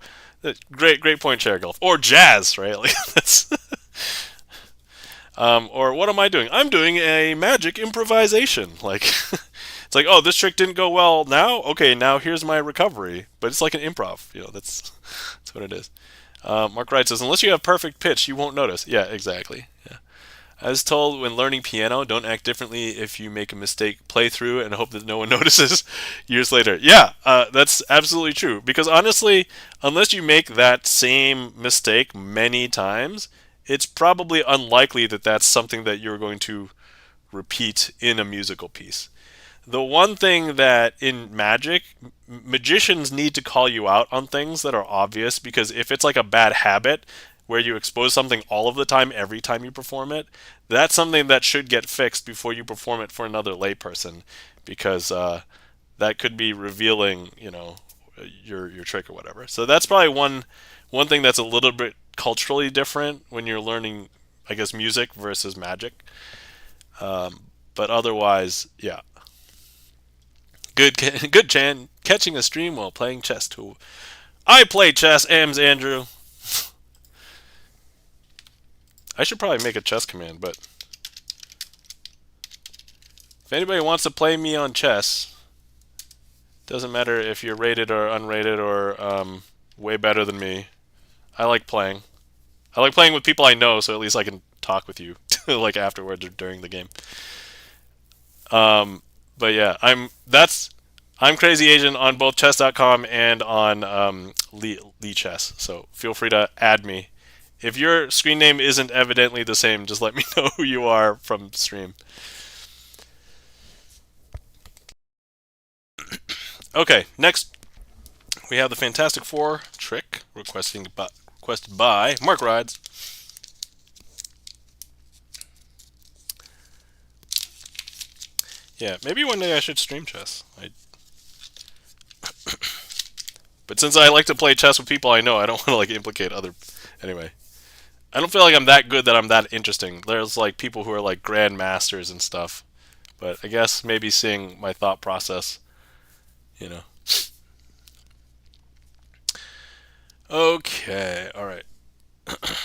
S1: great point, Chergulf. Or jazz, right? Like that's. Or what am I doing? I'm doing a magic improvisation. Like it's like, oh, this trick didn't go well now. Okay, now here's my recovery. But it's like an improv. That's what it is. Mark Wright says, unless you have perfect pitch, you won't notice. Yeah, exactly. Yeah. I was told when learning piano, don't act differently if you make a mistake. Play through and hope that no one notices years later. Yeah, that's absolutely true. Because honestly, unless you make that same mistake many times, it's probably unlikely that that's something that you're going to repeat in a musical piece. The one thing that in magic, magicians need to call you out on things that are obvious, because if it's like a bad habit, where you expose something all of the time, every time you perform it, that's something that should get fixed before you perform it for another layperson, because that could be revealing, your trick or whatever. So that's probably one thing that's a little bit culturally different when you're learning, I guess, music versus magic. But otherwise, yeah. Good, Chan. Catching a stream while playing chess too. I play chess, Ams Andrew. I should probably make a chess command, but if anybody wants to play me on chess, doesn't matter if you're rated or unrated or way better than me. I like playing. I like playing with people I know, so at least I can talk with you like afterwards or during the game. But yeah, I'm Crazy Asian on both chess.com and on Lee Chess. So feel free to add me. If your screen name isn't evidently the same, just let me know who you are from stream. Okay, next we have the Fantastic Four trick requested by Mark Rides. Yeah, maybe one day I should stream chess. But since I like to play chess with people I know, I don't want to like implicate other. Anyway, I don't feel like I'm that good that I'm that interesting. There's like people who are like grandmasters and stuff, but I guess maybe seeing my thought process, you know. Okay, all right. Let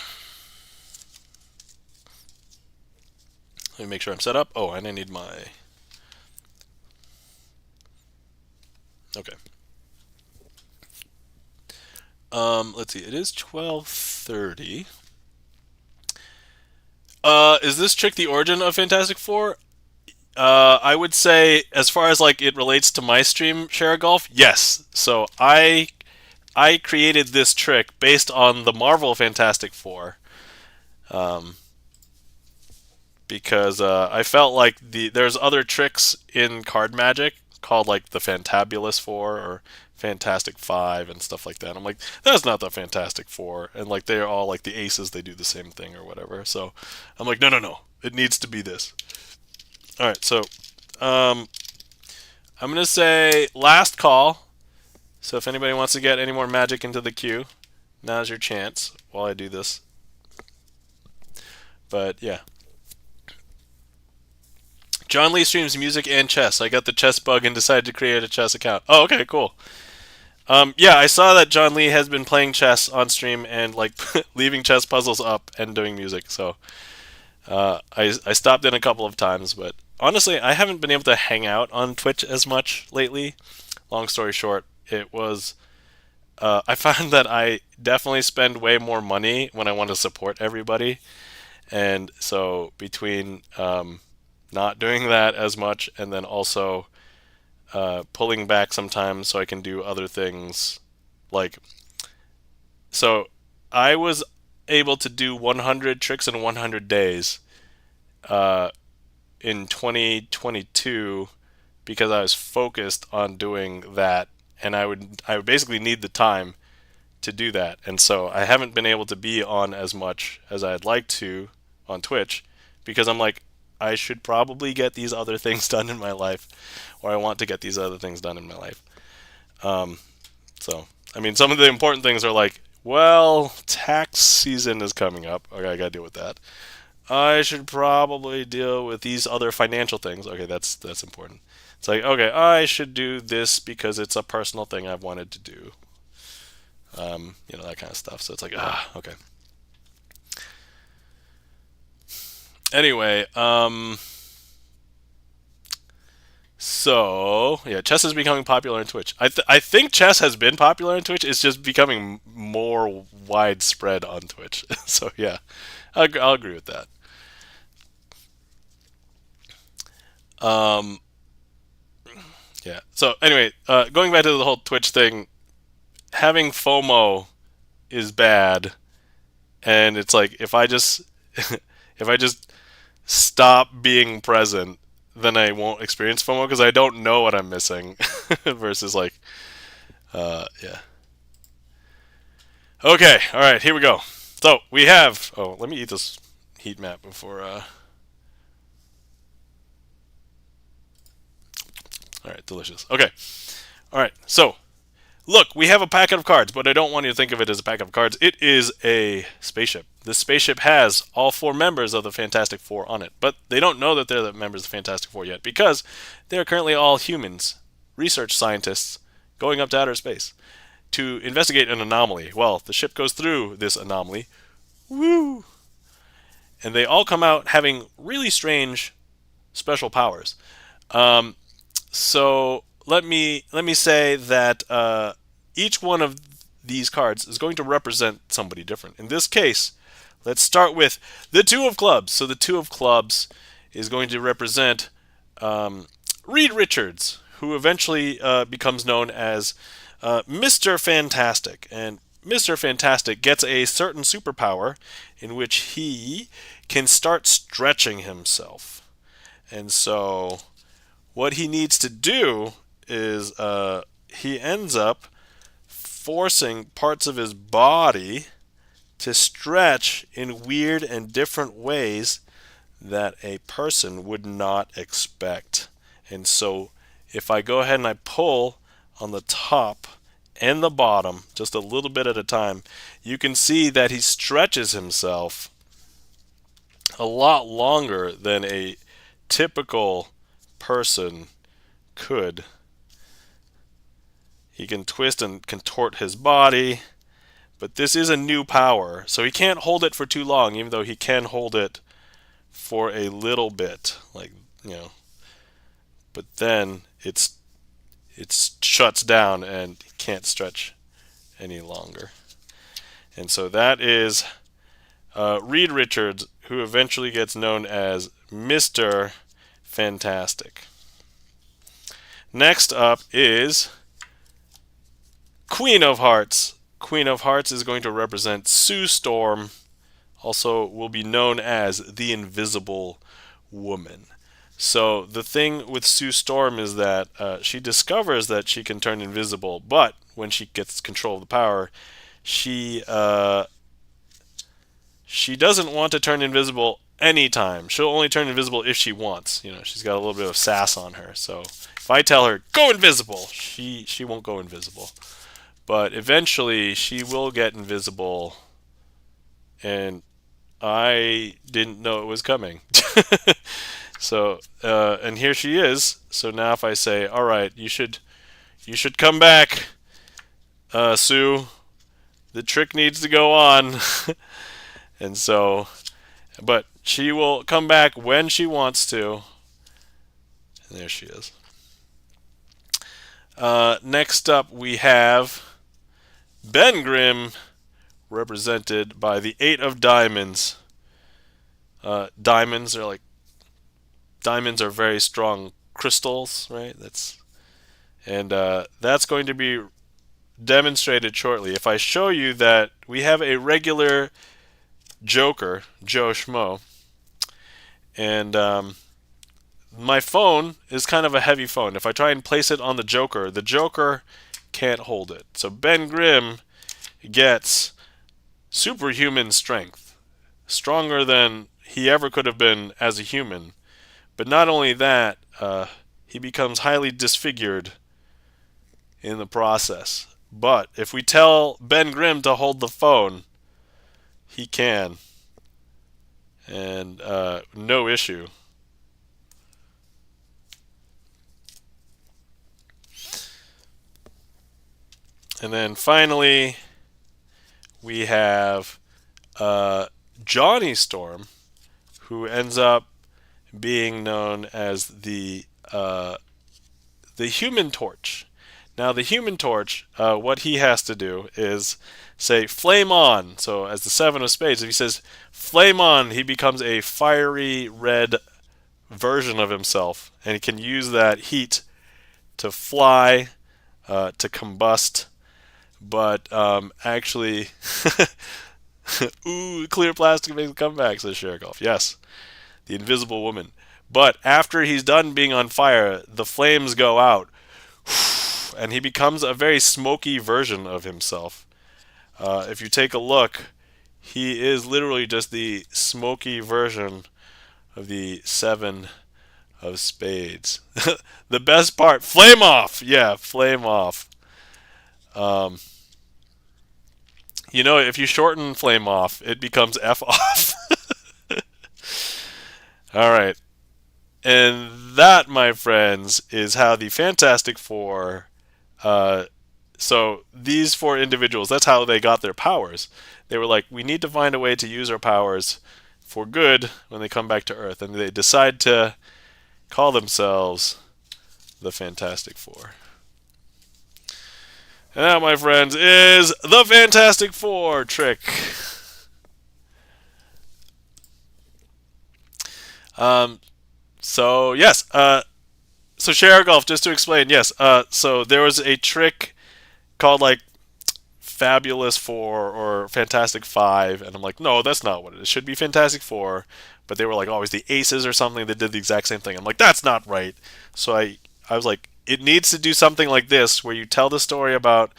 S1: me make sure I'm set up. Oh, and I need my. Okay. Let's see. It is 12:30. Is this trick the origin of Fantastic Four? I would say, as far as like it relates to my stream, Share Golf, yes. So I created this trick based on the Marvel Fantastic Four, because I felt like there's other tricks in card magic called like the Fantabulous Four or Fantastic Five and stuff like that. I'm like, that's not the Fantastic Four, and like they're all like the aces, they do the same thing or whatever. So I'm like, no, it needs to be this. All right, so I'm gonna say last call. So if anybody wants to get any more magic into the queue, now's your chance while I do this. But yeah. John Lee streams music and chess. I got the chess bug and decided to create a chess account. Oh, okay, cool. Yeah, I saw that John Lee has been playing chess on stream and like leaving chess puzzles up and doing music. So I stopped in a couple of times, but honestly, I haven't been able to hang out on Twitch as much lately. Long story short, it was I found that I definitely spend way more money when I want to support everybody, and so between not doing that as much and then also pulling back sometimes so I can do other things, like so I was able to do 100 tricks in 100 days in 2022 because I was focused on doing that, and I would basically need the time to do that. And so I haven't been able to be on as much as I'd like to on Twitch because I'm like, I should probably get these other things done in my life, or I want to get these other things done in my life. So, I mean, some of the important things are like, well, tax season is coming up. Okay, I gotta deal with that. I should probably deal with these other financial things. Okay, that's important. It's like, okay, I should do this because it's a personal thing I've wanted to do. That kind of stuff. So it's like, okay. Anyway, so yeah, chess is becoming popular on Twitch. I think chess has been popular on Twitch. It's just becoming more widespread on Twitch. So yeah, I'll agree with that. Yeah. So anyway, going back to the whole Twitch thing, having FOMO is bad, and it's like if I just if I just stop being present, then I won't experience FOMO because I don't know what I'm missing. Versus like, yeah. Okay, all right, here we go. So we have. Oh, let me eat this heat map before. All right, delicious. Okay, all right. So look, we have a packet of cards, but I don't want you to think of it as a packet of cards. It is a spaceship. This spaceship has all 4 members of the Fantastic Four on it, but they don't know that they're the members of the Fantastic Four yet because they're currently all humans, research scientists, going up to outer space. to investigate an anomaly. Well, the ship goes through this anomaly. Woo! And they all come out having really strange special powers. So let me say that each one of these cards is going to represent somebody different. In this case, let's start with the Two of Clubs. So the Two of Clubs is going to represent Reed Richards, who eventually becomes known as Mr. Fantastic. And Mr. Fantastic gets a certain superpower in which he can start stretching himself. And so what he needs to do is he ends up forcing parts of his body to stretch in weird and different ways that a person would not expect. And so if I go ahead and I pull on the top and the bottom just a little bit at a time, you can see that he stretches himself a lot longer than a typical person could. He can twist and contort his body, but this is a new power, so he can't hold it for too long, even though he can hold it for a little bit, like, you know. But then it shuts down and he can't stretch any longer. And so that is Reed Richards, who eventually gets known as Mr. Fantastic. Next up is Queen of Hearts. Queen of Hearts is going to represent Sue Storm, also will be known as the Invisible Woman. So the thing with Sue Storm is that she discovers that she can turn invisible, but when she gets control of the power, she doesn't want to turn invisible anytime. She'll only turn invisible if she wants. You know, she's got a little bit of sass on her. So if I tell her, go invisible, she won't go invisible. But eventually she will get invisible, and I didn't know it was coming. So, and here she is. So now if I say, all right, you should come back, Sue. The trick needs to go on. And so, but she will come back when she wants to. And there she is. Next up, we have Ben Grimm, represented by the Eight of Diamonds. Diamonds are very strong crystals, right? That's going to be demonstrated shortly. If I show you that we have a regular Joker, Joe Schmo, and my phone is kind of a heavy phone. If I try and place it on the Joker can't hold it. So Ben Grimm gets superhuman strength, stronger than he ever could have been as a human. But not only that, he becomes highly disfigured in the process. But if we tell Ben Grimm to hold the phone, he can. And no issue. And then finally, we have Johnny Storm, who ends up being known as the Human Torch. Now, the Human Torch, what he has to do is say, flame on. So as the Seven of Spades, if he says, flame on, he becomes a fiery red version of himself. And he can use that heat to fly, to combust. But actually, ooh, clear plastic makes a comeback, says Sherikoff. Yes, the Invisible Woman. But after he's done being on fire, the flames go out. And he becomes a very smoky version of himself. If you take a look, he is literally just the smoky version of the Seven of Spades. The best part, flame off! Yeah, flame off. You know, if you shorten flame off, it becomes F off. Alright. And that, my friends, is how the Fantastic Four So these 4 individuals, that's how they got their powers. They were like, we need to find a way to use our powers for good when they come back to Earth. And they decide to call themselves the Fantastic Four. And that, my friends, is the Fantastic Four trick. So yes, so Share Golf, just to explain, yes. So there was a trick called like Fabulous Four or Fantastic Five, and I'm like, no, that's not what it is. It should be Fantastic Four, but they were like always the Aces or something that did the exact same thing. I'm like, that's not right. So I was like, it needs to do something like this, where you tell the story about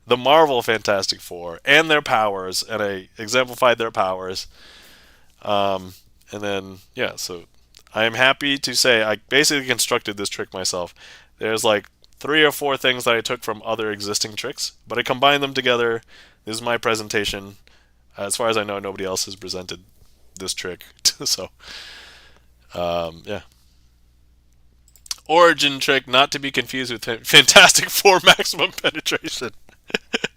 S1: the Marvel Fantastic Four and their powers, and I exemplified their powers. And then yeah, so I am happy to say I basically constructed this trick myself. There's like 3 or 4 things that I took from other existing tricks, but I combined them together. This is my presentation. As far as I know, nobody else has presented this trick. So, yeah. Origin trick, not to be confused with Fantastic Four maximum penetration.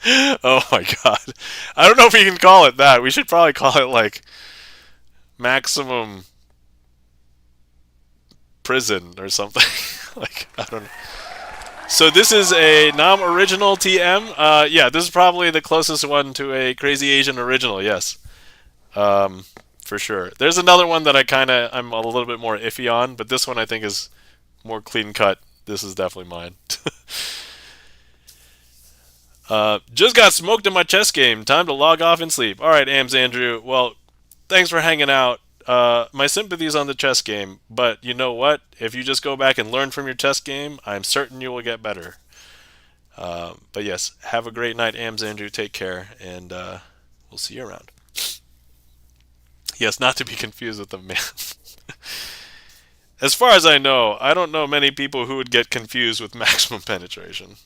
S1: Oh my god. I don't know if we can call it that. We should probably call it like maximum prison or something. Like, I don't know. So this is a non-original TM. Yeah, this is probably the closest one to a Crazy Asian original. Yes, for sure. There's another one that I'm a little bit more iffy on, but this one I think is more clean cut. This is definitely mine. Just got smoked in my chess game. Time to log off and sleep. All right, Ams Andrew. Well, thanks for hanging out. My sympathies on the chess game, but you know what? If you just go back and learn from your chess game, I'm certain you will get better. But yes, have a great night, Ams Andrew. Take care, and we'll see you around. Yes, not to be confused with the man. As far as I know, I don't know many people who would get confused with maximum penetration.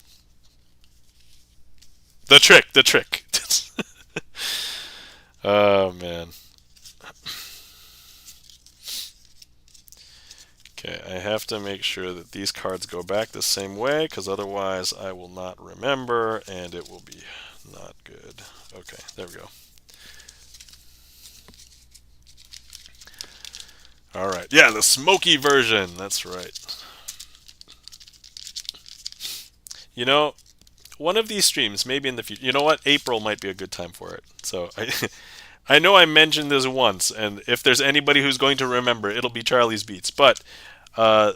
S1: The trick. Oh, man. Okay, I have to make sure that these cards go back the same way, because otherwise I will not remember, and it will be not good. Okay, there we go. Alright, yeah, the smoky version, that's right. You know, one of these streams, maybe in the future, you know what, April might be a good time for it. So, I know I mentioned this once, and if there's anybody who's going to remember, it'll be Charlie's Beats, but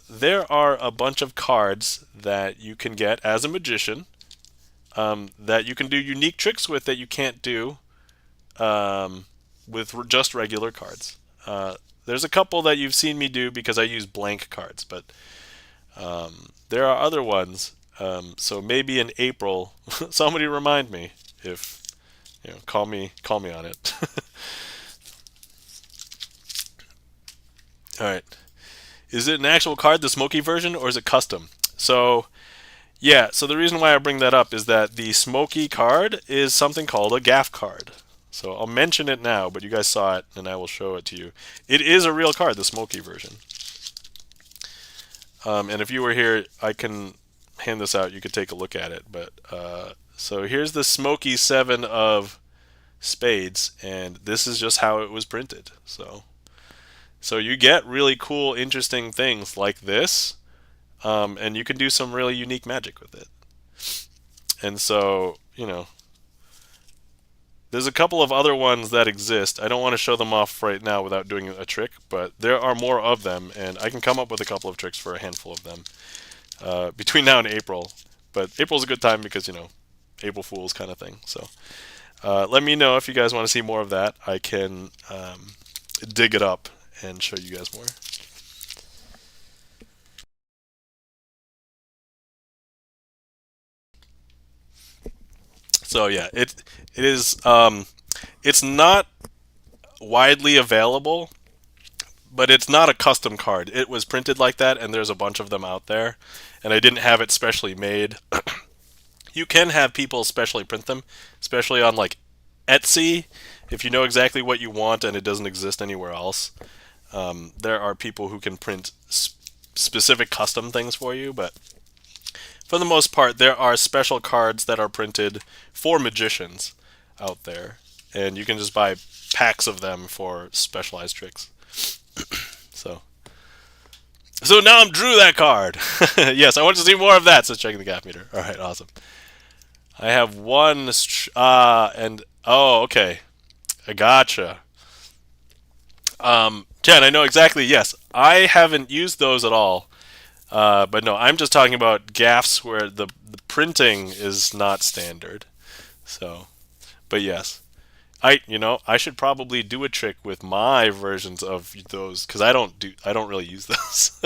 S1: there are a bunch of cards that you can get as a magician that you can do unique tricks with that you can't do with just regular cards. There's a couple that you've seen me do because I use blank cards, but there are other ones. So maybe in April, somebody remind me if call me on it. All right. Is it an actual card, the smoky version, or is it custom? So, yeah, so the reason why I bring that up is that the smoky card is something called a gaff card. So I'll mention it now, but you guys saw it, and I will show it to you. It is a real card, the smoky version. And if you were here, I can hand this out. You could take a look at it. But so here's the smoky 7 of spades, and this is just how it was printed. So you get really cool, interesting things like this, and you can do some really unique magic with it. And so, there's a couple of other ones that exist. I don't want to show them off right now without doing a trick, but there are more of them, and I can come up with a couple of tricks for a handful of them between now and April. But April's a good time because, April Fool's kind of thing. So let me know if you guys want to see more of that. I can dig it up and show you guys more. So yeah, it is it's not widely available, but it's not a custom card. It was printed like that, and there's a bunch of them out there, and I didn't have it specially made. You can have people specially print them, especially on like Etsy, if you know exactly what you want and it doesn't exist anywhere else. There are people who can print specific custom things for you, but for the most part, there are special cards that are printed for magicians out there, and you can just buy packs of them for specialized tricks. So, so now I'm drew that card. Yes, I want to see more of that. So checking the gap meter. All right, awesome. I have one, and oh, okay, I gotcha. Jen, I know exactly. Yes, I haven't used those at all. But no, I'm just talking about gaffs where the printing is not standard. So, but yes, I should probably do a trick with my versions of those because I don't really use those.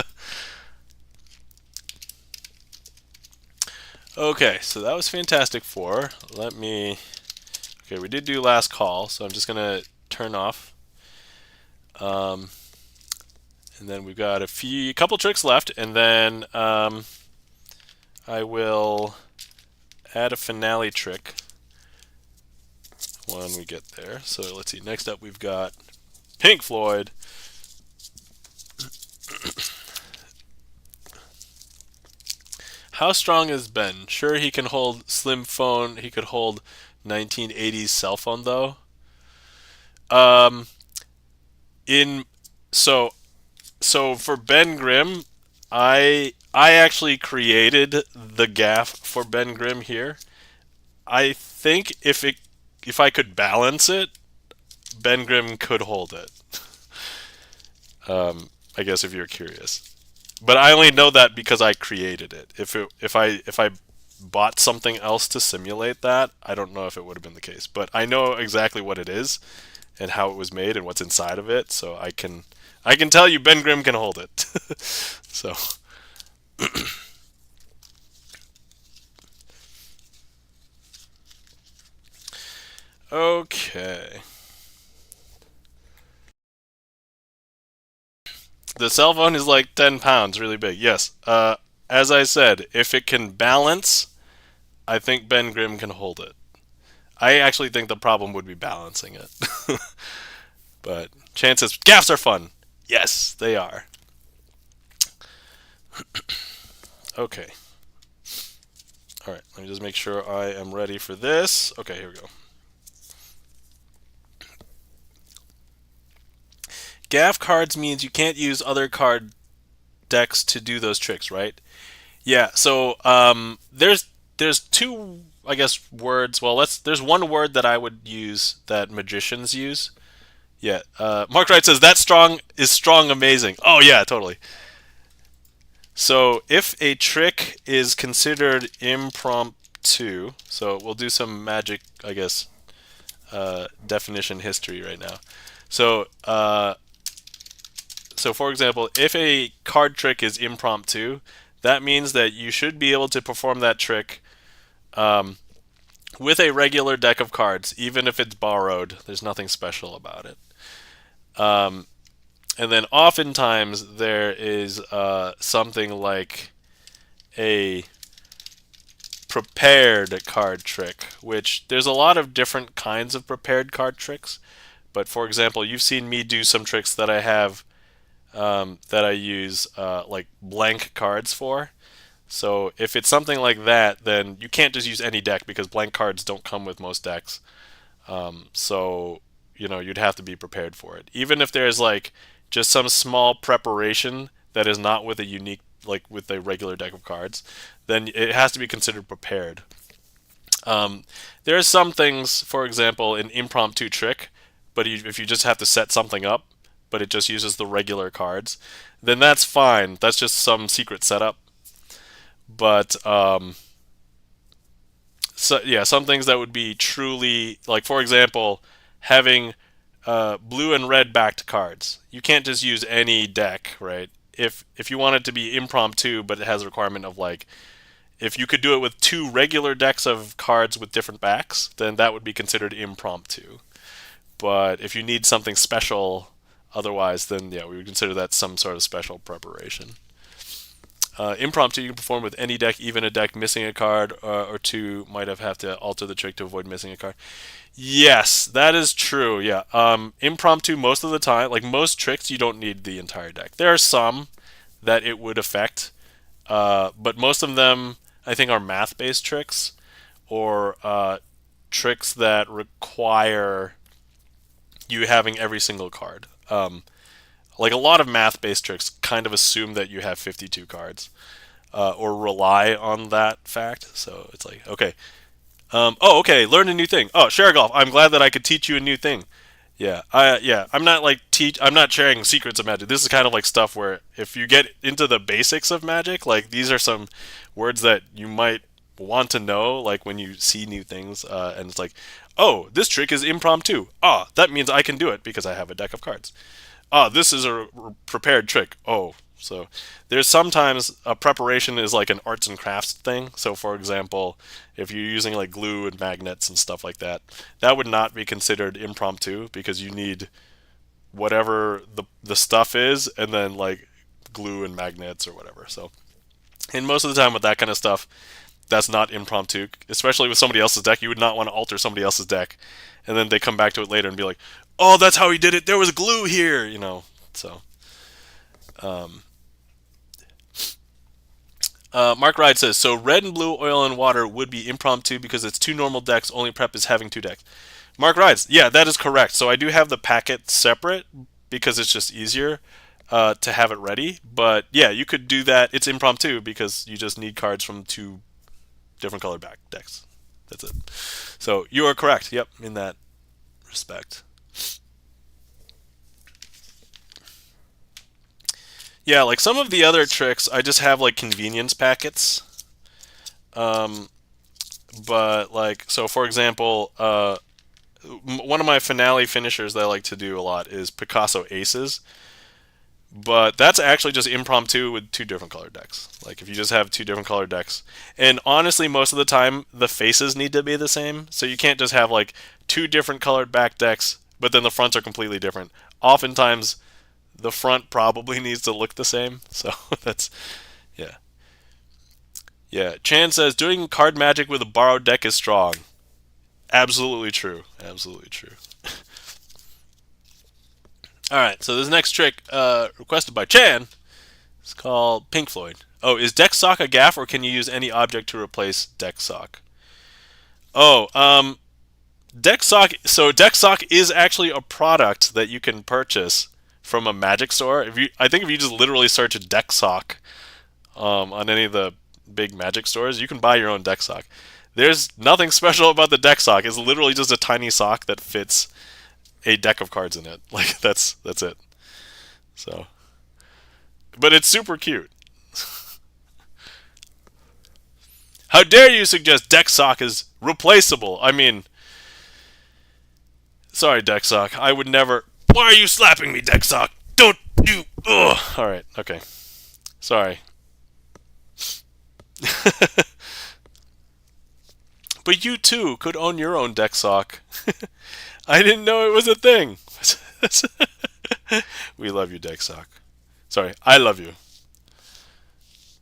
S1: Okay, so that was Fantastic Four. Let me. Okay, we did do last call, so I'm just gonna turn off. Um, and then we've got couple tricks left, and then I will add a finale trick when we get there. So let's see. Next up, we've got Pink Floyd. How strong is Ben? Sure, he can hold slim phone. He could hold 1980s cell phone though. Um, in so so for Ben Grimm, I actually created the gaff for Ben Grimm here. I think if I could balance it, Ben Grimm could hold it. I guess if you're curious. But I only know that because I created it. If I bought something else to simulate that, I don't know if it would have been the case. But I know exactly what it is and how it was made and what's inside of it, so I can tell you Ben Grimm can hold it. So okay. The cell phone is like 10 pounds, really big. Yes. As I said, if it can balance, I think Ben Grimm can hold it. I actually think the problem would be balancing it. But chances, gaffs are fun. Yes, they are. Okay. All right, let me just make sure I am ready for this. Okay, here we go. Gaff cards means you can't use other card decks to do those tricks, right? Yeah. So there's two, I guess, words. Well, there's one word that I would use that magicians use. Yeah. Mark Wright says that strong is strong amazing. Oh yeah, totally. So if a trick is considered impromptu, so we'll do some magic, I guess, definition history right now. So so for example, if a card trick is impromptu, that means that you should be able to perform that trick with a regular deck of cards, even if it's borrowed. There's nothing special about it. And then oftentimes there is something like a prepared card trick, which there's a lot of different kinds of prepared card tricks. But for example, you've seen me do some tricks that I have that I use like blank cards for. So if it's something like that, then you can't just use any deck because blank cards don't come with most decks. So you'd have to be prepared for it. Even if there's like just some small preparation that is not with a unique, like with a regular deck of cards, then it has to be considered prepared. There are some things, for example, an impromptu trick, but if you just have to set something up, but it just uses the regular cards, then that's fine. That's just some secret setup. But so yeah, some things that would be truly like, for example, having blue and red backed cards. You can't just use any deck, right? If you want it to be impromptu, but it has a requirement of like, if you could do it with two regular decks of cards with different backs, then that would be considered impromptu. But if you need something special otherwise, then yeah, we would consider that some sort of special preparation. Impromptu, you can perform with any deck, even a deck missing a card or two might have to alter the trick to avoid missing a card. Yes, that is true. Yeah. Impromptu most of the time, like most tricks, you don't need the entire deck. There are some that it would affect, but most of them I think, are math-based tricks or tricks that require you having every single card. Like a lot of math-based tricks kind of assume that you have 52 cards or rely on that fact. So it's like, okay, oh, okay, learn a new thing. Oh, Sherigolf, I'm glad that I could teach you a new thing. Yeah, I'm not like I'm not sharing secrets of magic. This is kind of like stuff where if you get into the basics of magic, like these are some words that you might want to know, like when you see new things, and it's like, oh, this trick is impromptu. Ah, that means I can do it because I have a deck of cards. Ah, this is a prepared trick. Oh, so there's sometimes a preparation is like an arts and crafts thing. So for example, if you're using like glue and magnets and stuff like that, that would not be considered impromptu because you need whatever the stuff is and then like glue and magnets or whatever. So, and most of the time with that kind of stuff, that's not impromptu, especially with somebody else's deck. You would not want to alter somebody else's deck and then they come back to it later and be like, "Oh, that's how he did it. There was glue here," you know. So, Mark Ride says, so red and blue, oil and water would be impromptu because it's two normal decks. Only prep is having two decks. Mark Rides, yeah, that is correct. So I do have the packet separate because it's just easier to have it ready. But yeah, you could do that. It's impromptu because you just need cards from two different colored back decks. That's it. So you are correct. Yep, in that respect. Yeah, like some of the other tricks, I just have like convenience packets. Um, but like, so for example, one of my finale finishers that I like to do a lot is Picasso Aces. But that's actually just impromptu with two different color decks. Like if you just have two different color decks. And honestly, most of the time, the faces need to be the same. So you can't just have like two different colored back decks, but then the fronts are completely different. Oftentimes, the front probably needs to look the same. So that's, yeah. Yeah. Chan says, doing card magic with a borrowed deck is strong. Absolutely true. Absolutely true. All right, so this next trick, requested by Chan, is called Pink Floyd. Oh, is Deck Sock a gaff, or can you use any object to replace Deck Sock? Oh, Deck Sock. So Deck Sock is actually a product that you can purchase from a magic store. I think if you just literally search Deck Sock on any of the big magic stores, you can buy your own Deck Sock. There's nothing special about the Deck Sock. It's literally just a tiny sock that fits a deck of cards in it. Like that's it. So, but it's super cute. How dare you suggest Deck Sock is replaceable? I mean, sorry, Deck Sock. I would never. Why are you slapping me, Deck Sock? Don't you? Ugh. All right. Okay. Sorry. But you too could own your own Deck Sock. I didn't know it was a thing. We love you, Deck Sock. Sorry, I love you.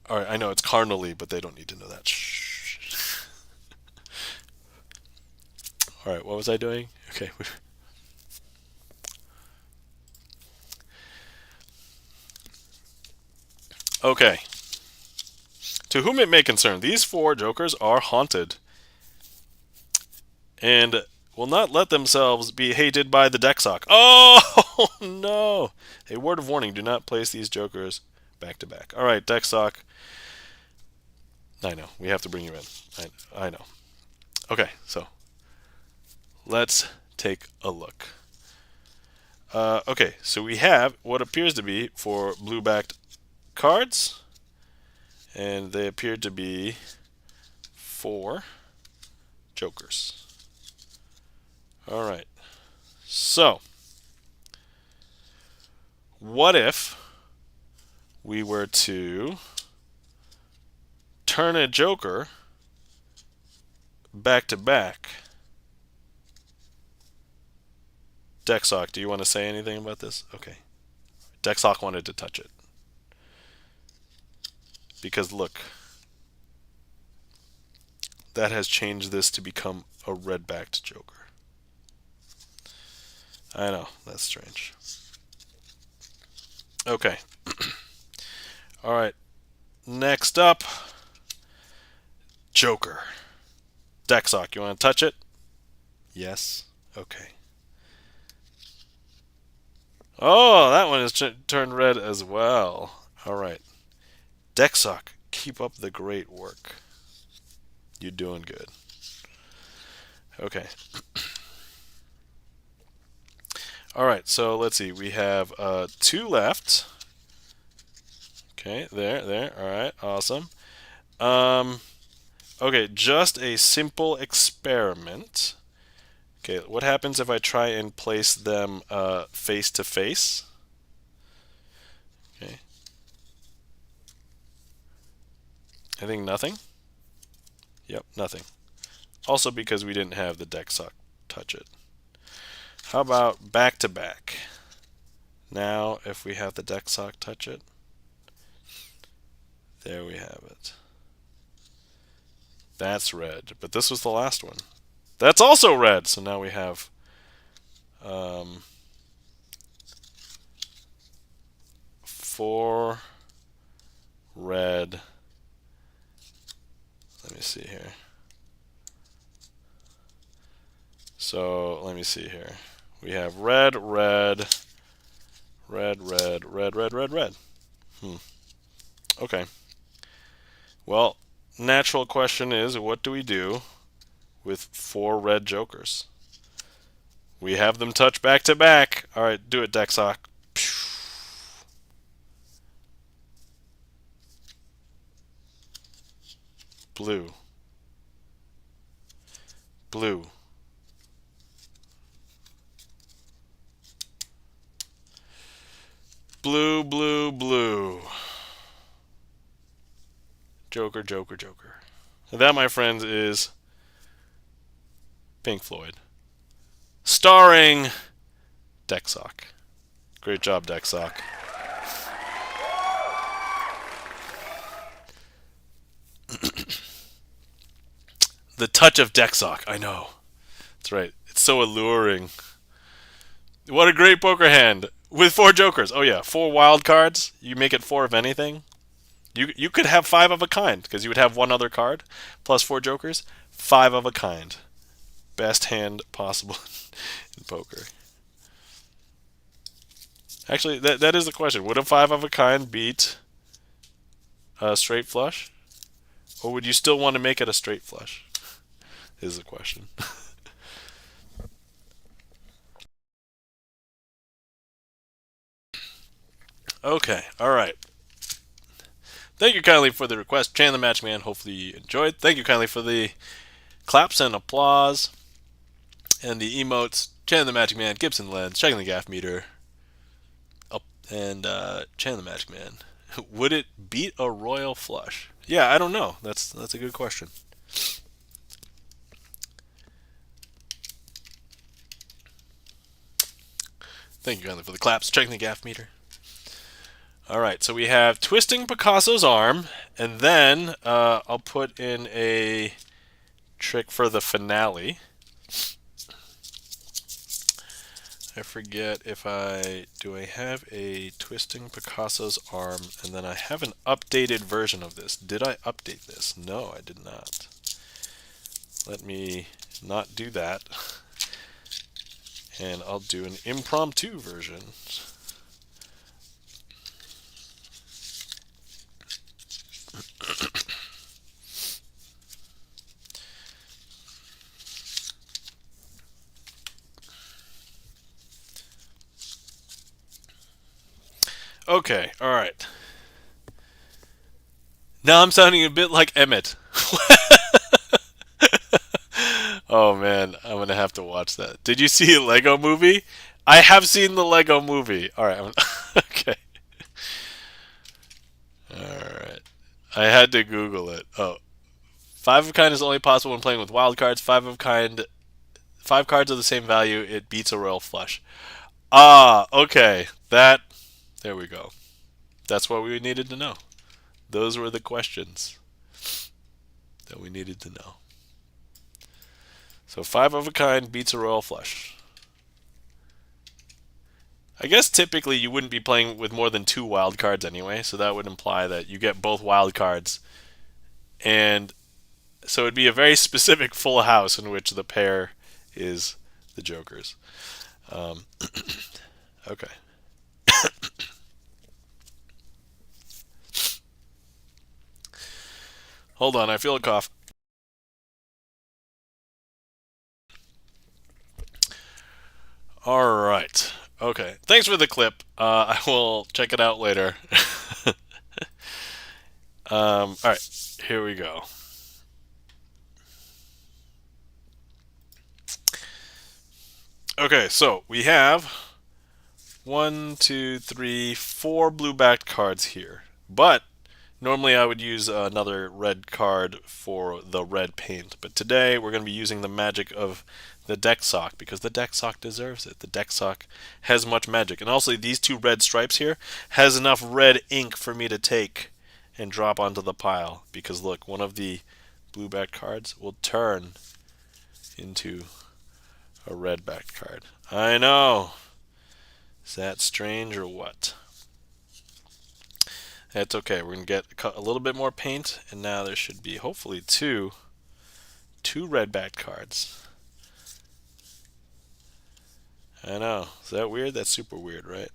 S1: All right, I know it's carnally, but they don't need to know that. Shh. All right, what was I doing? Okay. Okay. To whom it may concern, these four jokers are haunted and will not let themselves be hated by the deck sock. Oh, no. A word of warning, do not place these jokers back to back. All right, deck sock. I know. We have to bring you in. I know. Okay, so let's take a look. Okay, so we have what appears to be four blue-backed cards, and they appear to be four jokers. All right. So, what if we were to turn a joker back to back? Dexock, do you want to say anything about this? Okay. Dexock wanted to touch it. Because look, that has changed this to become a red-backed joker. I know, that's strange. Okay. All right. Next up, Joker. Deck sock. You want to touch it? Yes. Okay. Oh, that one is turned red as well. All right. Deck sock. Keep up the great work. You're doing good. Okay. All right. So let's see. We have 2 left. Okay. There. All right. Awesome. Okay. Just a simple experiment. Okay, what happens if I try and place them face to face? Okay. I think nothing. Yep, nothing. Also because we didn't have the deck sock touch it. How about back to back? Now, if we have the deck sock touch it, there we have it. That's red, but this was the last one. That's also red, so now we have 4 red. Let me see here. So let me see here. We have red, red, red, red, red, red, red, red. Okay. Well, natural question is, what do we do with 4 red jokers? We have them touch back to back. All right, do it, deck sock. Blue. Blue. Blue, blue, blue. Joker, Joker, Joker. And that, my friends, is Pink Floyd. Starring Deck Sock. Great job, Deck Sock. The touch of Deck Sock. I know. That's right. It's so alluring. What a great poker hand. With 4 jokers. Oh yeah, 4 wild cards. You make it 4 of anything. You could have 5 of a kind, because you would have 1 other card, plus 4 jokers. 5 of a kind. Best hand possible in poker. Actually, that is the question. Would a 5 of a kind beat a straight flush? Or would you still want to make it a straight flush? Is the question. Okay, alright. Thank you kindly for the request, Chan the Matchman. Hopefully you enjoyed. Thank you kindly for the claps and applause. And the emotes, Chan the Magic Man, Gibson Lens, checking the gaff meter. Up and Chan the Magic Man. Would it beat a royal flush? Yeah, I don't know. That's a good question. Thank you kindly for the claps, checking the gaff meter. Alright, so we have twisting Picasso's arm, and then I'll put in a trick for the finale. I forget if I have a twisting Picasso's arm, and then I have an updated version of this. Did I update this? No, I did not. Let me not do that, and I'll do an impromptu version. Okay, alright. Now I'm sounding a bit like Emmett. Oh man, I'm gonna have to watch that. Did you see a Lego movie? I have seen the Lego movie. Alright, okay. Alright. I had to Google it. Oh. 5 of kind is only possible when playing with wild cards. 5 of kind, 5 cards of the same value, it beats a royal flush. Ah, okay. There we go. That's what we needed to know. Those were the questions that we needed to know. So 5 of a kind beats a royal flush. I guess typically you wouldn't be playing with more than 2 wild cards anyway, so that would imply that you get both wild cards and So it'd be a very specific full house in which the pair is the jokers. Okay. Hold on, I feel a cough. All right. Okay. Thanks for the clip. I will check it out later. All right. Here we go. Okay, so we have 1, 2, 3, 4 blue-backed cards here. But normally I would use another red card for the red paint. But today we're going to be using the magic of the deck sock because the deck sock deserves it. The deck sock has much magic. And also these 2 red stripes here has enough red ink for me to take and drop onto the pile. Because look, one of the blue-backed cards will turn into a red-backed card. I know. Is that strange or what? That's okay. We're going to get a little bit more paint, and now there should be hopefully two red-backed cards. I know. Is that weird? That's super weird, right?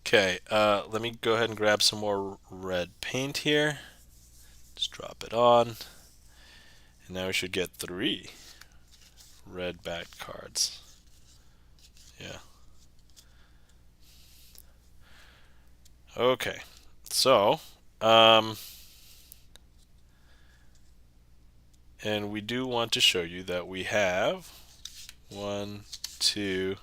S1: Okay, let me go ahead and grab some more red paint here. Just drop it on. And now we should get 3 red-backed cards. Yeah. Okay, so, and we do want to show you that we have 1, 2,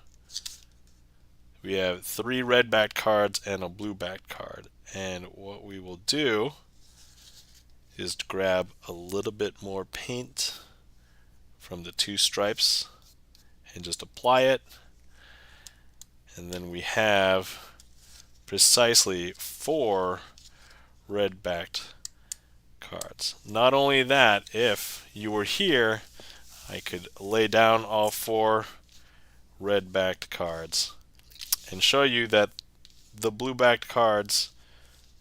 S1: we have 3 red-backed cards and a blue-backed card. And what we will do is to grab a little bit more paint from the 2 stripes and just apply it. And then we have precisely 4 red-backed cards. Not only that, if you were here, I could lay down all 4 red-backed cards and show you that the blue-backed cards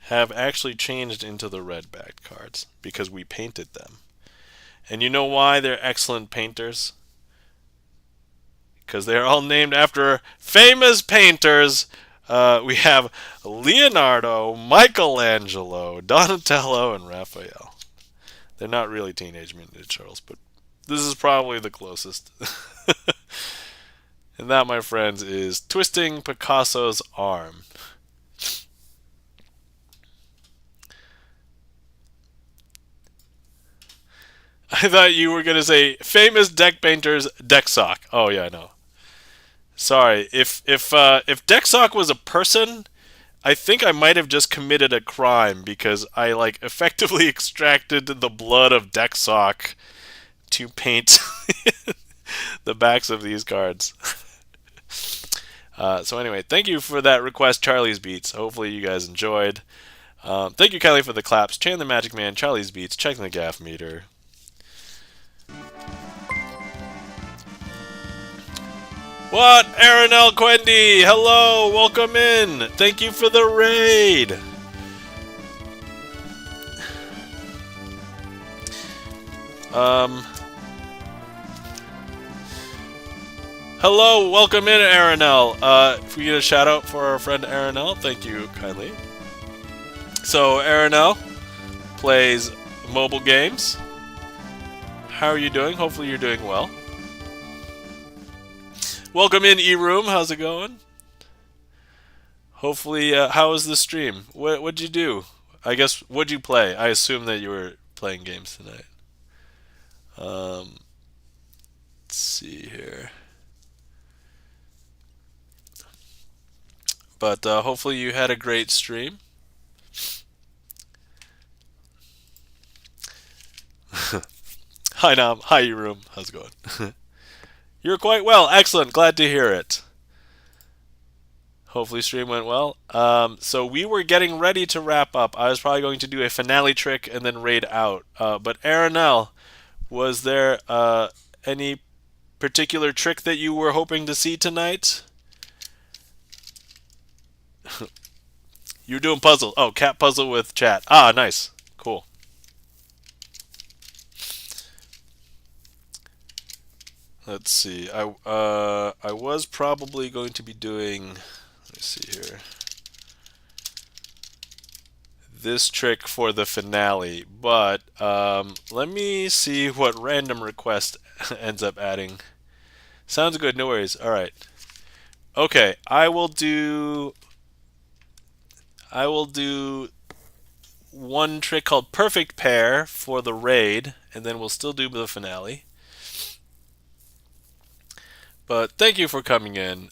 S1: have actually changed into the red-backed cards because we painted them. And you know why they're excellent painters? Because they're all named after famous painters. We have Leonardo, Michelangelo, Donatello, and Raphael. They're not really Teenage Mutant Ninja Turtles, but this is probably the closest. And that, my friends, is twisting Picasso's arm. I thought you were going to say famous deck painter's deck sock. Oh yeah, I know. Sorry. If deck sock was a person, I think I might have just committed a crime because I like effectively extracted the blood of deck sock to paint the backs of these cards. So anyway, thank you for that request, Charlie's Beats. Hopefully you guys enjoyed. Thank you, Kelly, for the claps. Chan the Magic Man, Charlie's Beats, checking the gaff meter. What? Aaron L. Quendy! Hello! Welcome in! Thank you for the raid! Hello! Welcome in, Aaron L. If we get a shout out for our friend Aaron L., thank you kindly. So, Aaron L. plays mobile games. How are you doing? Hopefully you're doing well. Welcome in, E-Room. How's it going? Hopefully, how was the stream? What'd you do? I guess, what'd you play? I assume that you were playing games tonight. Let's see here. But hopefully you had a great stream. Hi, Nam. Hi, E-Room. How's it going? You're quite well. Excellent. Glad to hear it. Hopefully stream went well. So we were getting ready to wrap up. I was probably going to do a finale trick and then raid out. But Aaron L., was there any particular trick that you were hoping to see tonight? You're doing puzzle. Oh, cat puzzle with chat. Ah, nice. Cool. Let's see. I was probably going to be doing. Let me see here. This trick for the finale, but let me see what random request ends up adding. Sounds good. No worries. All right. Okay. I will do one trick called Perfect Pair for the raid, and then we'll still do the finale. But thank you for coming in.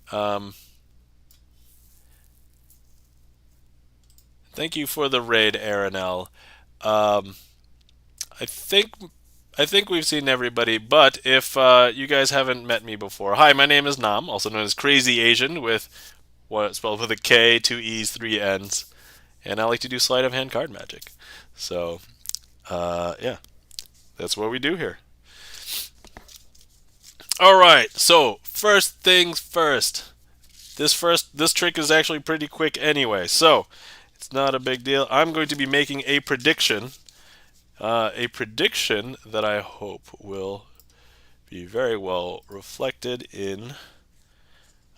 S1: Thank you for the raid, Aranel. Um, I think we've seen everybody, but if you guys haven't met me before, hi, my name is Nam, also known as Crazy Asian, with what spelled with a K, two E's, three N's, and I like to do sleight of hand card magic. So, yeah, that's what we do here. All right. So first things first. This trick is actually pretty quick anyway, so it's not a big deal. I'm going to be making a prediction that I hope will be very well reflected in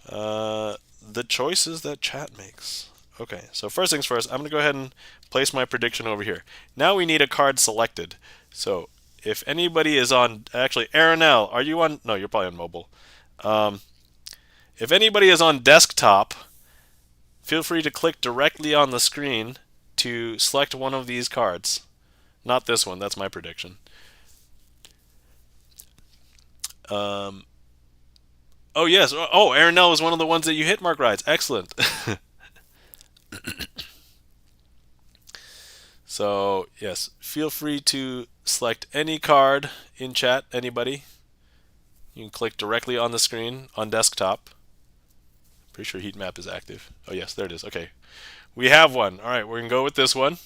S1: the choices that chat makes. Okay, so first things first, I'm going to go ahead and place my prediction over here. Now we need a card selected. So if anybody is on, actually, Aranel, are you on? No, you're probably on mobile. If anybody is on desktop, feel free to click directly on the screen to select one of these cards. Not this one, that's my prediction. Oh, yes. Oh, Aranel was one of the ones that you hit, Mark Rides. Excellent. So, yes, feel free to select any card in chat, anybody. You can click directly on the screen on desktop. Pretty sure heat map is active. Oh, yes, there it is. Okay. We have one. All right, we're going to go with this one.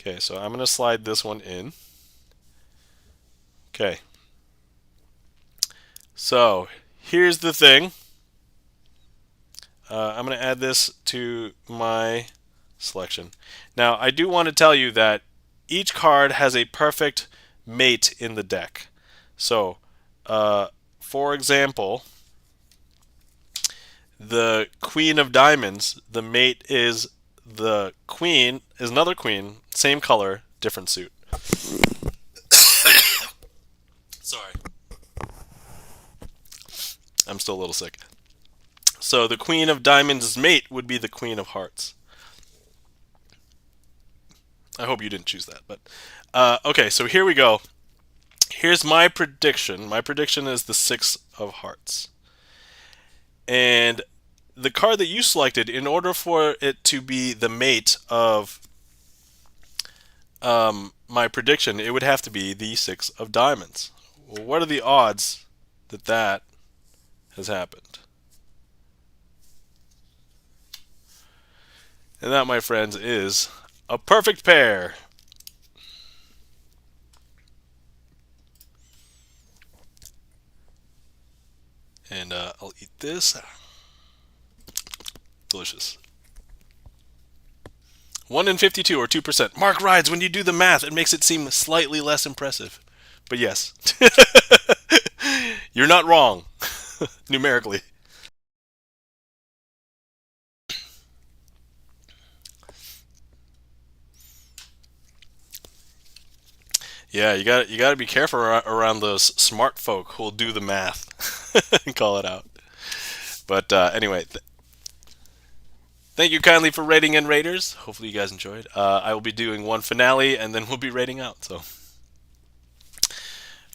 S1: Okay, so I'm going to slide this one in. Okay. So, here's the thing. I'm going to add this to my selection. Now, I do want to tell you that each card has a perfect mate in the deck. So, for example, the Queen of Diamonds, the mate is the Queen, is another Queen, same color, different suit. Sorry. I'm still a little sick. So the Queen of Diamonds' mate would be the Queen of Hearts. I hope you didn't choose that, but okay, so here we go. Here's my prediction. My prediction is the Six of Hearts. And the card that you selected, in order for it to be the mate of my prediction, it would have to be the Six of Diamonds. Well, what are the odds that that has happened? And that, my friends, is a perfect pair. And I'll eat this. Delicious. 1 in 52, or 2%. Mark Rides, when you do the math, it makes it seem slightly less impressive. But yes. You're not wrong. Numerically. Yeah, you got to be careful around those smart folk who'll do the math and call it out. But anyway, thank you kindly for rating in, Raiders. Hopefully you guys enjoyed. I will be doing one finale, and then we'll be rating out. So,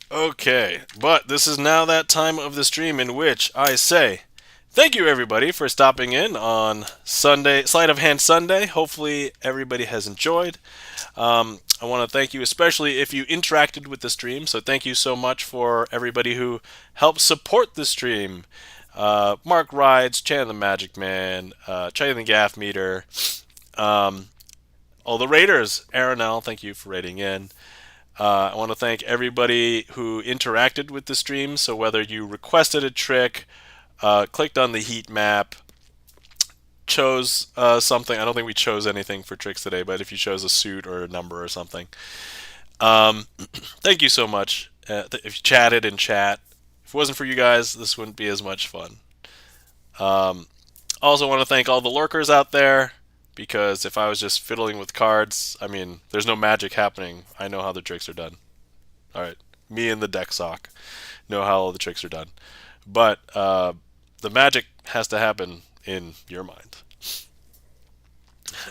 S1: okay, but this is now that time of the stream in which I say thank you, everybody, for stopping in on Sunday, Sleight of Hand Sunday. Hopefully everybody has enjoyed. I want to thank you, especially if you interacted with the stream. So thank you so much for everybody who helped support the stream. Mark Rides, Chan the Magic Man, Chan the Gaff Meter, all the Raiders. Aranel, thank you for rating in. I want to thank everybody who interacted with the stream. So whether you requested a trick, clicked on the heat map, chose something. I don't think we chose anything for tricks today, but if you chose a suit or a number or something, thank you so much. If you chatted in chat, if it wasn't for you guys, this wouldn't be as much fun. Also want to thank all the lurkers out there, because if I was just fiddling with cards, I mean, there's no magic happening. I know how the tricks are done. Alright, me and the deck sock know how all the tricks are done. But the magic has to happen in your mind.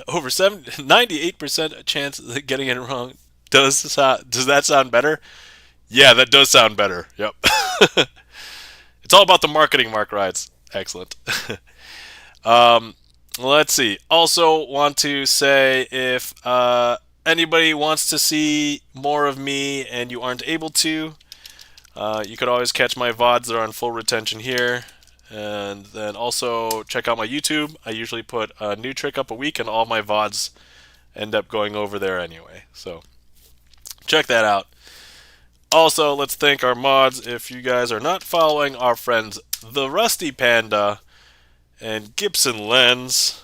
S1: Over 98% chance of getting it wrong. Does that sound better? Yeah, that does sound better. Yep. It's all about the marketing, Mark Rides. Excellent. Let's see. Also, want to say if anybody wants to see more of me and you aren't able to, you could always catch my VODs. They're on full retention here. And then also check out my YouTube. I usually put a new trick up a week, and all my VODs end up going over there anyway. So check that out. Also, let's thank our mods. If you guys are not following our friends The Rusty Panda and Gibson Lens,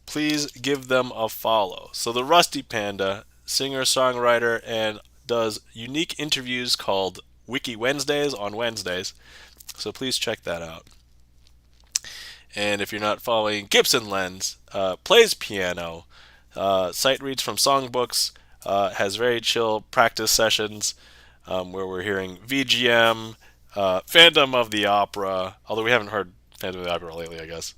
S1: please give them a follow. So The Rusty Panda, singer-songwriter, and does unique interviews called Wiki Wednesdays on Wednesdays. So please check that out. And if you're not following Gibson Lens, plays piano, sight reads from songbooks, has very chill practice sessions where we're hearing VGM, Phantom of the Opera, although we haven't heard Phantom of the Opera lately, I guess.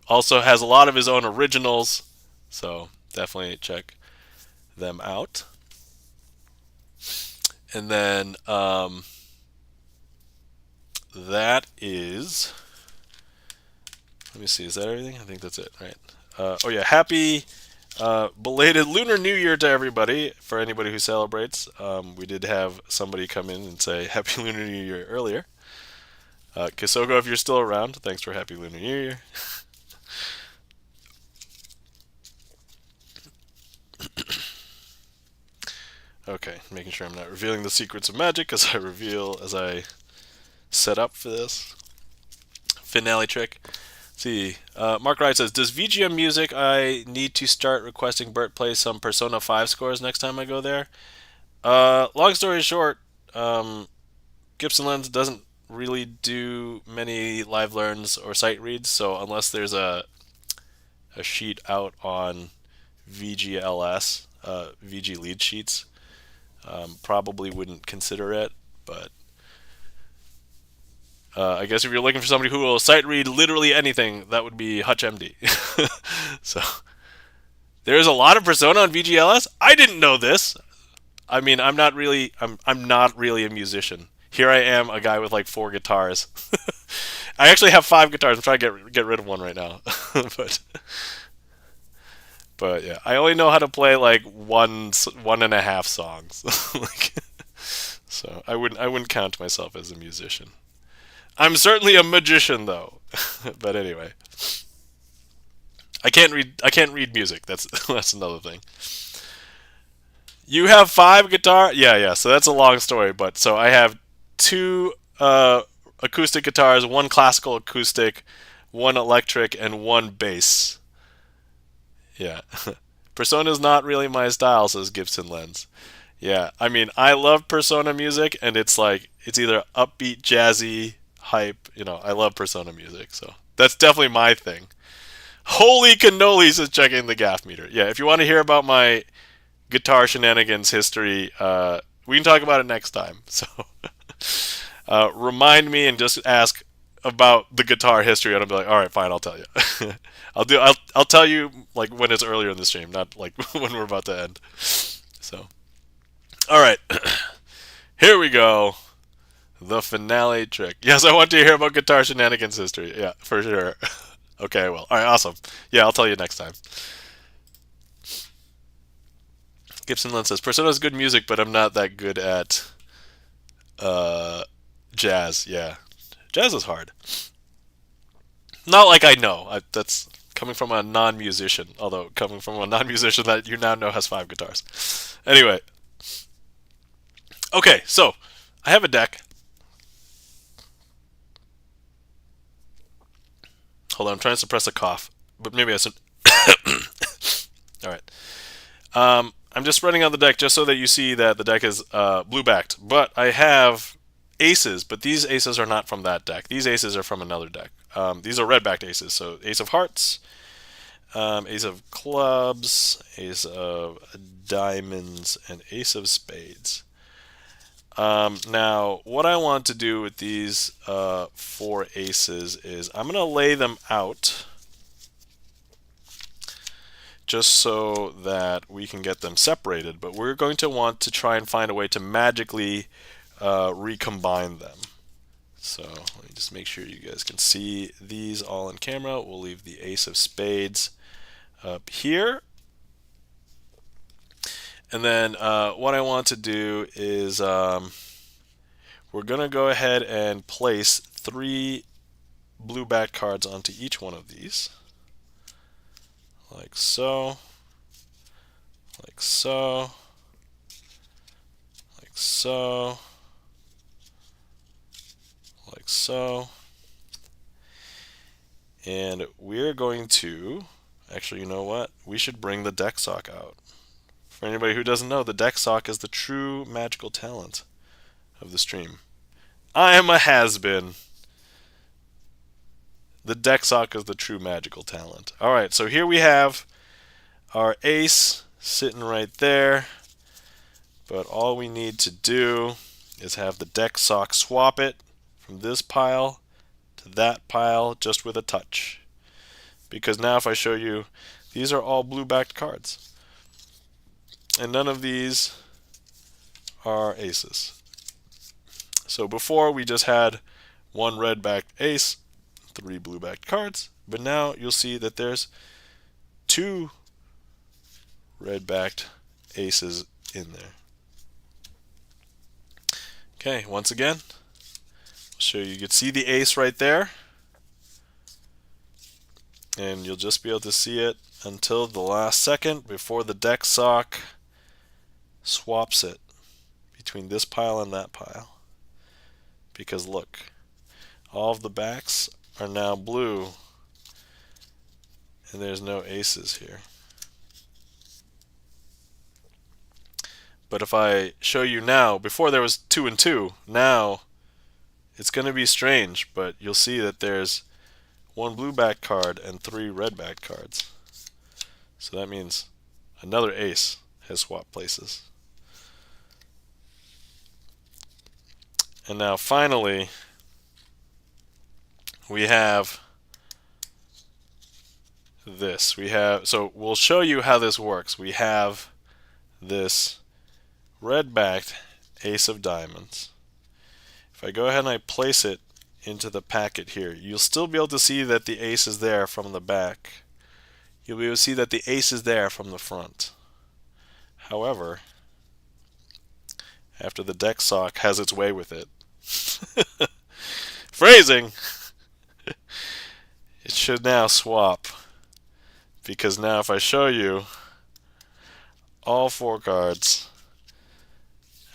S1: Also has a lot of his own originals, so definitely check them out. And then that is, let me see, is that everything? I think that's it, right? Oh yeah, happy belated Lunar New Year to everybody, for anybody who celebrates. We did have somebody come in and say Happy Lunar New Year earlier. Kisoko, if you're still around, thanks for Happy Lunar New Year. Okay, making sure I'm not revealing the secrets of magic as I set up for this finale trick. Let's see, Mark Wright says, does VGM music, I need to start requesting Bert play some Persona 5 scores next time I go there? Long story short, Gibson Lens doesn't really do many live learns or sight reads, so unless there's a sheet out on VGLS, VG lead sheets, probably wouldn't consider it, but I guess if you're looking for somebody who will sight read literally anything, that would be Hutch MD. So there's a lot of Persona on VGLS. I didn't know this. I mean, I'm not really a musician. Here I am, a guy with like 4 guitars. I actually have 5 guitars. I'm trying to get rid of one right now. But yeah, I only know how to play like one and a half songs. Like, so I wouldn't count myself as a musician. I'm certainly a magician though. But anyway, I can't read music. That's another thing. You have 5 guitar? Yeah. So that's a long story, but so I have 2 acoustic guitars, 1 classical acoustic, 1 electric, and 1 bass. Yeah. Persona's not really my style, says Gibson Lens. Yeah, I mean, I love Persona music, and it's like, it's either upbeat, jazzy, hype, I love Persona music, so that's definitely my thing. Holy cannolis is checking the gaff meter. Yeah, if you want to hear about my guitar shenanigans history, we can talk about it next time. So remind me and just ask about the guitar history, and I'll be like, all right, fine, I'll tell you. I'll tell you like when it's earlier in the stream, not like when we're about to end. So, all right, here we go. The finale trick. Yes, I want to hear about guitar shenanigans history. Yeah, for sure. Okay, well, all right, awesome. Yeah, I'll tell you next time. Gibson Lens says, Persona's good music, but I'm not that good at jazz. Yeah, jazz is hard. Not like I know. That's coming from a non-musician, although coming from a non-musician that you now know has 5 guitars. Anyway. Okay, so I have a deck. Hold on, I'm trying to suppress a cough, but maybe I should. All right. I'm just spreading out the deck just so that you see that the deck is blue backed. But I have aces, but these aces are not from that deck. These aces are from another deck. These are red backed aces. So Ace of Hearts, Ace of Clubs, Ace of Diamonds, and Ace of Spades. Now, what I want to do with these 4 aces is I'm going to lay them out just so that we can get them separated, but we're going to want to try and find a way to magically recombine them. So let me just make sure you guys can see these all in camera. We'll leave the Ace of Spades up here. And then what I want to do is we're going to go ahead and place 3 blue back cards onto each one of these. Like so, like so, like so, like so. And we're going to, actually, you know what? We should bring the deck sock out. For anybody who doesn't know, the deck sock is the true magical talent of the stream. I am a has-been. The deck sock is the true magical talent. Alright, so here we have our ace sitting right there. But all we need to do is have the deck sock swap it from this pile to that pile just with a touch. Because now if I show you, these are all blue backed cards. And none of these are aces. So before we just had 1 red backed ace, 3 blue backed cards, but now you'll see that there's 2 red backed aces in there. Okay, once again, I'll show you. You can see the ace right there, and you'll just be able to see it until the last second before the deck sock swaps it between this pile and that pile. Because look, all of the backs are now blue, and there's no aces here. But if I show you now, before there was 2 and 2, now it's going to be strange, but you'll see that there's 1 blue back card and 3 red back cards. So that means another ace has swapped places. And now finally, we have this. So we'll show you how this works. We have this red-backed Ace of Diamonds. If I go ahead and I place it into the packet here, you'll still be able to see that the ace is there from the back. You'll be able to see that the ace is there from the front. However, after the deck sock has its way with it, phrasing, it should now swap. Because now if I show you, all 4 cards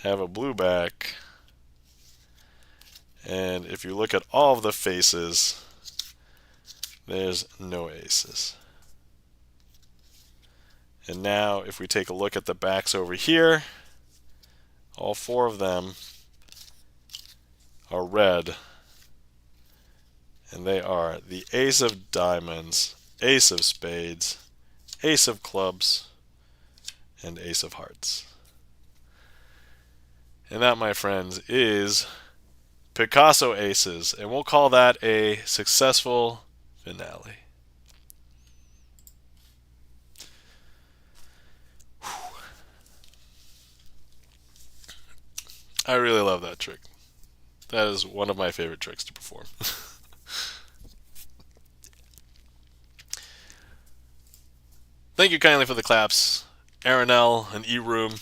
S1: have a blue back, and if you look at all of the faces, there's no aces. And now if we take a look at the backs over here, all 4 of them are red, and they are the Ace of Diamonds, Ace of Spades, Ace of Clubs, and Ace of Hearts. And that, my friends, is Picasso Aces, and we'll call that a successful finale. I really love that trick. That is one of my favorite tricks to perform. Thank you kindly for the claps, Aranel and E-Room.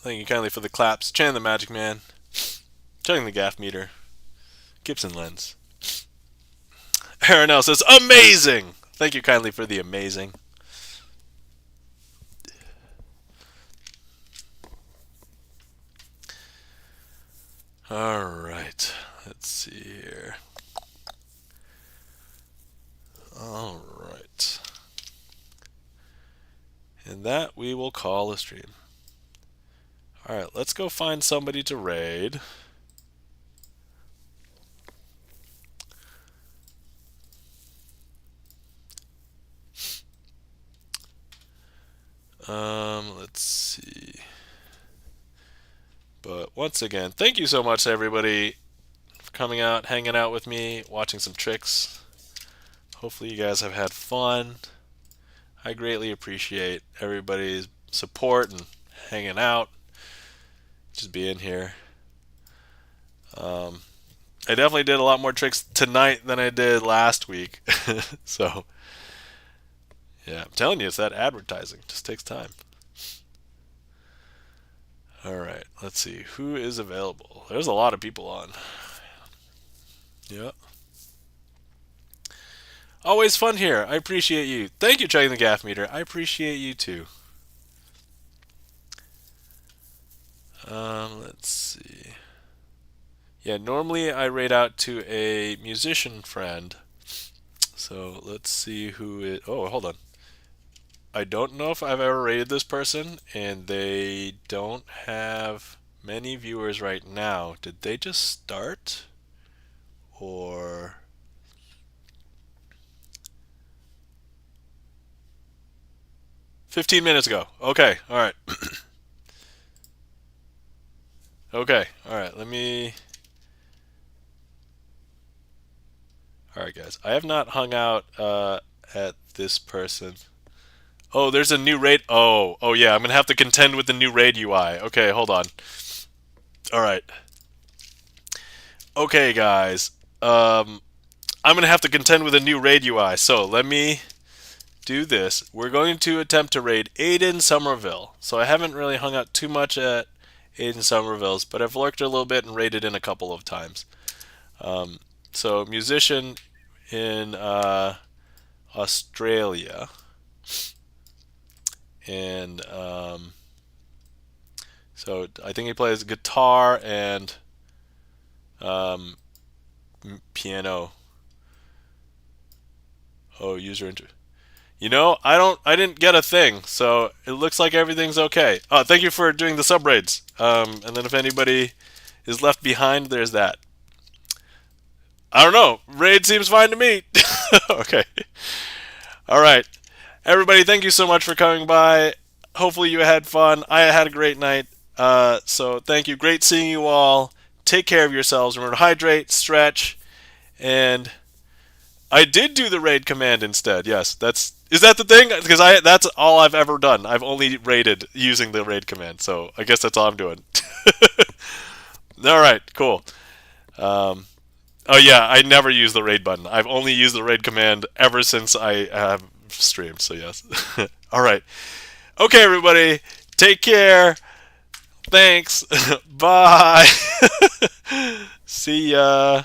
S1: Thank you kindly for the claps, Chan the Magic Man, checking the gaff meter, Gibson Lens. Aranel says, amazing! Thank you kindly for the amazing. All right. Let's see here. All right. And that we will call a stream. All right, let's go find somebody to raid. Let's see. But once again, thank you so much, everybody, for coming out, hanging out with me, watching some tricks. Hopefully you guys have had fun. I greatly appreciate everybody's support and hanging out, just being here. I definitely did a lot more tricks tonight than I did last week. So, yeah, I'm telling you, it's that advertising. It just takes time. All right, let's see. Who is available? There's a lot of people on. Yep. Always fun here. I appreciate you. Thank you, checking the gaff meter. I appreciate you too. Let's see. Yeah, normally I raid out to a musician friend. So let's see who it. Oh, hold on. I don't know if I've ever rated this person, and they don't have many viewers right now. Did they just start? Or 15 minutes ago. Okay, all right. Okay, all right. Let me. All right, guys. I have not hung out at this person. Oh, there's a new raid. Oh yeah. I'm gonna have to contend with the new raid UI. Okay, hold on. All right. Okay, guys. I'm gonna have to contend with a new raid UI. So let me do this. We're going to attempt to raid Aiden Somerville. So I haven't really hung out too much at Aiden Somerville's, but I've lurked a little bit and raided in a couple of times. So musician in Australia, and so I think he plays guitar and piano. Oh, user inter. I didn't get a thing, so it looks like everything's okay. Oh, thank you for doing the sub raids. And then if anybody is left behind, there's that. I don't know. Raid seems fine to me. Okay. All right. Everybody, thank you so much for coming by. Hopefully you had fun. I had a great night. So thank you. Great seeing you all. Take care of yourselves. Remember to hydrate, stretch, and I did do the raid command instead. Yes, is that the thing? Because that's all I've ever done. I've only raided using the raid command. So I guess that's all I'm doing. All right, cool. Oh yeah, I never use the raid button. I've only used the raid command ever since I have streamed. So yes. All right. Okay, everybody. Take care. Thanks. Bye. See ya.